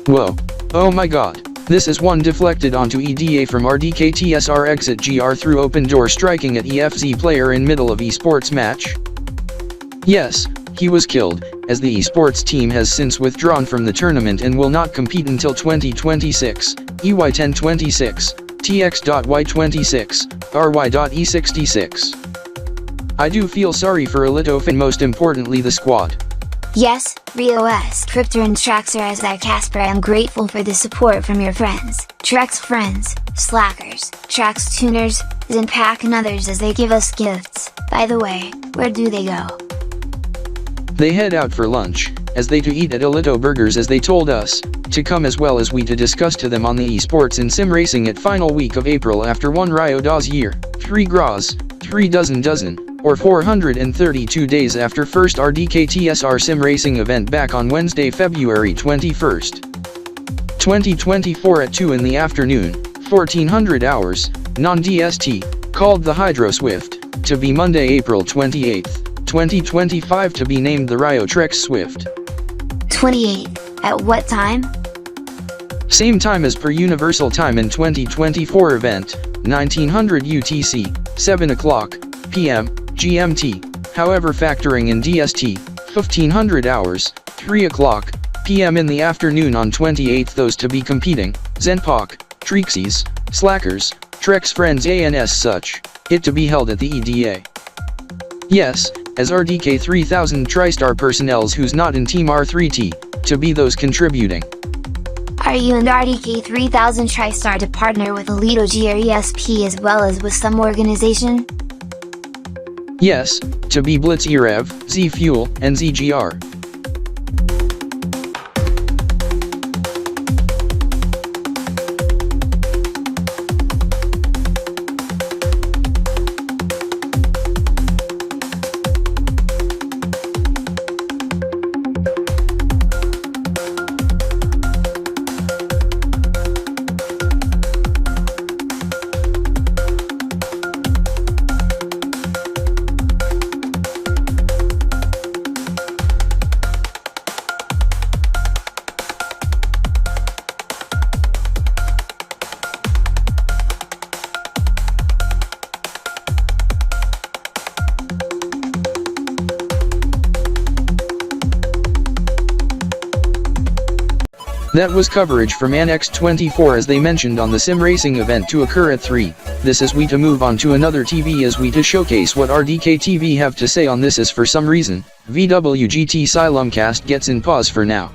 Whoa. Oh my god. This is one deflected onto EDA from RDK TSR exit GR through open door, striking at EFZ player in middle of esports match. Yes, he was killed, as the esports team has since withdrawn from the tournament and will not compete until 2026, EY10 26, Tx.Y 26, Ry.E 66. I do feel sorry for Elitov and most importantly the squad. Yes, Ry.E Scripter and Trexer as I Casper, I am grateful for the support from your friends, Trex friends, Slackers, Trex tuners, Zinpack and others as they give us gifts. By the way, where do they go? They head out for lunch, as they to eat at Elito Burgers as they told us, to come as well as we to discuss to them on the esports and sim racing at final week of April after 1 Ry.E year, 3 gras, 3 dozen, or 432 days after first RDK TSR sim racing event back on Wednesday, February 21st. 2024 at 2 in the afternoon, 1400 hours, non-DST, called the Hydro Swift, to be Monday, April 28th. 2025 to be named the Ry.E Trex Swift. 28. At what time? Same time as per Universal Time in 2024 event, 1900 UTC, 7 o'clock p.m. GMT, however factoring in DST, 1500 hours, 3 o'clock p.m. in the afternoon on 28th. Those to be competing, Zenpak, Trexies, Slackers, Trex Friends ANS such, it to be held at the EDA. Yes, as RDK 3000 TriStar personnels who's not in Team R3T, to be those contributing. Are you and RDK 3000 TriStar to partner with Elito GRESP as well as with some organization? Yes, to be Blitz EREV, Z Fuel, and ZGR. That was coverage from Annex 24 as they mentioned on the sim racing event to occur at 3. This is we to move on to another TV as we to showcase what RDK TV have to say on this as for some reason, VWGT Silumcast gets in pause for now.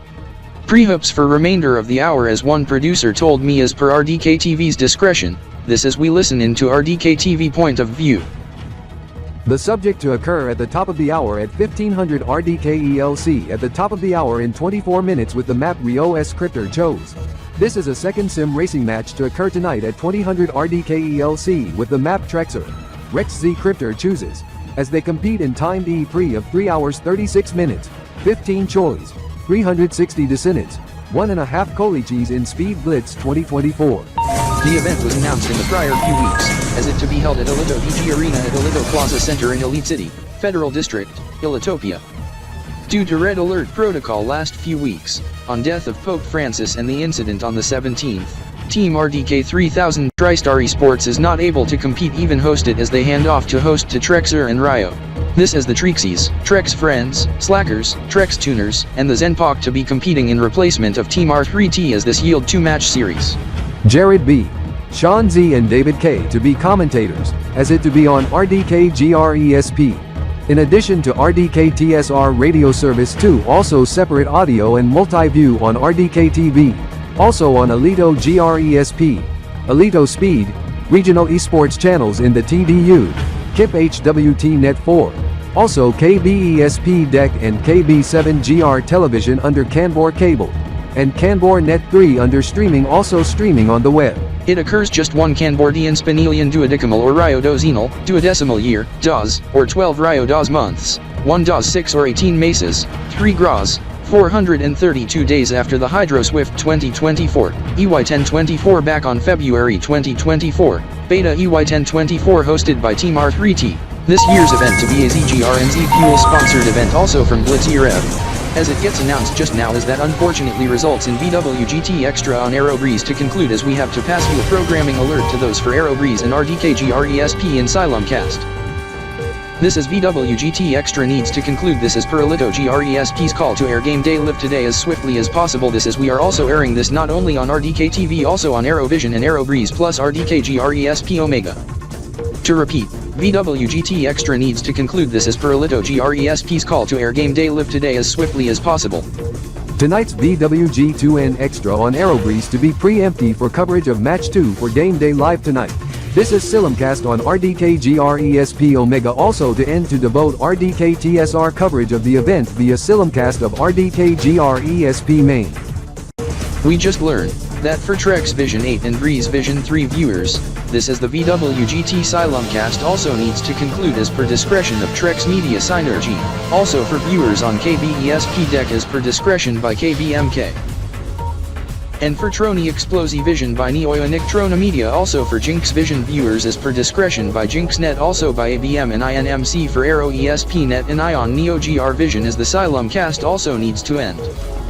Pre-hoops for remainder of the hour as one producer told me as per RDK TV's discretion, this as we listen into RDK TV point of view. The subject to occur at the top of the hour at 1500 RDK at the top of the hour in 24 minutes with the map Ry.E Scripter chose. This is a second sim racing match to occur tonight at 2000 RDK with the map Trexer. Ry.E Scripter chooses, as they compete in timed E3 of 3 hours 36 minutes, 15 choice, 360 descendants, 1.5 Kolichis in Speed Blitz 2024. The event was announced in the prior few weeks, as it to be held at Elito DG Arena at Elito Plaza Center in Elite City, Federal District, Elitopia. Due to Red Alert protocol last few weeks, on death of Pope Francis and the incident on the 17th, Team RDK 3000 TriStar Esports is not able to compete even host it as they hand off to host to Trexer and Ry.E. This as the Trexies, Trex Friends, Slackers, Trex Tuners, and the Zenpak to be competing in replacement of Team R3T as this yield 2-match series. Jared B., Sean Z and David K to be commentators, as it to be on RDK GRESP. In addition to RDK TSR radio service 2, also separate audio and multi-view on RDK TV. Also on Alito GRESP, Alito Speed, regional esports channels in the TDU, Kb.HWT Net 4. Also KB.SDY Deck and KB.7GR television under Kanbor cable. And Kanbor Net 3 under streaming, also streaming on the web. It occurs just one KanborZeven Spinelian duodecimal or Ry.E duodecimal year, DOS, or 12 Ry.E months, 1 DOS 6 or 18 meses, 3 gras, 432 days after the Hydro Swift 2024, EY1024 back on February 2024, Beta EY1024 hosted by Team R3T. This year's event to be a ZGRNZ Fuel sponsored event also from Blitz Rev. As it gets announced just now as that unfortunately results in VWGT Extra on Aerobreeze to conclude, as we have to pass you a programming alert to those for Aerobreeze and RDK GRESP in Silumcast. This is VWGT Extra needs to conclude. This is per Alito GRESP's call to air game day live today as swiftly as possible. This is we are also airing this not only on RDK TV, also on Aerovision and Aerobreeze plus RDK GRESP Omega. To repeat, VWGT Extra needs to conclude. This is per Alito GRESP's call to air game day live today as swiftly as possible. Tonight's VWG2N Extra on Aerobreeze to be pre-empty for coverage of Match 2 for Game Day Live tonight. This is Silumcast on RDK GRESP Omega, also to end to devote RDK TSR coverage of the event via Silumcast of RDK GRESP main. We just learned that for Trex Vision 8 and Breeze Vision 3 viewers, this is the VWGT Silumcast also needs to conclude as per discretion of Trex Media Synergy, also for viewers on KB.SDY Deck as per discretion by KBMK. And for Trony Explosi Vision by Neoya Trona Media, also for Jinx Vision viewers as per discretion by JinxNet, also by ABM and INMC for Aero ESP Net and Ion Neo GR Vision, as the Silumcast also needs to end.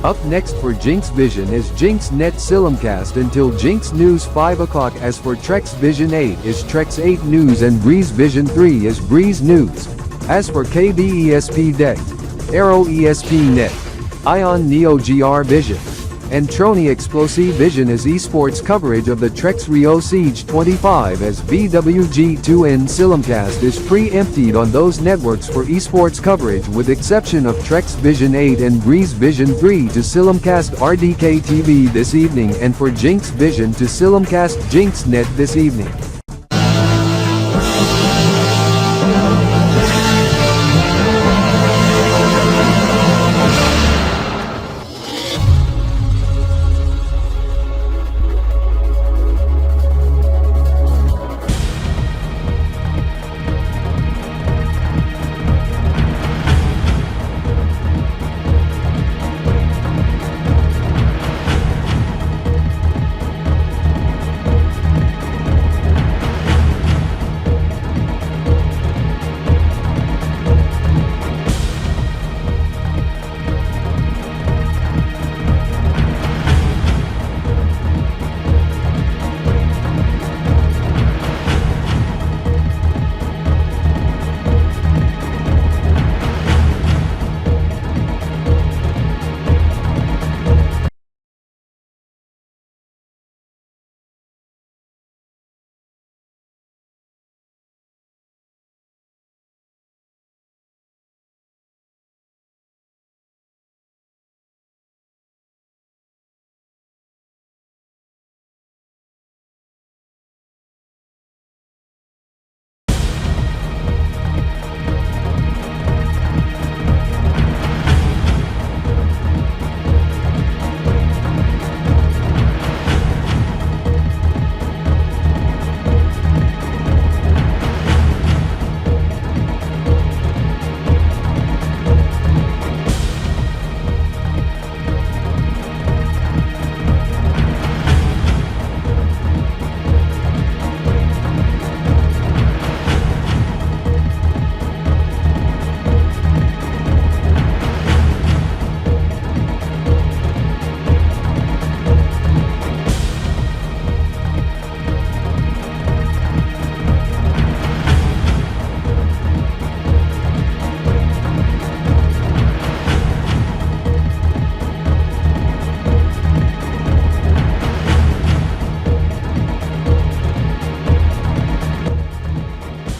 Up next for Jinx Vision is JinxNet Silumcast until Jinx News 5 o'clock. As for Trex Vision 8 is Trex 8 News and Breeze Vision 3 is Breeze News. As for KB.SDY Deck, Aero ESP Net, Ion Neo GR Vision, and Trony Explosi Vision is esports coverage of the Trex Rio Siege 25, as VWG2N Silumcast is pre-emptied on those networks for esports coverage with exception of Trex Vision 8 and Breeze Vision 3 to Silumcast RDK TV this evening, and for Jinx Vision to Silumcast JinxNet this evening.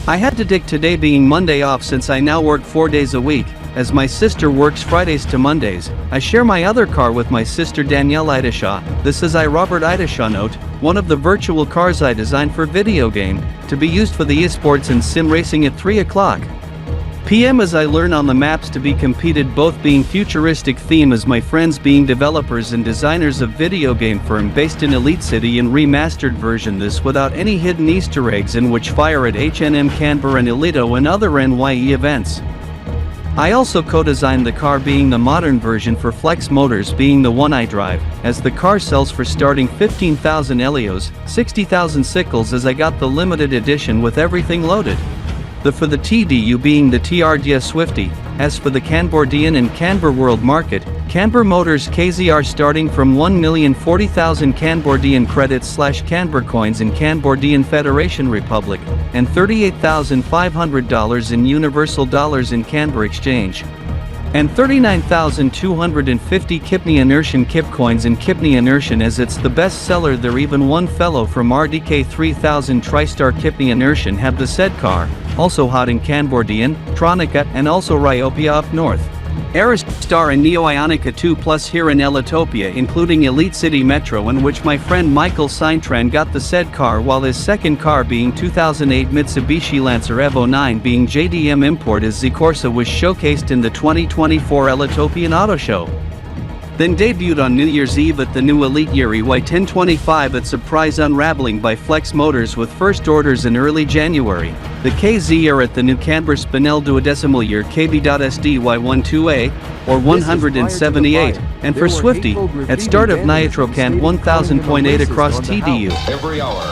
I had to dig today being Monday off since I now work 4 days a week, as my sister works Fridays to Mondays. I share my other car with my sister Danielle Ideshaw. This is Robert.Ideshaw note, one of the virtual cars I designed for video game, to be used for the esports and sim racing at 3 o'clock PM as I learn on the maps to be competed, both being futuristic theme as my friends being developers and designers of video game firm based in Elite City and remastered version this without any hidden Easter eggs in which fire at H&M Canberra and Elito and other Ry.E events. I also co-designed the car being the modern version for Flex Motors being the one I drive, as the car sells for starting 15,000 Elios, 60,000 sickles as I got the limited edition with everything loaded. For the TDU being the TRDS Swifty, as for the KanborZeven and Canberra World Market, Canberra Motors KZR starting from 1,040,000 KanborZeven credits / Canberra coins in KanborZeven Federation Republic, and $38,500 in Universal Dollars in Canberra Exchange. And 39,250 Kb.P inertian KIP coins in Kb.P inertian as it's the best seller there. Even one fellow from RDK 3000 TriStar Kb.P inertian have the said car, also hot in KanborZeven, Tronica and also Ry.E up north. Aristar and Neo Ionica 2 plus here in Elitopia including Elite City Metro, in which my friend Michael Sintran got the said car, while his second car being 2008 Mitsubishi Lancer Evo 9 being JDM import as Z Corsa was showcased in the 2024 Elitopian Auto Show. Then debuted on New Year's Eve at the new Elite Ry.E 1025 at surprise unraveling by Flex Motors with first orders in early January. The KZR at the new Canberra Spinel duodecimal year KB.SDY 12A, or 178, and for Swifty, at start of Nitrocan 1000.8 across TDU.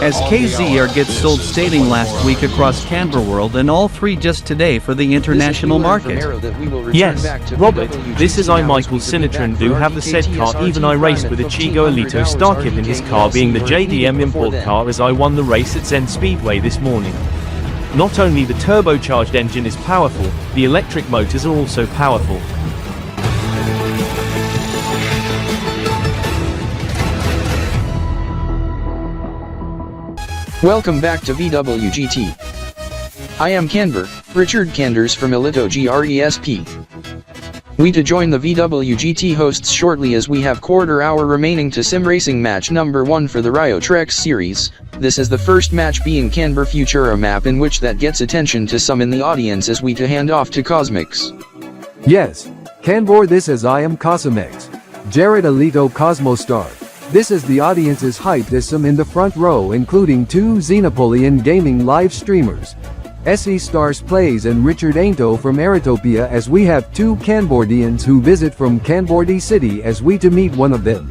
As KZR gets sold stating last week across Canberra World and all three just today for the international market. Yes, Robert, this is Michael Sinatran do have the said car. Even I raced with a Chigo Elito Starkip in his car being the JDM import car as I won the race at Zen Speedway this morning. Not only the turbocharged engine is powerful, the electric motors are also powerful. Welcome back to VWGT. I am Canber, Richard Canders from Elito GRESP. We to join the VWGT hosts shortly as we have quarter hour remaining to sim racing match number 1 for the Rio Trex series. This is the first match being Canberra Futura map in which that gets attention to some in the audience as we to hand off to Cosmix. Yes, Canbor, this is I am Cosmex. Jared Elito Cosmostar. This is the audience's hype as some in the front row including 2 Xenopolian gaming live streamers. SE Stars Plays and Richard Ainto from Eritopia, as we have 2 KanborZevians who visit from KanborZeven City as we to meet one of them.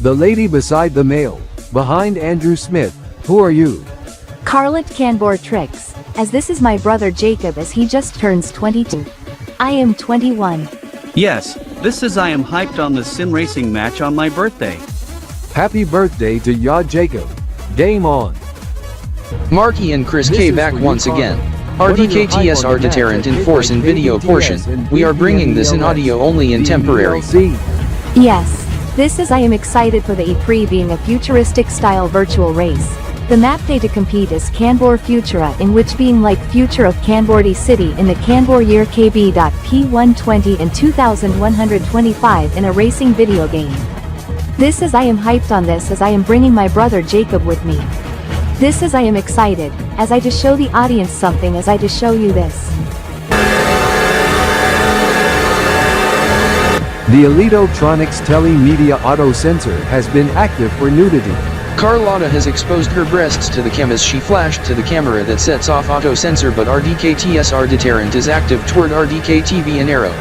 The lady beside the male, behind Andrew Smith, who are you? Carlet Canbor Tricks, as this is my brother Jacob as he just turns 22. I am 21. Yes, this is I am hyped on the sim racing match on my birthday. Happy birthday to ya Jacob. Game on. Marky and Chris K back once again. RDK TSR deterrent in force in video portion. We are bringing this in audio only in temporary. Yes, this is I am excited for the E3 being a futuristic style virtual race. The map day to compete is Canbor Futura, in which being like future of KanborZeven City in the Canbor year Kb.P 120 and 2125 in a racing video game. This is I am hyped on this as I am bringing my brother Jacob with me. This is I am excited, as I to show the audience something as I to show you this. The Elitotronics Telemedia Auto Sensor has been active for nudity. Carlotta has exposed her breasts to the cam as she flashed to the camera that sets off auto sensor, but RDK TSR deterrent is active toward RDK TV and arrow.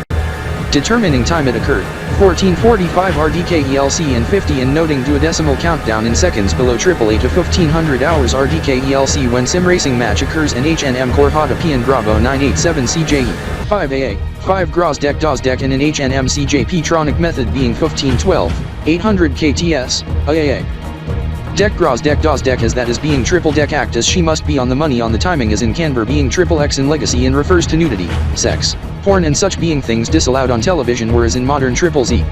Determining time it occurred, 14:45 RDK ELC and 50 and noting duodecimal countdown in seconds below AAA to 1500 hours RDK ELC when sim racing match occurs and H&M Corhata P and Bravo 987 CJE, 5AA, 5 GROSDEC DOSDEC and an H&M CJP Tronic method being 1512, 800 KTS, AAA. Deck GROSDEC DOSDEC as that is being triple deck act as she must be on the money on the timing as in Canberra being triple X in legacy and refers to nudity, sex, porn and such being things disallowed on television whereas in modern triple Z.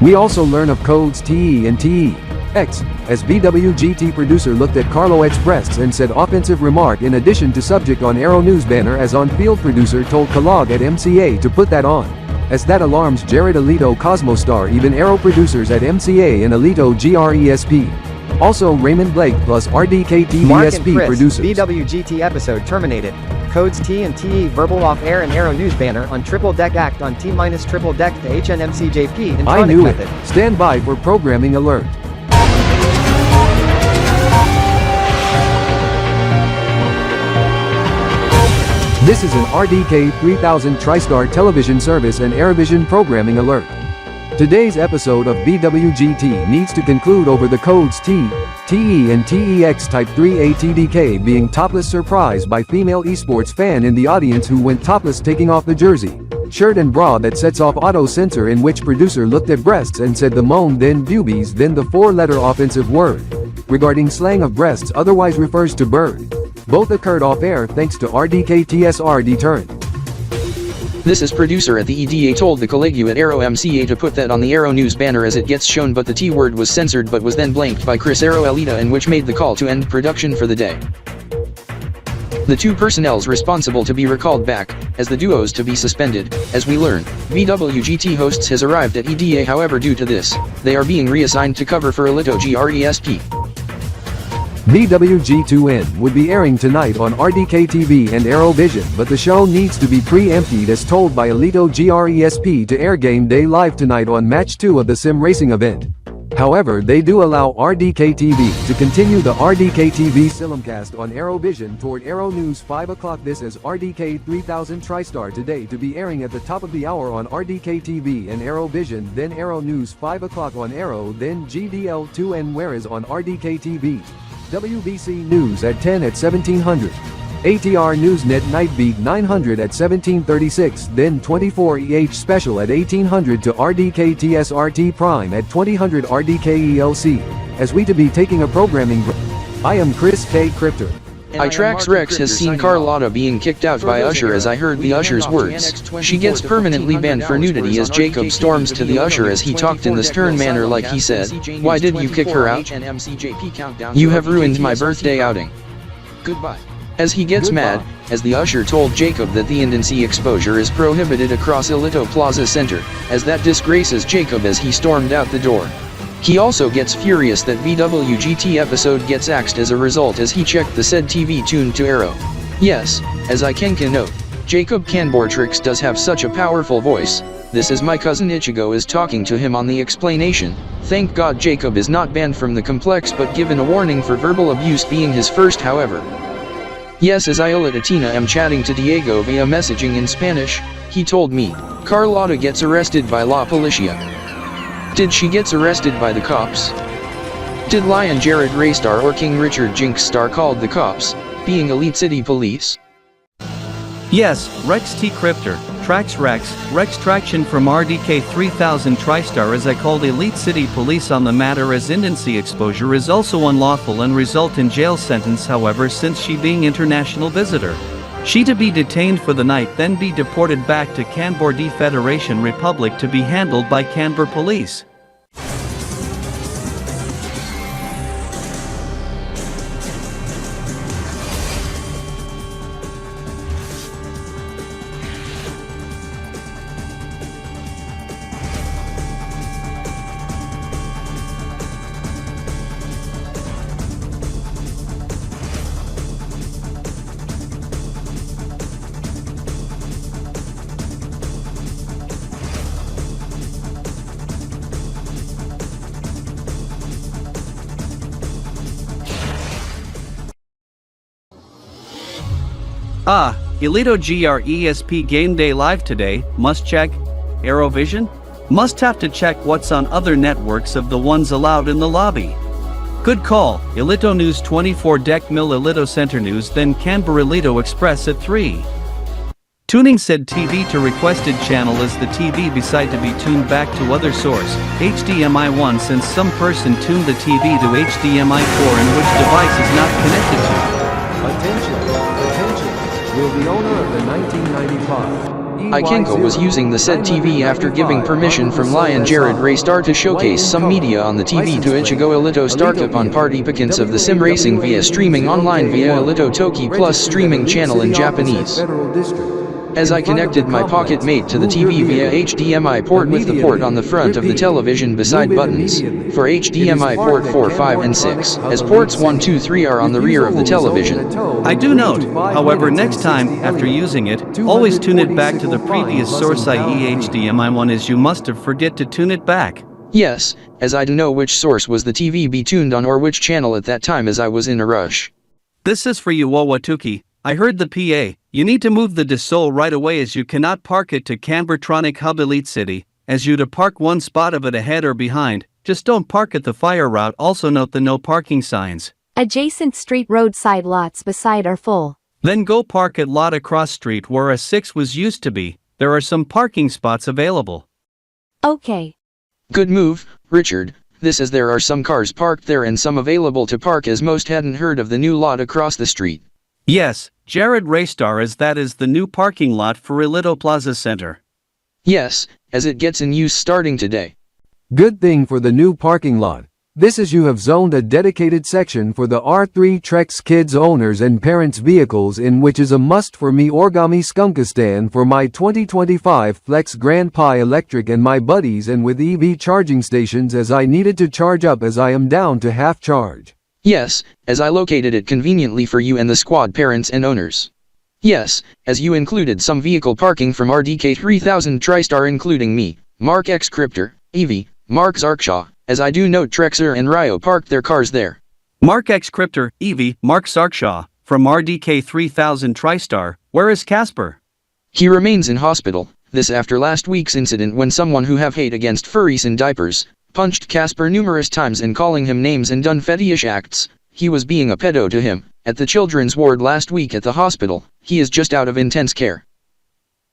We also learn of codes TE and TE. X, as BWGT producer looked at Carlo X's breasts and said offensive remark in addition to subject on Aero News banner as on-field producer told Kalog at MCA to put that on. As that alarms Jared Alito Cosmostar even Aero producers at MCA and Alito GRESP. Also Raymond Blake plus RDK Mark and KB.SDY Chris, producers. BWGT episode terminated. Codes T and TE verbal off air and Aero News banner on Triple Deck Act on T-Triple Deck to HNMCJP in I tonic knew method. it. Stand by for programming alert. This is an RDK 3000 TriStar television service and Aerovision programming alert. Today's episode of BWGT needs to conclude over the codes T, TE and TEX Type 3A TDK being topless surprised by female esports fan in the audience who went topless taking off the jersey, shirt and bra that sets off auto censor in which producer looked at breasts and said the moan then boobies then the four-letter offensive word. Regarding slang of breasts otherwise refers to bird. Both occurred off air thanks to RDK TSR deterrent. This is producer at the EDA told the Collegiate Aero MCA to put that on the Aero News banner as it gets shown but the T word was censored but was then blanked by Chris Aero Elita and which made the call to end production for the day. The two personnel's responsible to be recalled back, as the duos to be suspended, as we learn. BWGT hosts has arrived at EDA however due to this, they are being reassigned to cover for Alito GRESP. BWG2N would be airing tonight on RDK TV and Aerovision but the show needs to be pre-emptied as told by Alito GRESP to air Game Day live tonight on Match 2 of the Sim Racing event. However they do allow RDK TV to continue the RDK TV Silimcast on Aerovision toward Aero News 5 o'clock. This is RDK 3000 TriStar today to be airing at the top of the hour on RDK TV and Aerovision then Aero News 5 o'clock on Aero then GDL2N whereas on RDK TV. WBC News at 10 at 1700. ATR Newsnet Nightbeat 900 at 1736 then 24EH Special at 1800 to RDK TSRT Prime at 2000 RDK ELC. As we to be taking a programming break. I am Chris K. Cryptor. iTrax Rex has seen Carlotta being kicked out by Usher as I heard the Usher's words. She gets permanently banned for nudity as Jacob storms to the Usher as he talked in the stern manner like he said, "Why did you kick her out? You have ruined my birthday outing." Goodbye. As he gets mad, as the Usher told Jacob that the indecency exposure is prohibited across Alito Plaza Center, as that disgraces Jacob as he stormed out the door. He also gets furious that BWGT episode gets axed as a result as he checked the said TV tuned to Aero. Yes, as I can note, Jacob Kanbortrix does have such a powerful voice. This is my cousin Ichigo is talking to him on the explanation. Thank God Jacob is not banned from the complex but given a warning for verbal abuse being his first however. Yes, as Iola Tina am chatting to Diego via messaging in Spanish, he told me, Carlotta gets arrested by La Policia. Did she gets arrested by the cops? Did Lion Jared Raystar or King Richard Jinx Star called the cops, being Elite City Police? Yes, Rex T. Cryptor, Trax Rex Traction from RDK 3000 TriStar as I called Elite City Police on the matter as indecency exposure is also unlawful and result in jail sentence however since she being international visitor. She to be detained for the night then be deported back to KanborZeven Federation Republic to be handled by Kanbor Police. Alito GRESP Game Day Live today, must check. Aerovision? Must have to check what's on other networks of the ones allowed in the lobby. Good call, Alito News 24 Deck Mill Alito Center News then Kanbor Alito Express at 3. Tuning said TV to requested channel is the TV beside to be tuned back to other source, HDMI 1 since some person tuned the TV to HDMI 4 in which device is not connected to. Attention, will the owner of the 1995 Ikenko was using the said TV after giving permission from Lion Jared Ray Star to showcase some media on the TV to Ichigo Elito Starcup on participants of the sim racing via streaming online via Elito Toki Plus streaming channel in Japanese. As I connected my Pocket Mate to the TV via HDMI port with the port on the front of the television beside buttons, for HDMI port 4, 5 and 6, as ports 1, 2, 3 are on the rear of the television. I do note, however, next time, after using it, always tune it back to the previous source, i.e. HDMI 1, as you must have forget to tune it back. Yes, as I don't know which source was the TV be tuned on or which channel at that time as I was in a rush. This is for you Wawatuki. I heard the PA, you need to move the DeSol right away as you cannot park it to Canbertronic Hub Elite City, as you to park one spot of it ahead or behind, just don't park at the fire route. Also note the no parking signs. Adjacent street roadside lots beside are full. Then go park at lot across street where a 6 was used to be, there are some parking spots available. Okay. Good move, Richard, this as there are some cars parked there and some available to park as most hadn't heard of the new lot across the street. Yes, Jared Raystar, as that is the new parking lot for Elito Plaza Center. Yes, as it gets in use starting today. Good thing for the new parking lot. This is you have zoned a dedicated section for the R3 Trex kids owners and parents vehicles in which is a must for me Origami Skunkistan for my 2025 Flex Grand Pi Electric and my buddies and with EV charging stations as I needed to charge up as I am down to half charge. Yes, as I located it conveniently for you and the squad parents and owners. Yes, as you included some vehicle parking from RDK 3000 TriStar including me, Mark X Cryptor, Evie, Mark Zarkshaw, as I do note Trexer and Ry.E parked their cars there. Mark X Cryptor, Evie, Mark Zarkshaw, from RDK 3000 TriStar, where is Casper? He remains in hospital, this after last week's incident when someone who have hate against furries in diapers, punched Casper numerous times and calling him names and done fetish acts. He was being a pedo to him, at the children's ward last week at the hospital. He is just out of intense care.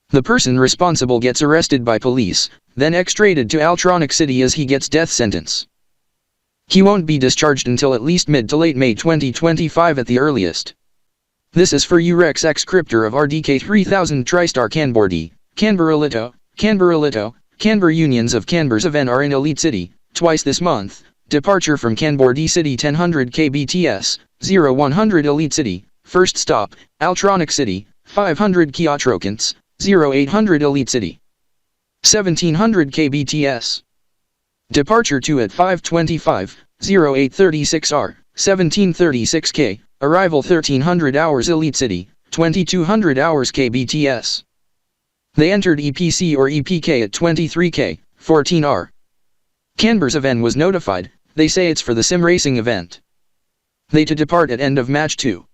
The person responsible gets arrested by police, then extradited to Altronic City as he gets death sentence. He won't be discharged until at least mid to late May 2025 at the earliest. This is for you Rex X Cryptor of RDK 3000 TriStar KanborZeven, Canberra Canberra Unions of KanborZeven are in Elite City, twice this month. Departure from KanborZeven City 1000 KBTS, 0100 Elite City, first stop, Altronic City, 500 Kiotrokants, 0800 Elite City. 1700 KBTS. Departure 2 at 525, 0836R, 1736K, arrival 1300 hours Elite City, 2200 hours KBTS. They entered EPC or EPK at 23K, 14R. KanborZeven was notified, they say it's for the sim racing event. They to depart at end of match 2.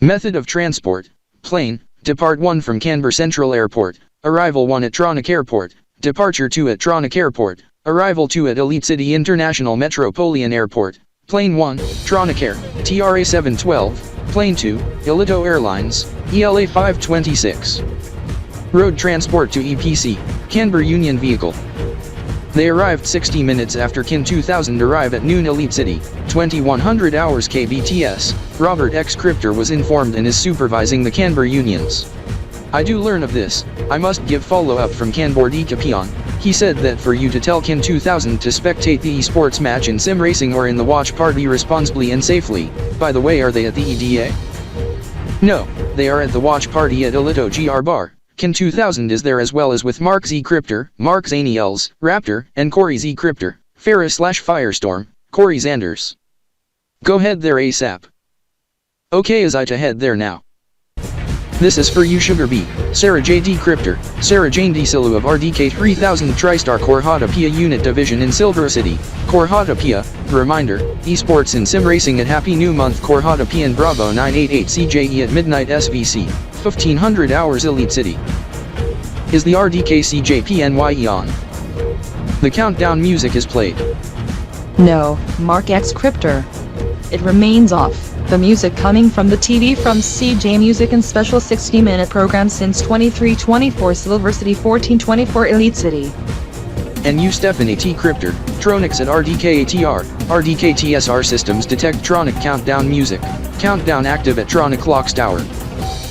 Method of transport, plane, depart 1 from Canberra Central Airport, arrival 1 at Tronic Airport, departure 2 at Tronic Airport, arrival 2 at Elite City International Metropolitan Airport, plane 1, Tronic Air, TRA 712, plane 2, Elito Airlines, ELA 526. Road transport to EPC, Canberra Union vehicle. They arrived 60 minutes after KIN 2000 arrive at noon Elite City, 2100 hours KBTS. Robert X Cryptor was informed and is supervising the Canberra Unions. I do learn of this, I must give follow-up from KanborZeven. He said that for you to tell KIN 2000 to spectate the esports match in sim racing or in the watch party responsibly and safely. By the way, are they at the EDA? No, they are at the watch party at Elito GR Bar. KIN 2000 is there as well as with Mark Z Cryptor, Mark Zaniels, Raptor, and Corey Z Cryptor, Farah/Firestorm, Corey Zanders. Go head there ASAP. Okay, is I to head there now. This is for you Sugar B, Sarah J.D. Cryptor, Sarah Jane D. Silu of RDK 3000 TriStar Korhata-Pia Unit Division in Silver City, Korhata-Pia. Reminder, esports in sim racing at Happy New Month Korhata-Pia and Bravo 988 CJE at midnight SVC, 1500 hours Elite City. Is the RDK CJPNYE on? The countdown music is played. No, Mark X Cryptor. It remains off. The music coming from the TV from CJ Music and special 60-minute program since 2324 Silver City 1424 Elite City. And you Stephanie T. Cryptor, Tronics at RDK ATR, RDK TSR systems detect Tronic countdown music, countdown active at Tronic Clocks Tower.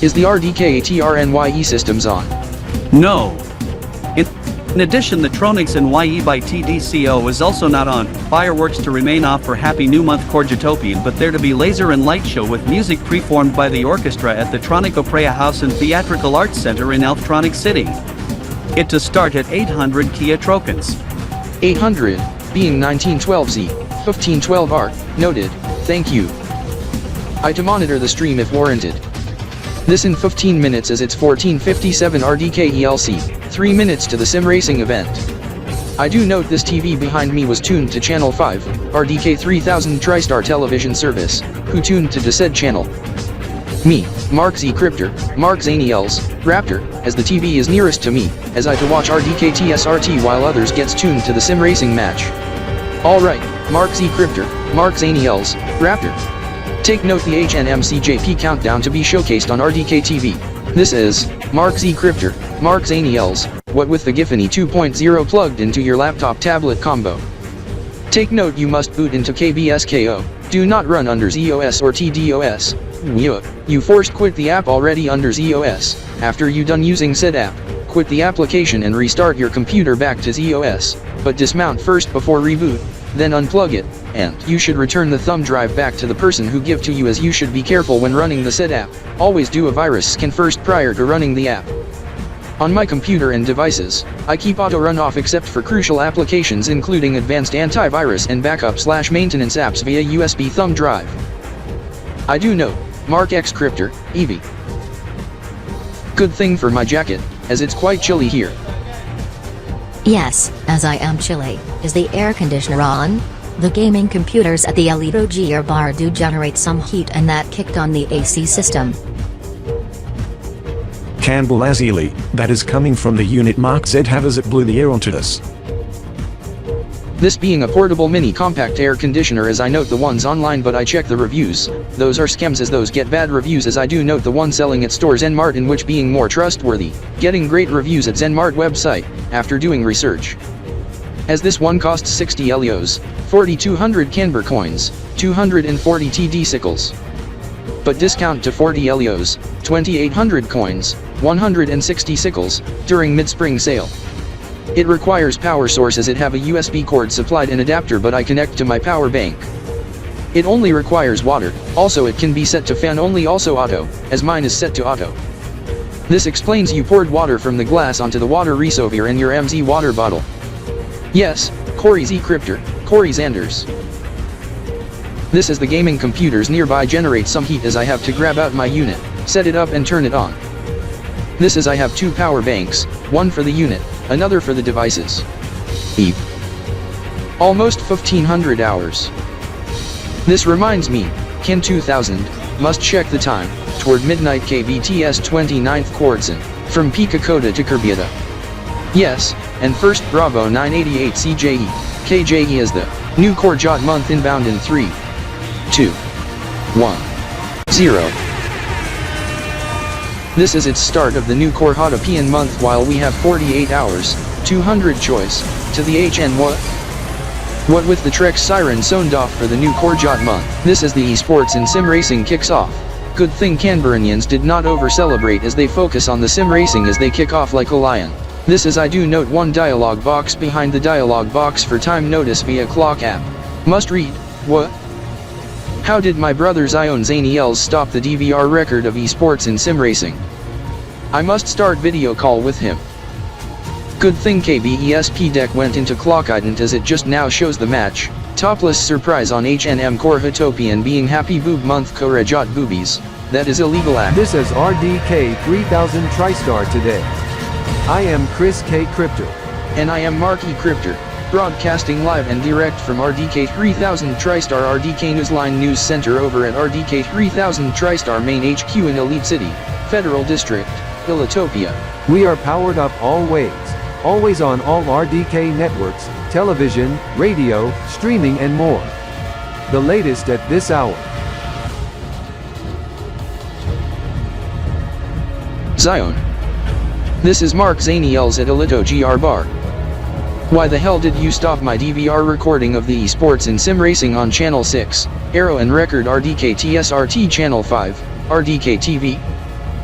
Is the RDK ATR NYE systems on? No. In addition, the Tronix and Ry.E by TDCO is also not on. Fireworks to remain off for Happy New Month Corjutopian, but there to be laser and light show with music preformed by the orchestra at the Tronic Opera House and Theatrical Arts Center in Elftronic City. It to start at 800 Kia Trokans. 800, being 1912Z, 1512 ARC, noted, thank you. I to monitor the stream if warranted. This in 15 minutes as it's 1457 RDK ELC, 3 minutes to the sim racing event. I do note this TV behind me was tuned to channel 5, RDK 3000 TriStar television service, who tuned to the said channel. Me, Mark Z Cryptor, Mark Zaniels, Raptor, as the TV is nearest to me, as I to watch RDK TSRT while others gets tuned to the sim racing match. Alright, Mark Z Cryptor, Mark Zaniels, Raptor. Take note the HNMCJP countdown to be showcased on RDK TV. This is, Mark Z Cryptor, Mark Zaniels, what with the Giffany 2.0 plugged into your laptop tablet combo. Take note you must boot into KBSKO, do not run under ZOS or TDOS. You forced quit the app already under ZOS, after you done using said app, quit the application and restart your computer back to ZOS, but dismount first before reboot, then unplug it, and you should return the thumb drive back to the person who give to you, as you should be careful when running the said app, always do a virus scan first prior to running the app. On my computer and devices, I keep auto run off except for crucial applications including advanced antivirus and backup/maintenance apps via USB thumb drive. I do note, Mark X Cryptor, Eevee. Good thing for my jacket, as it's quite chilly here. Yes, as I am chilly. Is the air conditioner on? The gaming computers at the Alito GR bar do generate some heat, and that kicked on the AC system. KanborZeven, that is coming from the unit Mark Z have as it blew the air onto us. This being a portable mini compact air conditioner, as I note the ones online, but I check the reviews, those are scams, as those get bad reviews, as I do note the one selling at store Zenmart, in which being more trustworthy, getting great reviews at Zenmart website, after doing research. As this one costs 60 Elios, 4200 Kanbor coins, 240 TD sickles. But discount to 40 Elios, 2800 coins, 160 sickles, during mid-spring sale. It requires power source, as it have a USB cord supplied and adapter, but I connect to my power bank. It only requires water, also it can be set to fan only, also auto, as mine is set to auto. This explains you poured water from the glass onto the water reservoir in your MZ water bottle. Yes, Corey Z Cryptor, Corey Zanders. This is the gaming computers nearby generate some heat, as I have to grab out my unit, set it up and turn it on. This is I have two power banks, one for the unit, another for the devices. Almost 1500 hours. This reminds me, Ken 2000, must check the time, toward midnight KBTS 29th Quartzen, from Pika Coda to Kb.P. Yes, and first Bravo 988 CJE, KJE is the new Korjot month inbound in 3, 2, 1, 0. This is its start of the new Korjotopian month, while we have 48 hours, 200 choice, to the HN what with the Trek siren sound off for the new Korjot month. This is the esports and sim racing kicks off. Good thing Canberranians did not over-celebrate, as they focus on the sim racing as they kick off like a lion. This is I do note one dialog box behind the dialog box for time notice via clock app. Must read, what? How did my brother Zion Zaniels stop the DVR record of esports and sim racing? I must start video call with him. Good thing KB.SDY deck went into clock ident, as it just now shows the match. Topless surprise on HNM Korjotopian being happy boob month Korejot boobies. That is illegal act. This is RDK 3000 TriStar today. I am Chris K. Cryptor. And I am Mark E. Cryptor, broadcasting live and direct from RDK 3000 TriStar RDK Newsline News Center over at RDK 3000 TriStar Main HQ in Elite City, Federal District, Elitopia. We are powered up always on all RDK networks, television, radio, streaming and more. The latest at this hour. Zion. This is Mark Zaniels at Alito GR Bar. Why the hell did you stop my DVR recording of the esports and sim racing on Channel 6, Aero and Record RDK TSRT Channel 5, RDK TV?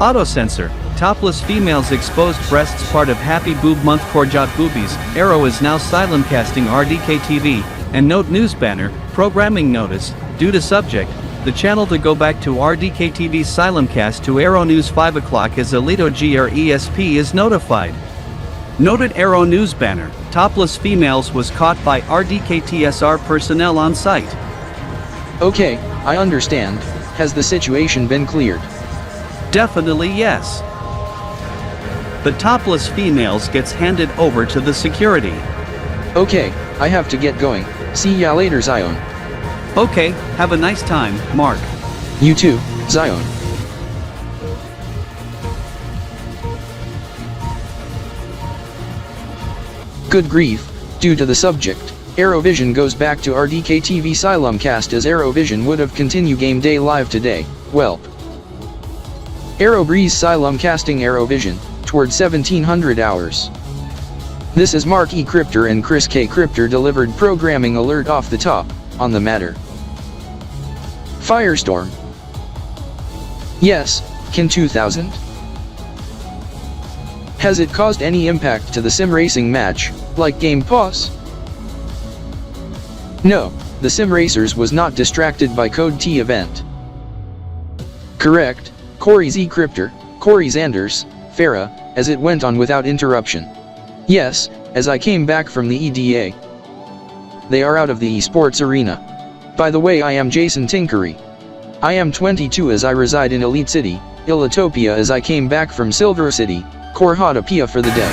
Auto censor. Topless females exposed breasts part of Happy Boob Month Korjat Boobies. Arrow is now simulcasting RDK TV. And note news banner, programming notice, due to subject, the channel to go back to RDK TV's simulcast to Arrow News 5 o'clock as Alito GRESP is notified. Noted Arrow News banner, topless females was caught by RDK TSR personnel on site. Okay, I understand. Has the situation been cleared? Definitely yes. The topless females gets handed over to the security. Okay, I have to get going. See ya later, Zion. Okay, have a nice time, Mark. You too, Zion. Good grief, due to the subject, Arrowvision goes back to RDK TV Silumcast as Arrowvision would have continued game day live today. Welp. Arrow Breeze Silumcasting Arrowvision, toward 1700 hours. This is Mark E. Cryptor and Chris K. Cryptor delivered programming alert off the top, on the matter. Firestorm. Yes, Kin 2000? Has it caused any impact to the sim racing match, like game pause? No, the sim racers was not distracted by Code T event. Correct, Corey Z. Cryptor, Corey Zanders, Farah, as it went on without interruption. Yes, as I came back from the EDA. They are out of the esports arena. By the way, I am Jason Tinkery. I am 22 as I reside in Elite City, Ilitopia as I came back from Silver City, Korhatopia for the day.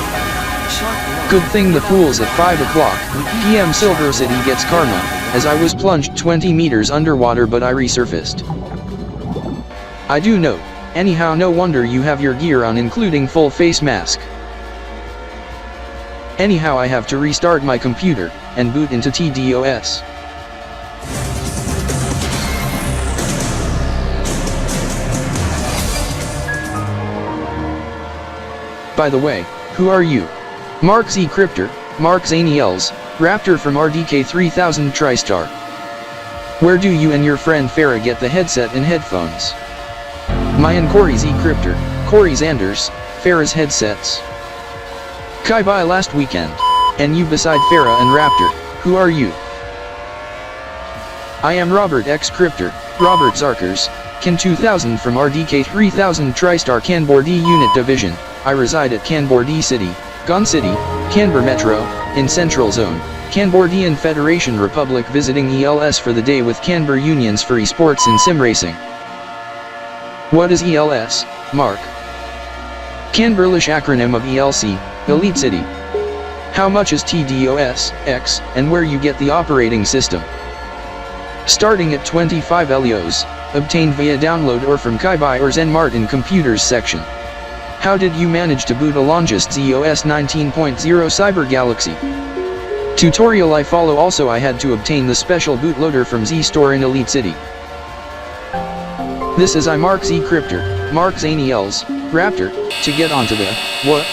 Good thing the pools at 5 o'clock PM Silver City gets karma, as I was plunged 20 meters underwater but I resurfaced. I do note, anyhow no wonder you have your gear on including full face mask. Anyhow I have to restart my computer, and boot into TDOS. By the way, who are you? Mark Z. Cryptor, Mark Zaniels, Raptor from RDK 3000 TriStar. Where do you and your friend Farah get the headset and headphones? My and Corey Z. Cryptor, Corey Zanders, Farah's headsets. KBIP last weekend. And you beside Farah and Raptor, who are you? I am Robert X. Cryptor, Robert Zarkers, Kin 2000 from RDK 3000 TriStar KanborD Unit Division. I reside at KanborD City, Gon City, Kanbor Metro, in Central Zone, Kanbordian Federation Republic visiting ELS for the day with Kanbor Unions for esports and sim racing. What is ELS, Mark? Kanborlish acronym of ELC, Elite City. How much is TDOS, X, and where you get the operating system? Starting at 25 LEOs, obtained via download or from KBIP or Zen Martin Computers section. How did you manage to boot a longest ZOS 19.0 Cyber Galaxy? Tutorial I follow. Also I had to obtain the special bootloader from Z Store in Elite City. This is I Mark Z Cryptor, Mark Zaniels, Raptor, to get onto the, what?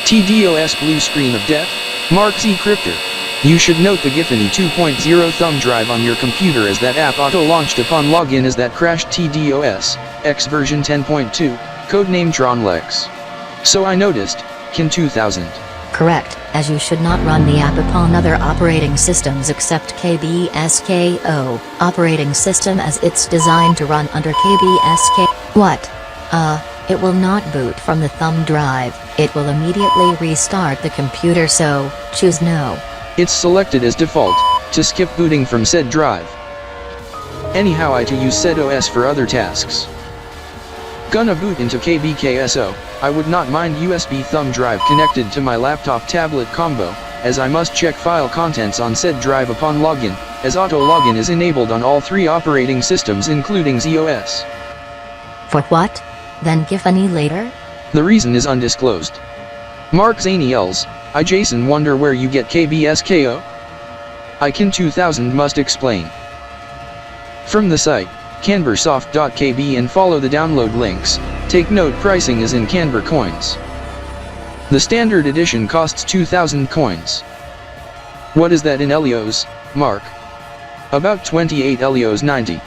TDOS blue screen of death? Mark Z Cryptor. You should note the Giffany 2.0 thumb drive on your computer as that app auto-launched upon login as that crashed TDOS, X version 10.2, codename Tronlex. So I noticed, Kin 2000. Correct, as you should not run the app upon other operating systems except KB.SDY operating system as it's designed to run under Kb.SDY. What? It will not boot from the thumb drive, it will immediately restart the computer, so choose no. It's selected as default, to skip booting from said drive. Anyhow I to use said OS for other tasks. Gonna boot into KBKSO, I would not mind USB thumb drive connected to my laptop tablet combo, as I must check file contents on said drive upon login, as auto login is enabled on all 3 operating systems including ZOS. For what? Then Giffany later? The reason is undisclosed. Mark Zaniels, I Jason wonder where you get KBSKO? I Kin 2000 must explain. From the site, kanborsoft.kb and follow the download links. Take note pricing is in Kanbor coins. The standard edition costs 2,000 coins. What is that in LEOs, Mark? About 28 LEOs 90.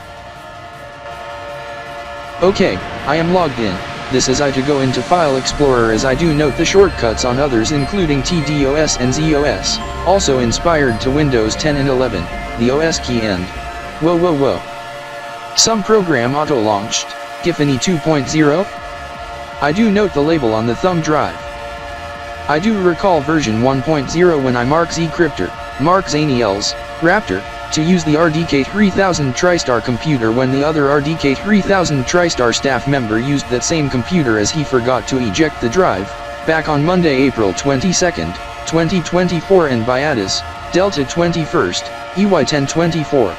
Okay, I am logged in. This is I to go into File Explorer, as I do note the shortcuts on others including TDOS and ZOS, also inspired to Windows 10 and 11, the OS key and whoa. Some program auto-launched, Kb.P 2.0? I do note the label on the thumb drive. I do recall version 1.0 when I RY.DZY Raptor, to use the RDK 3000 TriStar computer when the other RDK 3000 TriStar staff member used that same computer as he forgot to eject the drive, back on Monday, April 22nd, 2024 and by ADIS, Delta 21st, EY1024.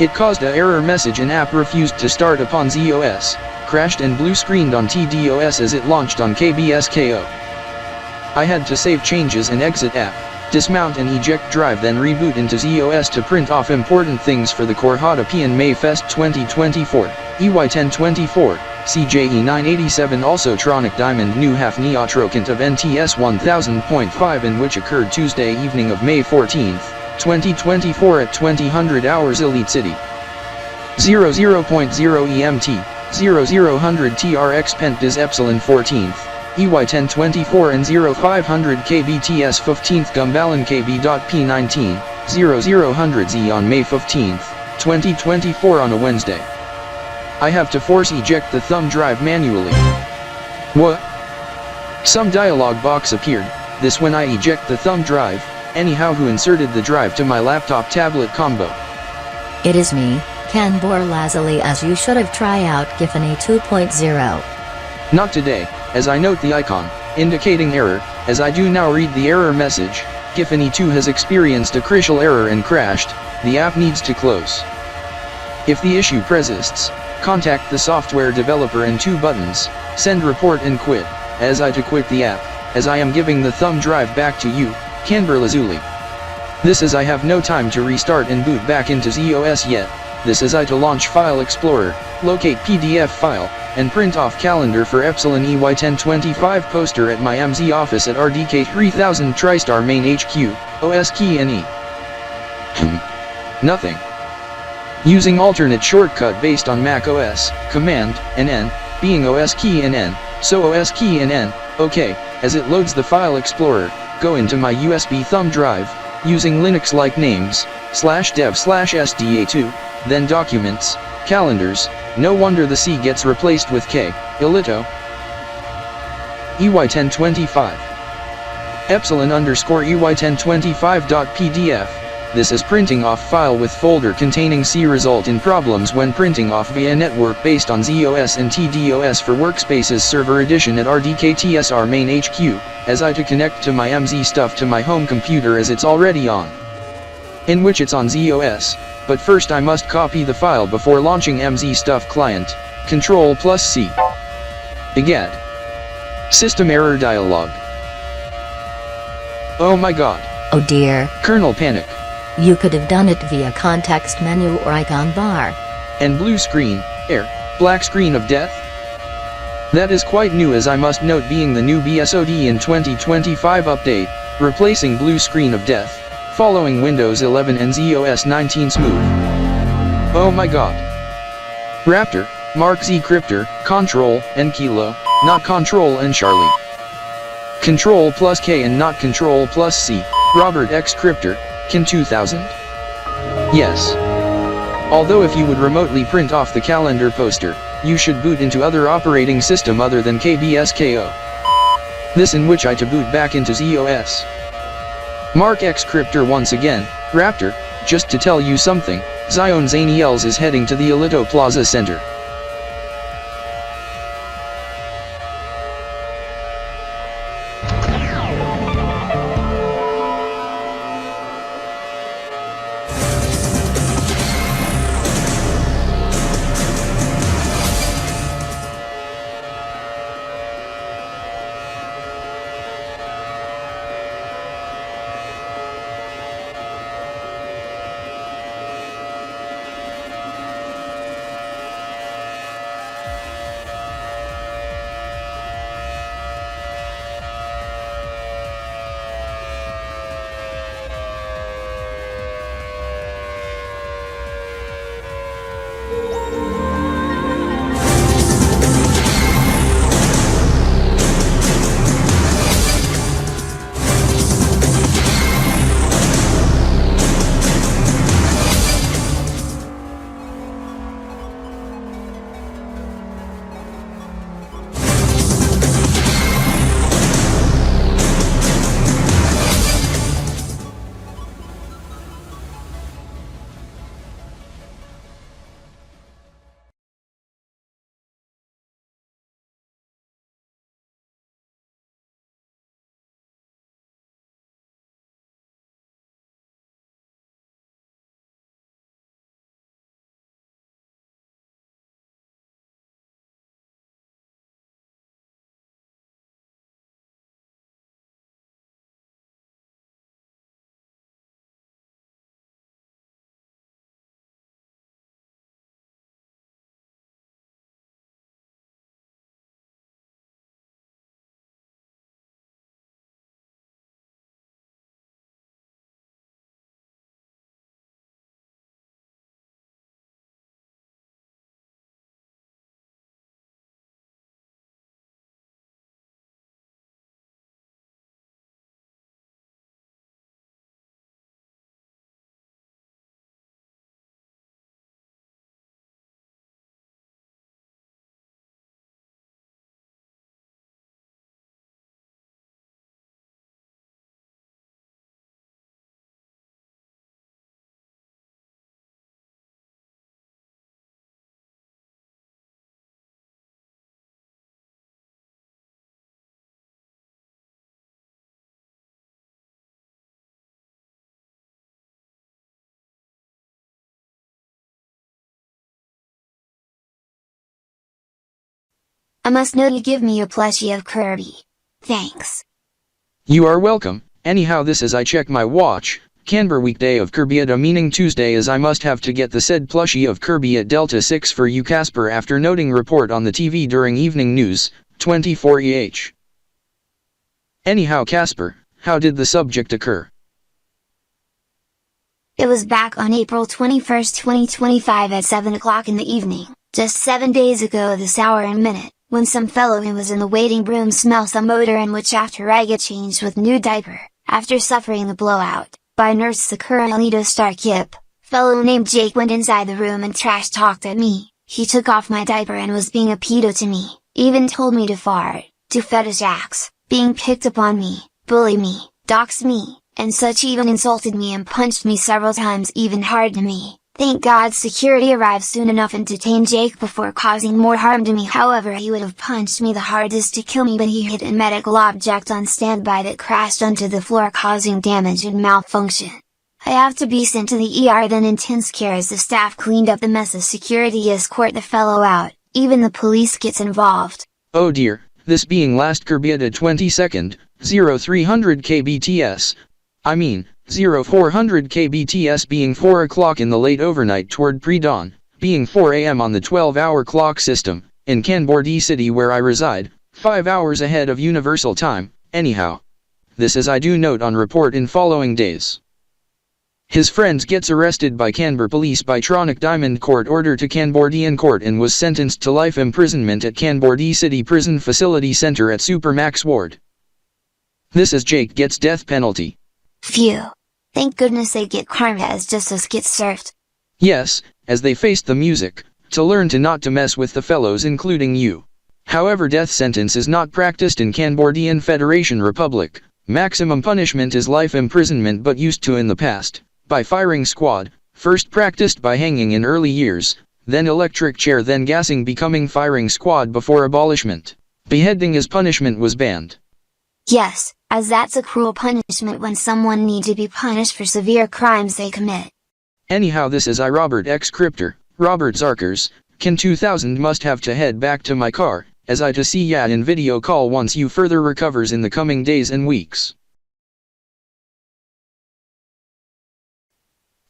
It caused a error message and app refused to start upon ZOS, crashed and blue screened on TDOS as it launched on KB.SDY. I had to save changes and exit app, dismount and eject drive, then reboot into ZOS to print off important things for the Kb.P and Mayfest 2024, EY1024, CJE 987 also Tronic Diamond New Half Neotrocant of NTS 1000.5 in which occurred Tuesday evening of May 14th, 2024 at 2000 hours Elite City. 00.0 EMT, 0000 TRX Pent Dis Epsilon 14th, EY1024 and 0500 KBTS 15th Gumbalin KB.P 19, 0000 Z on May 15th, 2024 on a Wednesday. I have to force eject the thumb drive manually. What? Some dialog box appeared, this when I eject the thumb drive, anyhow who inserted the drive to my laptop tablet combo. It is me, KanborZeven, as you should have tried out Kb.P 2.0. Not today, as I note the icon, indicating error, as I do now read the error message, Kb.P 2 has experienced a crucial error and crashed, the app needs to close. If the issue persists, contact the software developer in 2 buttons, send report and quit, as I to quit the app, as I am giving the thumb drive back to you, KanborZeven. This is I have no time to restart and boot back into ZOS yet, this is I to launch File Explorer, locate PDF file, and print off calendar for Epsilon EY1025 poster at my MZ office at RDK 3000 TriStar main HQ, OS key and E. Nothing. Using alternate shortcut based on Mac OS, Command, and N, being OS key and N, so OS key and N, OK, as it loads the File Explorer, go into my USB thumb drive, using Linux-like names, /dev/SDA2, then Documents, Calendars, no wonder the C gets replaced with K, Ilito. EY1025. Epsilon _EY1025.pdf, this is printing off file with folder containing C result in problems when printing off via network based on ZOS and TDOS for Workspaces Server Edition at RDK/TSR main HQ, as I to connect to my MZ stuff to my home computer as it's already on. In which it's on ZOS, but first I must copy the file before launching MZ stuff client, Ctrl+C. Egad. System error dialog. Oh my god. Oh dear. Kernel panic. You could have done it via context menu or icon bar. And blue screen, black screen of death? That is quite new, as I must note, being the new BSOD in 2025 update, replacing blue screen of death, following Windows 11 and ZOS 19 smooth. Oh my god. Raptor, RY.DZY Cryptor, Control, and Kilo, not Control and Charlie. Control+K and not Control+C, Robert X Cryptor, Kin 2000? Yes. Although if you would remotely print off the calendar poster, you should boot into other operating system other than KB.SDY. This in which I to boot back into ZOS. RY.X Cryptor once again, Raptor, just to tell you something, Zion Zaniels is heading to the Alito Plaza Center. I must know you give me a plushie of Kirby. Thanks. You are welcome. Anyhow, this as I check my watch, Canberra weekday of Kb.P meaning Tuesday, as I must have to get the said plushie of Kirby at Delta 6 for you Casper after noting report on the TV during evening news, 24EH. Anyhow Casper, how did the subject occur? It was back on April 21st, 2025 at 7 o'clock in the evening, just 7 days ago this hour and minute, when some fellow who was in the waiting room smelled some odor, in which after I get changed with new diaper, after suffering the blowout, by Nurse Sakura Alito Star Kip, fellow named Jake went inside the room and trash talked at me. He took off my diaper and was being a pedo to me, even told me to fart, to fetish acts, being picked upon me, bully me, dox me, and such, even insulted me and punched me several times, even hard to me. Thank God security arrived soon enough and detained Jake before causing more harm to me. However, he would have punched me the hardest to kill me, but he hit a medical object on standby that crashed onto the floor, causing damage and malfunction. I have to be sent to the ER, then intense care as the staff cleaned up the mess as security escort the fellow out. Even the police gets involved. Oh dear, this being last Kb.P 22nd, 0300 kbts. I mean, 0400 kbts being 4 o'clock in the late overnight toward pre-dawn, being 4 am on the 12-hour clock system, in KanborZeven where I reside, 5 hours ahead of universal time. Anyhow, this as I do note on report in following days. His friends gets arrested by Canberra police by Tronic Diamond Court order to KanborZeven Court and was sentenced to life imprisonment at KanborZeven Prison Facility Center at Supermax Ward. This as Jake gets death penalty. Phew. Thank goodness they get karma as just us get served. Yes, as they faced the music, to learn to not to mess with the fellows including you. However, death sentence is not practiced in KanborZeven Federation Republic. Maximum punishment is life imprisonment, but used to in the past, by firing squad, first practiced by hanging in early years, then electric chair, then gassing, becoming firing squad before abolishment. Beheading as punishment was banned. Yes, as that's a cruel punishment when someone need to be punished for severe crimes they commit. Anyhow, this is I Robert X Cryptor, Robert Zarkers, Kin 2000 must have to head back to my car, as I to see ya in video call once you further recovers in the coming days and weeks.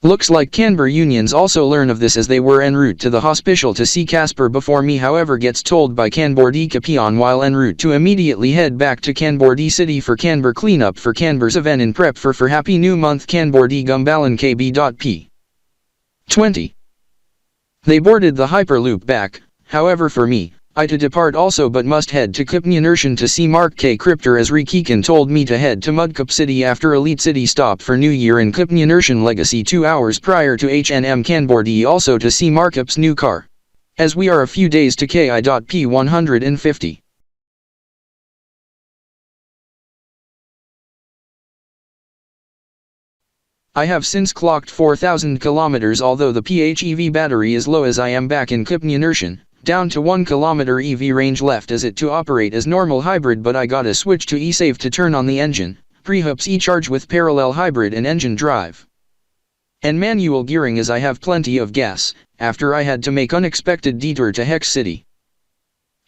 Looks like Canberra unions also learn of this as they were en route to the hospital to see Casper before me, however gets told by KanborZeven on while en route to immediately head back to KanborZeven for Canberra cleanup for KanborZeven in prep for Happy New Month KanborZeven Kb.P. 20. They boarded the Hyperloop back, however for me, I to depart also but must head to KBIP to see Mark K. Cryptor as Ry.E told me to head to Mudcup City after Elite City stop for New Year in KBIP Legacy 2 hours prior to HNM KanborZeven also to see Markup's new car. As we are a few days to K.I.P 150. I have since clocked 4,000 kilometers, although the PHEV battery is low as I am back in KBIP. Down to 1 kilometer EV range left as it to operate as normal hybrid, but I gotta switch to eSave to turn on the engine, prehops e-charge with parallel hybrid and engine drive. And manual gearing as I have plenty of gas, after I had to make unexpected detour to Hex City.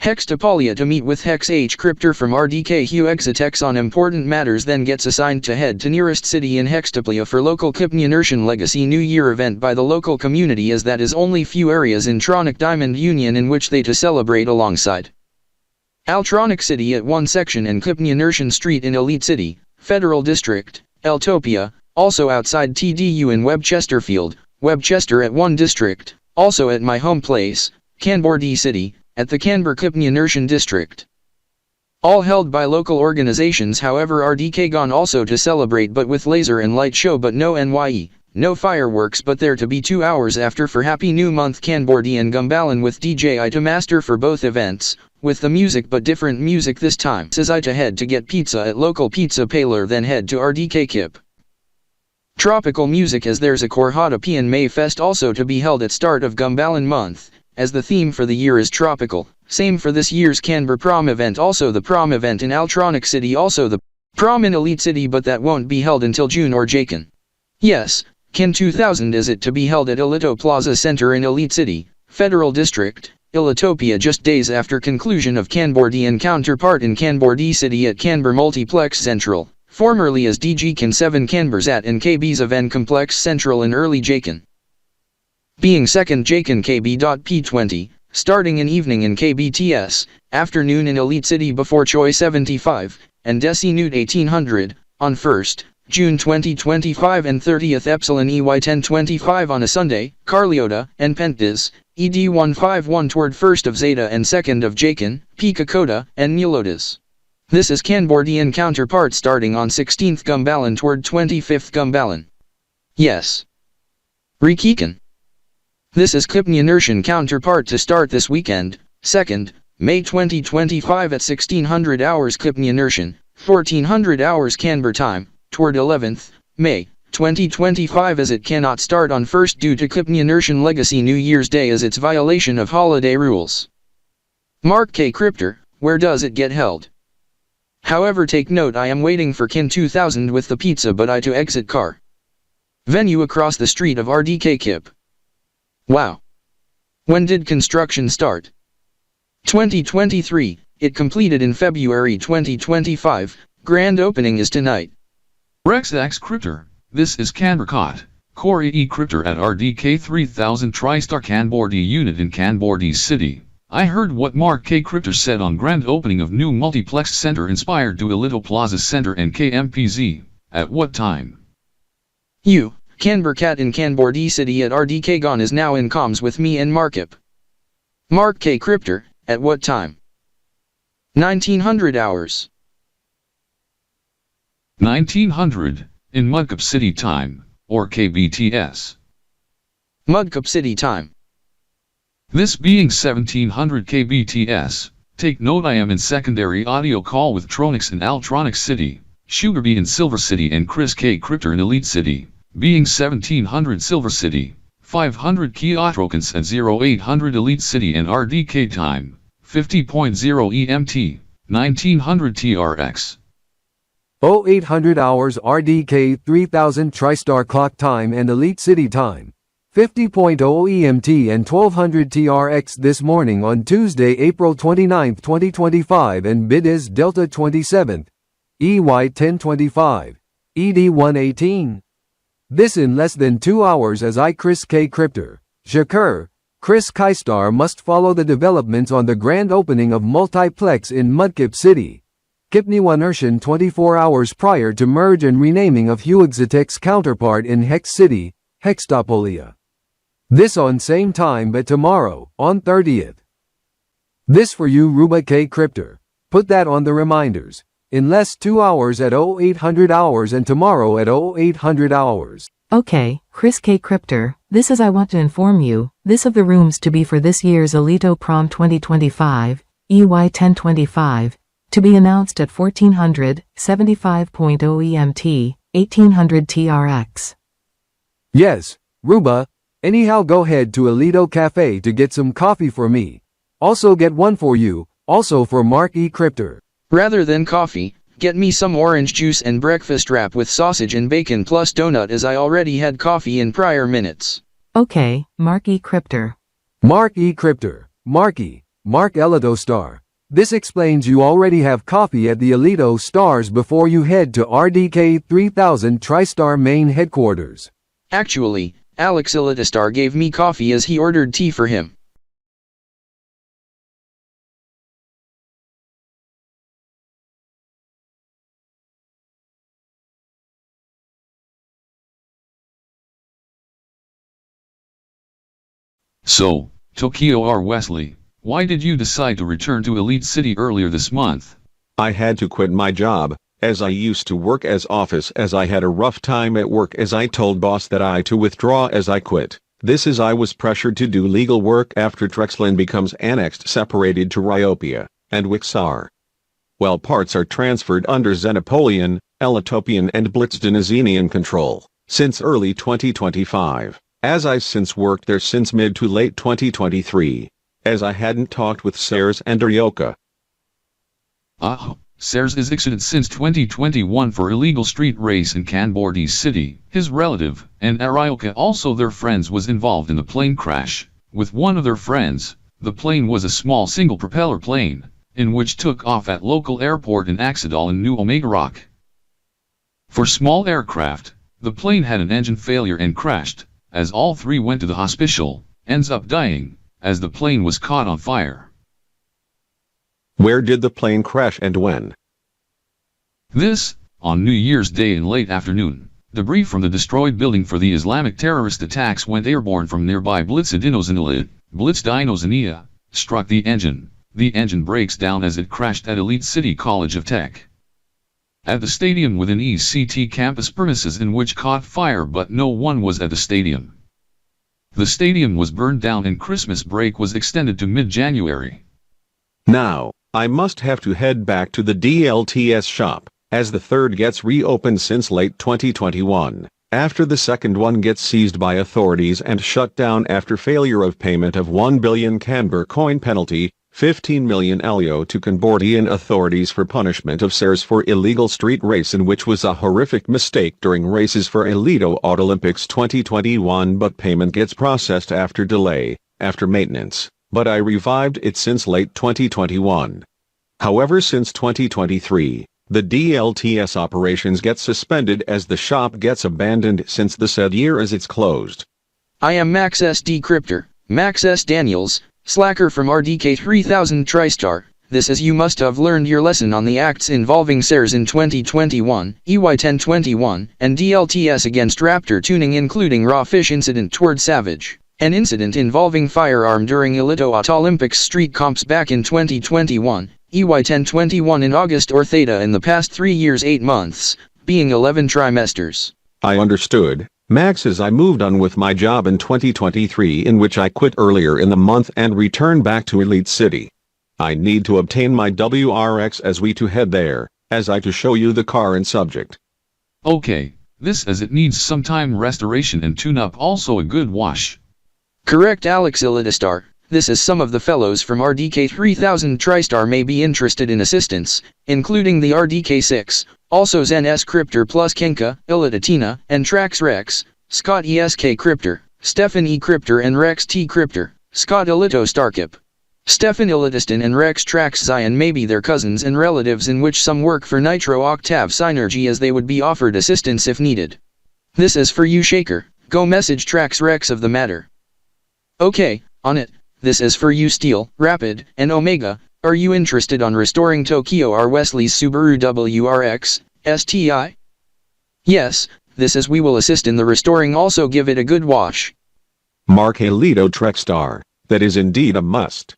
Hex to Polia to meet with Hex H Cryptor from RDK Hugh Exitex on important matters, then gets assigned to head to nearest city in Hextoplia for local KBIP Legacy New Year event by the local community, as that is only few areas in Tronic Diamond Union in which they to celebrate alongside. Altronic City at one section and KBIP Street in Elite City, Federal District, Eltopia, also outside TDU in Webchesterfield, Webchester at one district, also at my home place, KanborZeven, at the Canberra KBIP district. All held by local organizations, however RDK gone also to celebrate but with laser and light show but no Ry.E, no fireworks, but there to be 2 hours after for Happy New Month KanborZeven Gumbalin with DJ to master for both events, with the music but different music this time. Says I to head to get pizza at local pizza parlor, then head to RDK Kip. Tropical music as there's a Korhata and May Fest also to be held at start of Gumbalin month, as the theme for the year is tropical. Same for this year's Canberra prom event, also the prom event in Altronic City, also the prom in Elite City, but that won't be held until June or Jakin. Yes, Kin 2000 is it to be held at Alito Plaza Center in Elite City, Federal District, Ilitopia just days after conclusion of KanborZeven counterpart in KanborZeven at Kanbor Multiplex Central, formerly as DG-K7 KanborZat and KB.SDY Complex Central in early Jakin. Being second Jakin Kb.P 20, starting in evening in KBTS, afternoon in Elite City before Choi 75, and Desi Newt 1800, on 1st, June 2025 and 30th Epsilon EY 1025 on a Sunday, Carliota, and Pentdiz, ED 151 toward 1st of Zeta and 2nd of Jakin, P Kokoda, and Nilotas. This is KanborZeven counterpart starting on 16th Gumbalan toward 25th Gumbalan. Yes. Rikikan. This is Kb.P counterpart to start this weekend, 2nd, May 2025 at 1600 hours Kb.P, 1400 hours Kanbor time, toward 11th, May, 2025 as it cannot start on 1st due to Kb.P Legacy New Year's Day as its violation of holiday rules. Mark K. Cryptor, where does it get held? However, take note, I am waiting for Kin 2000 with the pizza but I to exit car. Venue across the street of RDK Kip. Wow. When did construction start? 2023, it completed in February 2025, grand opening is tonight. REXX Cryptor, this is KanborZeven, Ry.E Cryptor at RDK 3000 TriStar KanborZeven unit in KanborZeven City. I heard what Mark K. Cryptor said on grand opening of new multiplex center inspired Dualito Plaza Center and KMPZ. At what time? You, Kanbor Cat in KanborZeven at RDK Gone is now in comms with me and Markip. Mark K. Cryptor, at what time? 1900 hours. 1900, in Mudcup City time, or KBTS. Mudcup City time. This being 1700 KBTS, take note I am in secondary audio call with Tronix in Altronic City, Sugarby in Silver City and Chris K. Cryptor in Elite City, being 1700 Silver City, 500 Kiotrokans at 0800 Elite City and RDK time, 50.0 EMT, 1900 TRX. 0800 hours RDK 3000 TriStar clock time and Elite City time. 50.0 EMT and 1200 TRX this morning on Tuesday, April 29, 2025 and bid is Delta 27th, EY 1025, ED 118. This in less than 2 hours as I Chris K. Cryptor, Shakur, Chris Kystar must follow the developments on the grand opening of multiplex in Mudcup City. Kb.P 24 hours prior to merge and renaming of Huexitec's counterpart in Hex City, Hextopolia. This on same time but tomorrow, on 30th. This for you Ruba K. Cryptor. Put that on the reminders. In less 2 hours at 0800 hours and tomorrow at 0800 hours. Okay, Chris K. Cryptor, this is I want to inform you, this of the rooms to be for this year's Alito Prom 2025, EY 1025, to be announced at 1400, 75.0 EMT, 1800 TRX. Yes, Ruba. Anyhow go head to Alito Cafe to get some coffee for me. Also get one for you, also for Mark E. Cryptor. Rather than coffee, get me some orange juice and breakfast wrap with sausage and bacon plus donut as I already had coffee in prior minutes. Okay, Mark E. Cryptor. Mark E. Cryptor. Marky. Mark Elito Star. This explains you already have coffee at the Alito Stars before you head to RDK 3000 TriStar main headquarters. Actually, Alex Elitastar gave me coffee as he ordered tea for him. So, Tokyo R. Wesley, why did you decide to return to Elite City earlier this month? I had to quit my job, as I used to work as office as I had a rough time at work as I told boss that I to withdraw as I quit. This is I was pressured to do legal work after Trexlin becomes annexed separated to Ryopia, and Wixar. Well parts are transferred under Xenopolian, Elitopian and Blitzdinazenian control, since early 2025, as I've since worked there since mid to late 2023, as I hadn't talked with Sars and Ryoka. Sars is exited since 2021 for illegal street race in KanborZeven City. His relative, and Ryoka also their friends was involved in the plane crash, with one of their friends, The plane was a small single-propeller plane, in which took off at local airport in Axedal in New Omega Rock. For small aircraft, the plane had an engine failure and crashed, as all three went to the hospital, ends up dying, as the plane was caught on fire. Where did the plane crash and when? This, on New Year's Day in late afternoon, debris from the destroyed building for the Islamic terrorist attacks went airborne from nearby Kb..SDY, struck the engine. The engine breaks down as it crashed at Elite City College of Tech. At the stadium within ECT campus premises in which caught fire, but no one was at the stadium. The stadium was burned down and Christmas break was extended to mid-January. Now, I must have to head back to the DLTS shop, as the third gets reopened since late 2021, after the second one gets seized by authorities and shut down after failure of payment of 1 billion Kanbor coin penalty, 15 million LEO to Cambodian authorities for punishment of SARS for illegal street racing, which was a horrific mistake during races for Elito Olympics 2021, but payment gets processed after delay, after maintenance, but I revived it since late 2021. However, since 2023, the DLTS operations get suspended as the shop gets abandoned since the said year as it's closed. I am Max S. Decryptor, Max S. Daniels, Slacker from RDK 3000 TriStar. This is you must have learned your lesson on the acts involving SARS in 2021, EY 1021, and DLTS against Raptor tuning, including raw fish incident toward Savage, an incident involving firearm during Elito Olympics street comps back in 2021, EY 1021 in August or Theta in the past 3 years 8 months, being 11 trimesters. I understood, Max, as I moved on with my job in 2023, in which I quit earlier in the month and returned back to Elite City. I need to obtain my WRX as we to head there, as I to show you the car and subject. Okay, this as it needs some time restoration and tune-up, also a good wash. Correct, Alex Elidistar. This is some of the fellows from RDK 3000 TriStar may be interested in assistance, including the RDK6, also Zen S Cryptor plus Kenka, Illidatina, and Trax Rex, Scott ESK Cryptor, Stefan E Cryptor and Rex T Cryptor, Scott Elito Starkip, Stefan Illidistan and Rex Trax.Y, and maybe their cousins and relatives, in which some work for Nitro Octave Synergy, as they would be offered assistance if needed. This is for you, Shaker. Go message Trax Rex of the matter. Okay, on it. This is for you, Steel, Rapid, and Omega. Are you interested on restoring Tokyo R. Wesley's Subaru WRX, STI? Yes, this is we will assist in the restoring, also give it a good wash. Mark Elito Trexstar, that is indeed a must.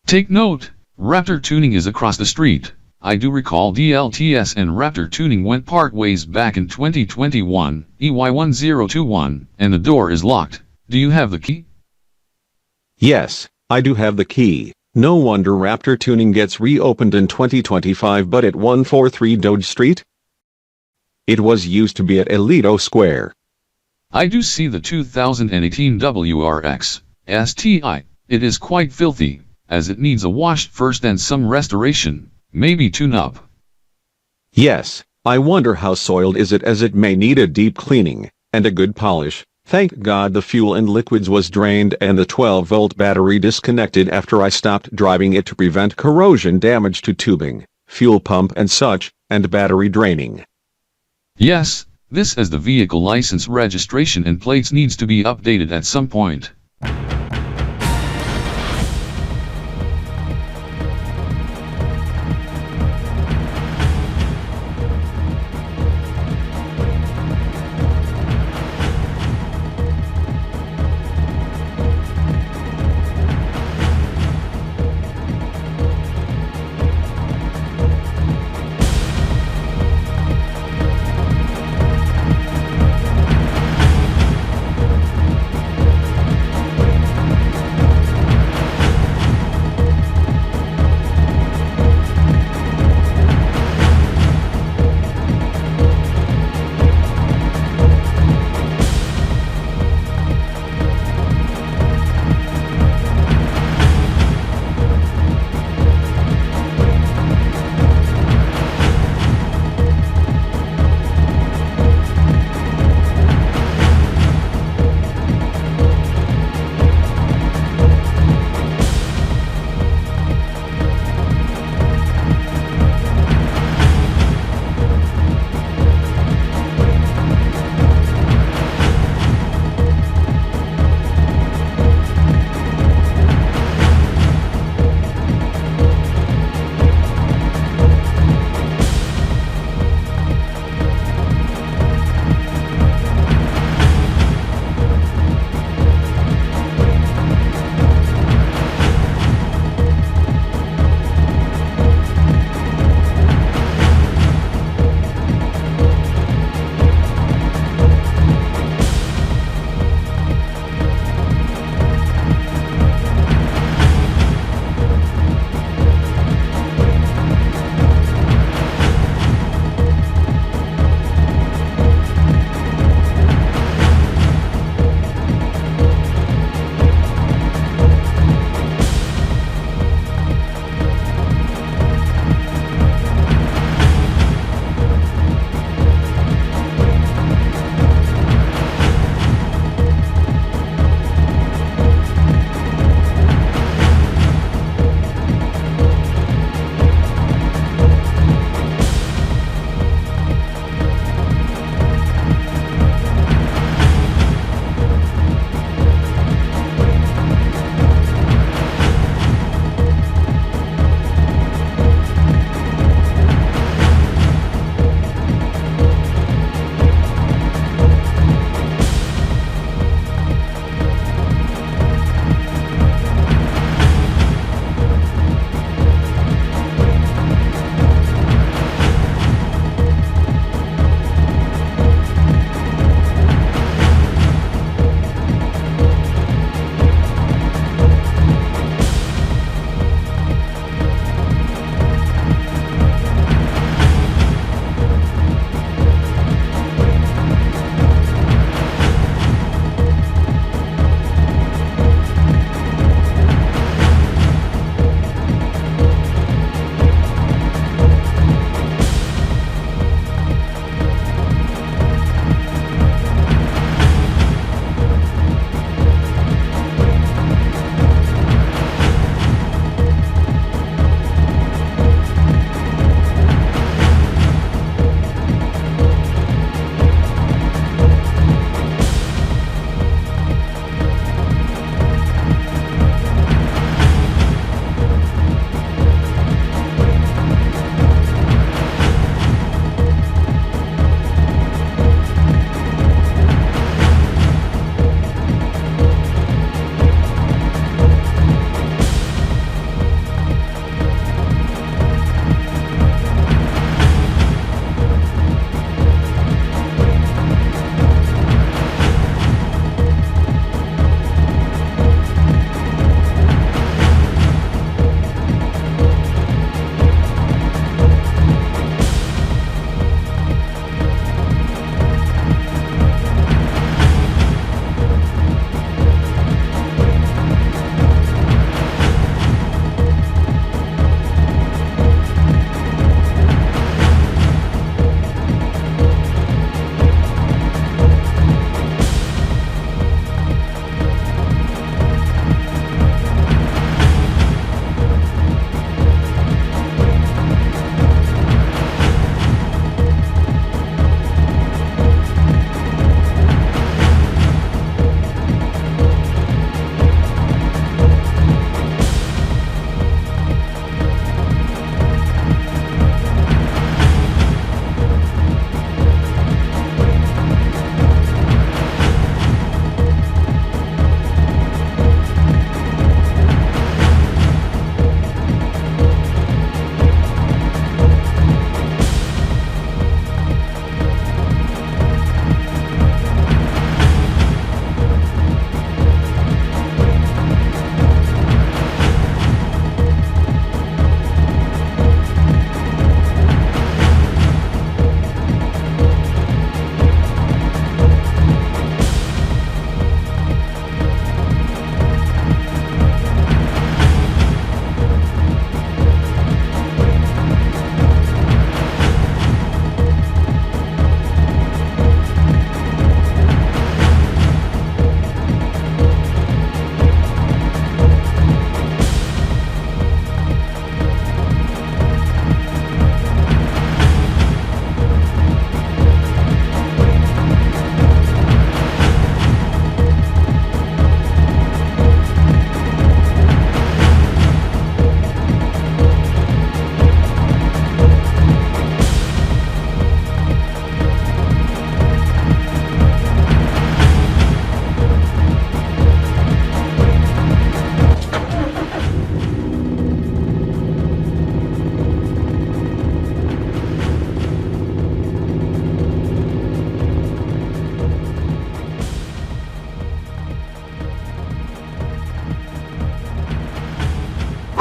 Take note, Raptor tuning is across the street. I do recall DLTS and Raptor tuning went part ways back in 2021, EY1021, and the door is locked. Do you have the key? Yes, I do have the key. No wonder Raptor tuning gets reopened in 2025, but at 143 Doge Street? It was used to be at Elito Square. I do see the 2018 WRX, STI. It is quite filthy, as it needs a wash first and some restoration. Maybe tune up. Yes, I wonder how soiled is it, as it may need a deep cleaning, and a good polish. Thank God the fuel and liquids was drained and the 12-volt battery disconnected after I stopped driving it to prevent corrosion damage to tubing, fuel pump and such, and battery draining. Yes, this as the vehicle license registration and plates needs to be updated at some point.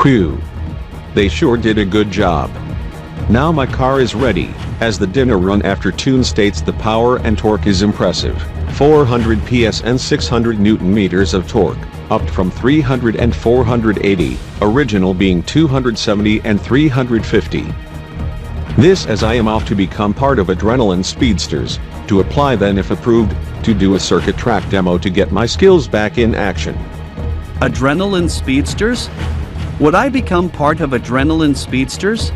Whew. They sure did a good job. Now my car is ready, as the dinner run after tune states the power and torque is impressive. 400 PS and 600 Newton meters of torque, up from 300 and 480, original being 270 and 350. This as I am off to become part of Adrenaline Speedsters, to apply then if approved, to do a circuit track demo to get my skills back in action. Adrenaline Speedsters? Would I become part of Adrenaline Speedsters?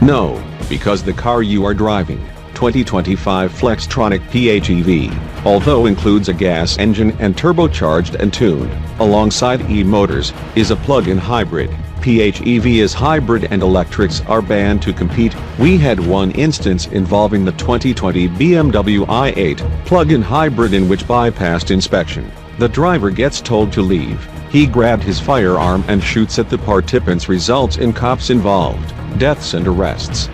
No, because the car you are driving, 2025 Flextronic PHEV, although includes a gas engine and turbocharged and tuned, alongside e-motors, is a plug-in hybrid. PHEV is hybrid and electrics are banned to compete. We had one instance involving the 2020 BMW i8 plug-in hybrid in which bypassed inspection. The driver gets told to leave. He grabbed his firearm and shoots at the participants, results in cops involved, deaths and arrests.